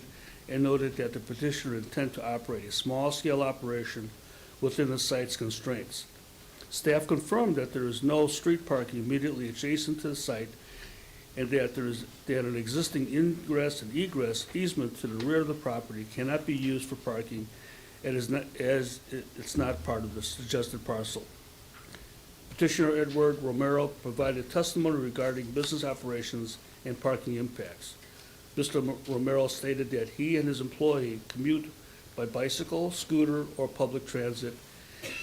and noted that the petitioner intend to operate a small-scale operation within the site's constraints. Staff confirmed that there is no street parking immediately adjacent to the site and that an existing ingress and egress easement to the rear of the property cannot be used for parking and it's not part of the suggested parcel. Petitioner Edward Romero provided testimony regarding business operations and parking impacts. Mr. Romero stated that he and his employee commute by bicycle, scooter, or public transit,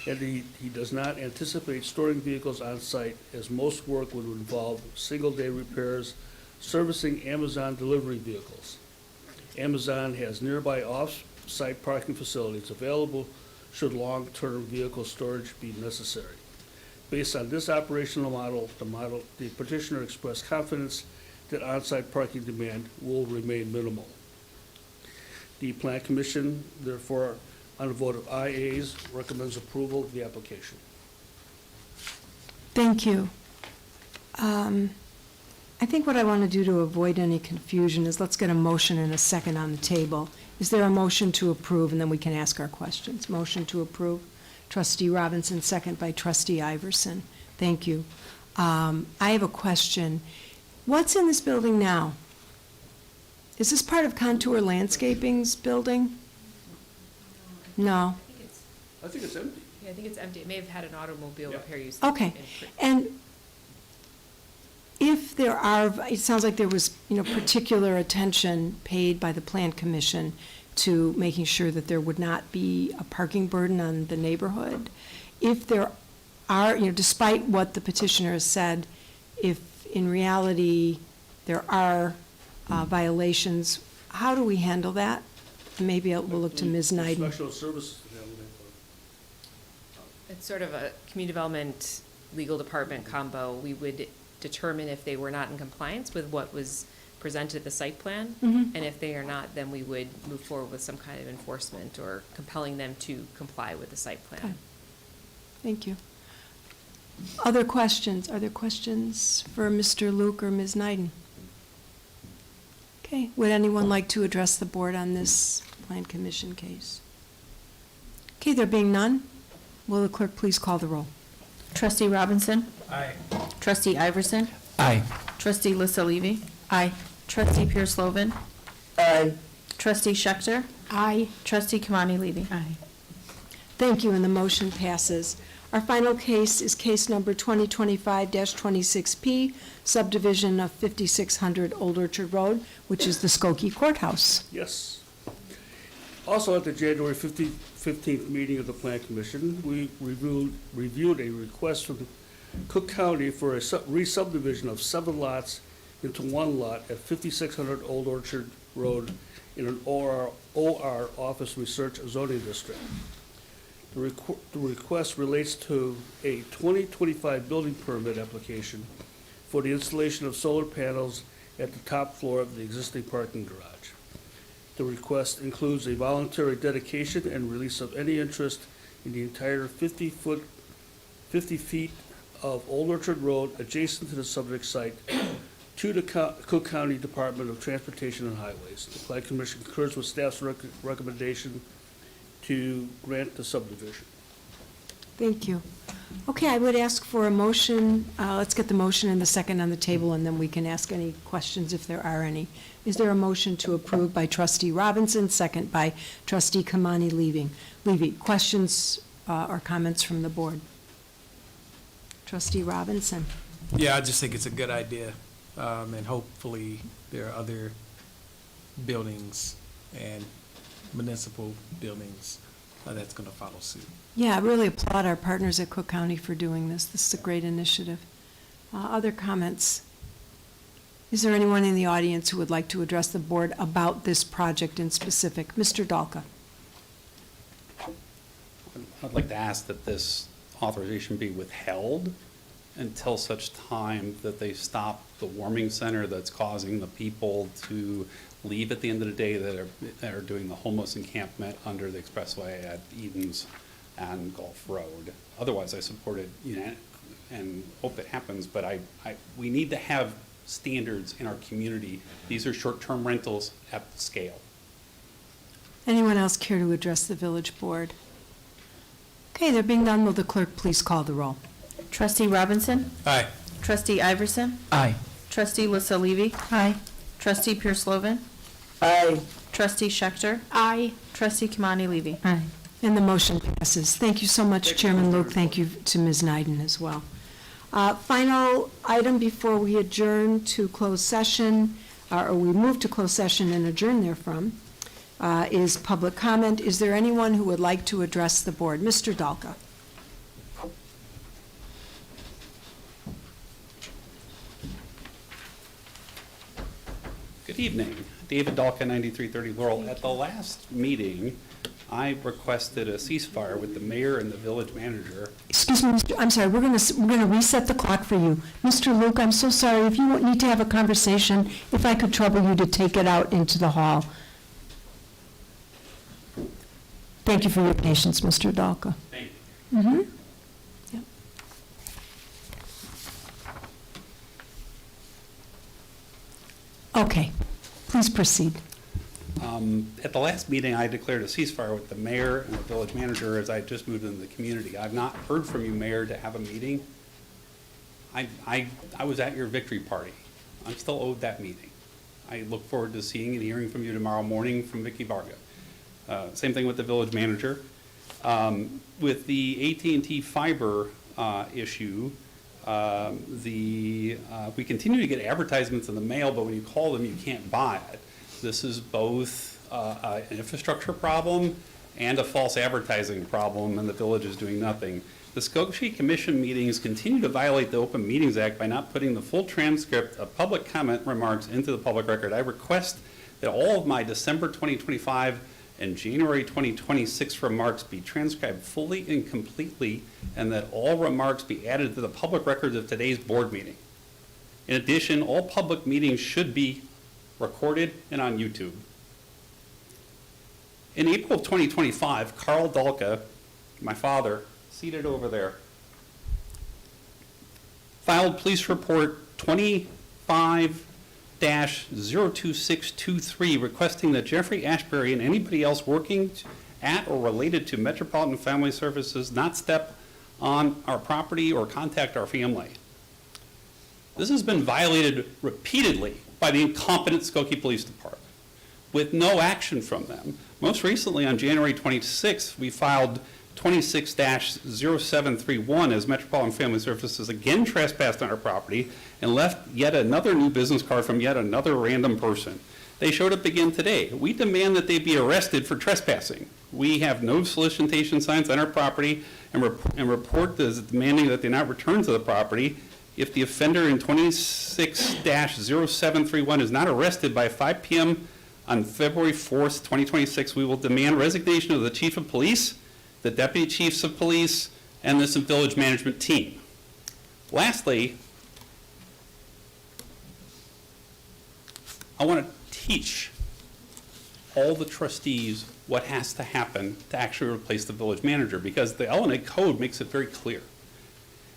and he does not anticipate storing vehicles on site, as most work would involve single-day repairs servicing Amazon delivery vehicles. Amazon has nearby off-site parking facilities available should long-term vehicle storage be necessary. Based on this operational model, the petitioner expressed confidence that on-site parking demand will remain minimal. The Plan Commission, therefore, on a vote of ayes, recommends approval of the application. Thank you. I think what I want to do to avoid any confusion is let's get a motion and a second on the table. Is there a motion to approve, and then we can ask our questions? Motion to approve, trustee Robinson, second by trustee Iverson. Thank you. I have a question. What's in this building now? Is this part of Contour Landscaping's building? No. I think it's empty. Yeah, I think it's empty. It may have had an automobile repair use. Okay. And if there are, it sounds like there was, particular attention paid by the Plan Commission to making sure that there would not be a parking burden on the neighborhood. If there are, despite what the petitioner has said, if in reality there are violations, how do we handle that? Maybe we'll look to Ms. Neiden. Special services. It's sort of a community development, legal department combo. We would determine if they were not in compliance with what was presented at the site plan. Mhm. And if they are not, then we would move forward with some kind of enforcement or compelling them to comply with the site plan. Okay. Thank you. Other questions? Are there questions for Mr. Luke or Ms. Neiden? Okay, would anyone like to address the board on this Plan Commission case? Okay, there being none, will the clerk please call the roll? Trustee Robinson? Aye. Trustee Iverson? Aye. Trustee Lissa Levy? Aye. Trustee Pierce-Lovan? Aye. Trustee Schechter? Aye. Trustee Kamani Levy? Aye. Thank you, and the motion passes. Our final case is case number 2025-26P, subdivision of 5600 Old Orchard Road, which is the Skokie Courthouse. Yes. Also, at the January 15th meeting of the Plan Commission, we reviewed a request from Cook County for a re-subdivision of 7 lots into 1 lot at 5600 Old Orchard Road in an OR Office Research Zoning District. The request relates to a 2025 building permit application for the installation of solar panels at the top floor of the existing parking garage. The request includes a voluntary dedication and release of any interest in the entire 50 feet of Old Orchard Road adjacent to the subject site to the Cook County Department of Transportation and Highways. The Plan Commission concurs with staff's recommendation to grant the subdivision. Thank you. Okay, I would ask for a motion. Let's get the motion and the second on the table, and then we can ask any questions if there are any. Is there a motion to approve by trustee Robinson, second by trustee Kamani Levy? Questions or comments from the board? Trustee Robinson. Yeah, I just think it's a good idea, and hopefully there are other buildings and municipal buildings that's going to follow suit. Yeah, I really applaud our partners at Cook County for doing this. This is a great initiative. Other comments? Is there anyone in the audience who would like to address the board about this project in specific? Mr. Dalka. I'd like to ask that this authorization be withheld until such time that they stop the warming center that's causing the people to leave at the end of the day that are doing the homeless encampment under the expressway at Edens and Gulf Road. Otherwise, I support it, and hope it happens, but we need to have standards in our community. These are short-term rentals at scale. Anyone else care to address the village board? Okay, there being none, will the clerk please call the roll? Trustee Robinson? Aye. Trustee Iverson? Aye. Trustee Lissa Levy? Aye. Trustee Pierce-Lovan? Aye. Trustee Schechter? Aye. Trustee Kamani Levy? Aye. And the motion passes. Thank you so much, Chairman Luke. Thank you to Ms. Neiden as well. Final item before we adjourn to closed session, or we move to closed session and adjourn therefrom, is public comment. Is there anyone who would like to address the board? Mr. Dalka. Good evening. David Dalka, 9330 Laurel. At the last meeting, I requested a ceasefire with the mayor and the village manager. Excuse me, I'm sorry, we're going to reset the clock for you. Mr. Luke, I'm so sorry. If you need to have a conversation, if I could trouble you to take it out into the hall. Thank you for your patience, Mr. Dalka. Thank you. Mm-hmm. Yep. Okay, please proceed. At the last meeting, I declared a ceasefire with the mayor and the village manager as I just moved into the community. I've not heard from you, Mayor, to have a meeting. I was at your victory party. I'm still owed that meeting. I look forward to seeing and hearing from you tomorrow morning from Vicky Varga. Same thing with the village manager. With the AT&T fiber issue, we continue to get advertisements in the mail, but when you call them, you can't buy it. This is both an infrastructure problem and a false advertising problem, and the village is doing nothing. The Skokie Commission meetings continue to violate the Open Meetings Act by not putting the full transcript of public comment remarks into the public record. I request that all of my December 2025 and January 2026 remarks be transcribed fully and completely, and that all remarks be added to the public records of today's board meeting. In addition, all public meetings should be recorded and on YouTube. In April of 2025, Carl Dalka, my father, seated over there, filed police report 25-02623 requesting that Jeffrey Ashbury and anybody else working at or related to Metropolitan Family Services not step on our property or contact our family. This has been violated repeatedly by the incompetent Skokie Police Department with no action from them. Most recently, on January 26th, we filed 26-0731 as Metropolitan Family Services again trespassed on our property and left yet another new business card from yet another random person. They showed up again today. We demand that they be arrested for trespassing. We have no solicitation signs on our property and report is demanding that they not return to the property. If the offender in 26-0731 is not arrested by 5 p.m. on February 4th, 2026, we will demand resignation of the chief of police, the deputy chiefs of police, and this village management team. Lastly, I want to teach all the trustees what has to happen to actually replace the village manager, because the Illinois Code makes it very clear.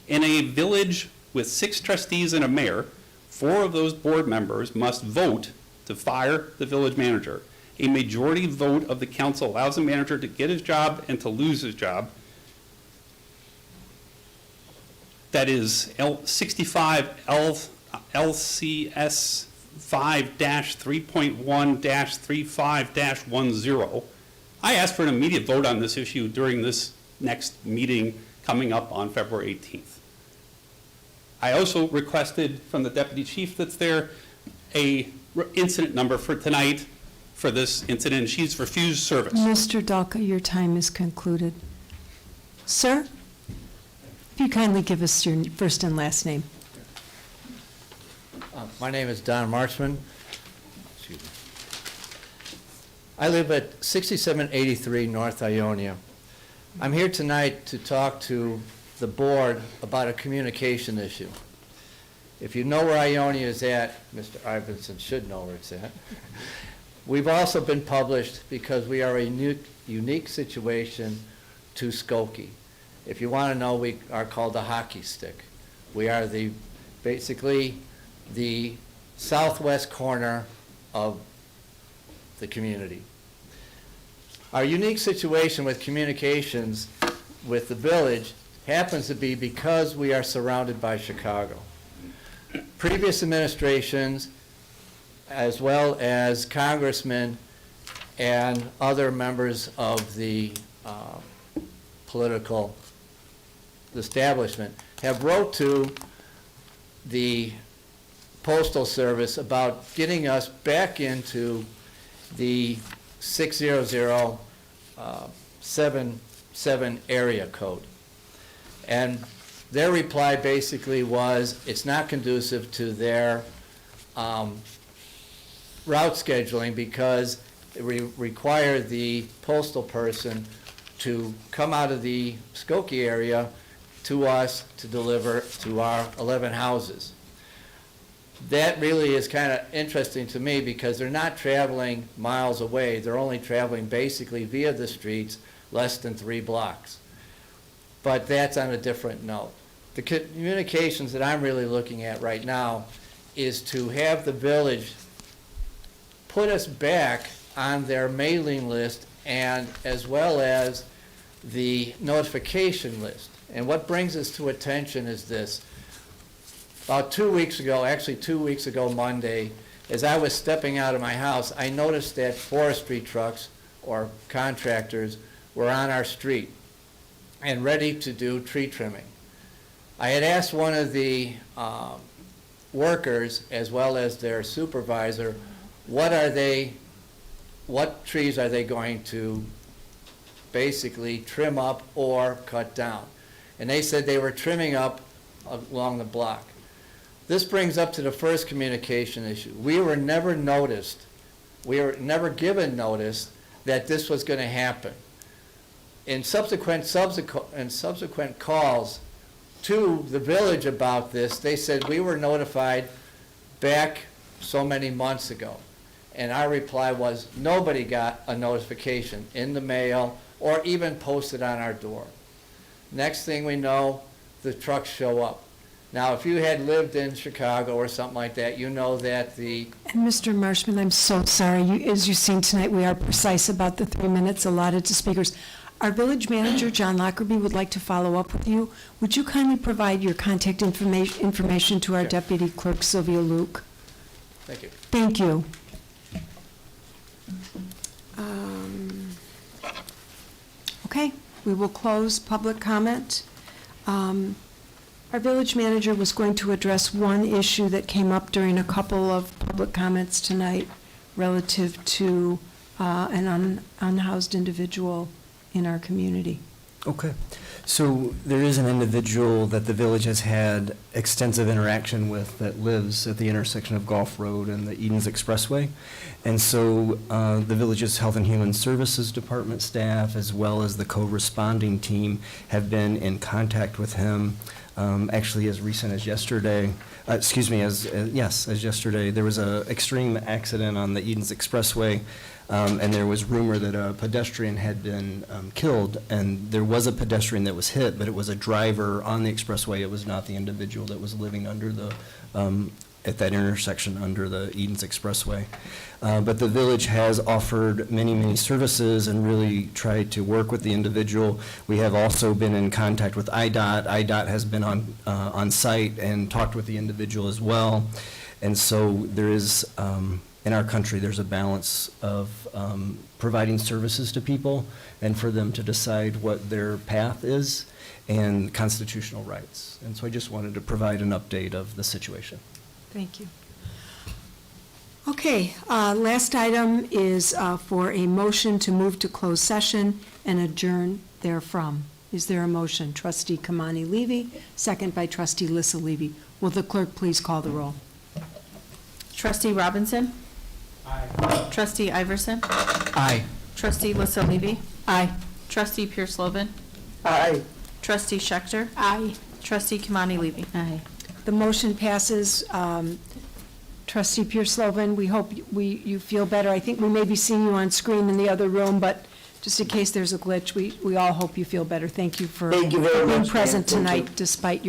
In a village with 6 trustees and a mayor, 4 of those board members must vote to fire the village manager. A majority vote of the council allows the manager to get his job and to lose his job. That is 65 LCS 5-3.1-35-10. I asked for an immediate vote on this issue during this next meeting coming up on February 18th. I also requested from the deputy chief that's there a incident number for tonight for this incident. She's refused service. Mr. Dalka, your time is concluded. Sir, if you kindly give us your first and last name. My name is Don Marchman. Excuse me. I live at 6783 North Ionia. I'm here tonight to talk to the board about a communication issue. If you know where Ionia is at, Mr. Iverson should know where it's at. We've also been published because we are a unique situation to Skokie. If you want to know, we are called a hockey stick. We are basically the southwest corner of the community. Our unique situation with communications with the village happens to be because we are surrounded by Chicago. Previous administrations, as well as congressmen and other members of the political establishment, have wrote to the Postal Service about getting us back into the 60077 area code. And their reply basically was, it's not conducive to their route scheduling because it require the postal person to come out of the Skokie area to us to deliver to our 11 houses. That really is kind of interesting to me because they're not traveling miles away. They're only traveling basically via the streets less than 3 blocks. But that's on a different note. The communications that I'm really looking at right now is to have the village put us back on their mailing list and as well as the notification list. And what brings us to attention is this. About 2 weeks ago, actually 2 weeks ago Monday, as I was stepping out of my house, I noticed that forestry trucks or contractors were on our street and ready to do tree trimming. I had asked one of the workers as well as their supervisor, what trees are they going to basically trim up or cut down? And they said they were trimming up along the block. This brings up to the first communication issue. We were never noticed, we were never given notice that this was going to happen. In subsequent calls to the village about this, they said we were notified back so many months ago. And our reply was, nobody got a notification in the mail or even posted on our door. Next thing we know, the trucks show up. Now, if you had lived in Chicago or something like that, you know that the... And Mr. Marshman, I'm so sorry. As you've seen tonight, we are precise about the 3 minutes allotted to speakers. Our village manager, John Lockerbie, would like to follow up with you. Would you kindly provide your contact information to our Deputy Clerk, Sylvia Luke? Thank you. Thank you. Okay, we will close public comment. Our village manager was going to address one issue that came up during a couple of public comments tonight relative to an unhoused individual in our community. Okay. So there is an individual that the village has had extensive interaction with that lives at the intersection of Gulf Road and the Edens Expressway. And so the village's Health and Human Services Department staff, as well as the co-responding team, have been in contact with him. Actually, as recent as yesterday, as yesterday, there was an extreme accident on the Edens Expressway, and there was rumor that a pedestrian had been killed, and there was a pedestrian that was hit, but it was a driver on the expressway. It was not the individual that was living under the, at that intersection under the Edens Expressway. But the village has offered many, many services and really tried to work with the individual. We have also been in contact with IDOT. IDOT has been on site and talked with the individual as well. And so there is, in our country, there's a balance of providing services to people and for them to decide what their path is and constitutional rights. And so I just wanted to provide an update of the situation. Thank you. Okay, last item is for a motion to move to closed session and adjourn therefrom. Is there a motion? Trustee Kamani Levy, second by Trustee Lissa Levy. Will the clerk please call the roll? Trustee Robinson? Aye. Trustee Iverson? Aye. Trustee Lissa Levy? Aye. Trustee Pierce Lovan? Aye. Trustee Schechter? Aye. Trustee Kamani Levy? Aye. The motion passes. Trustee Pierce-Slovan, we hope you feel better. I think we may be seeing you on screen in the other room, but just in case there's a glitch, we all hope you feel better. Thank you for Thank you very being much, present ma'am. Thank you. tonight despite your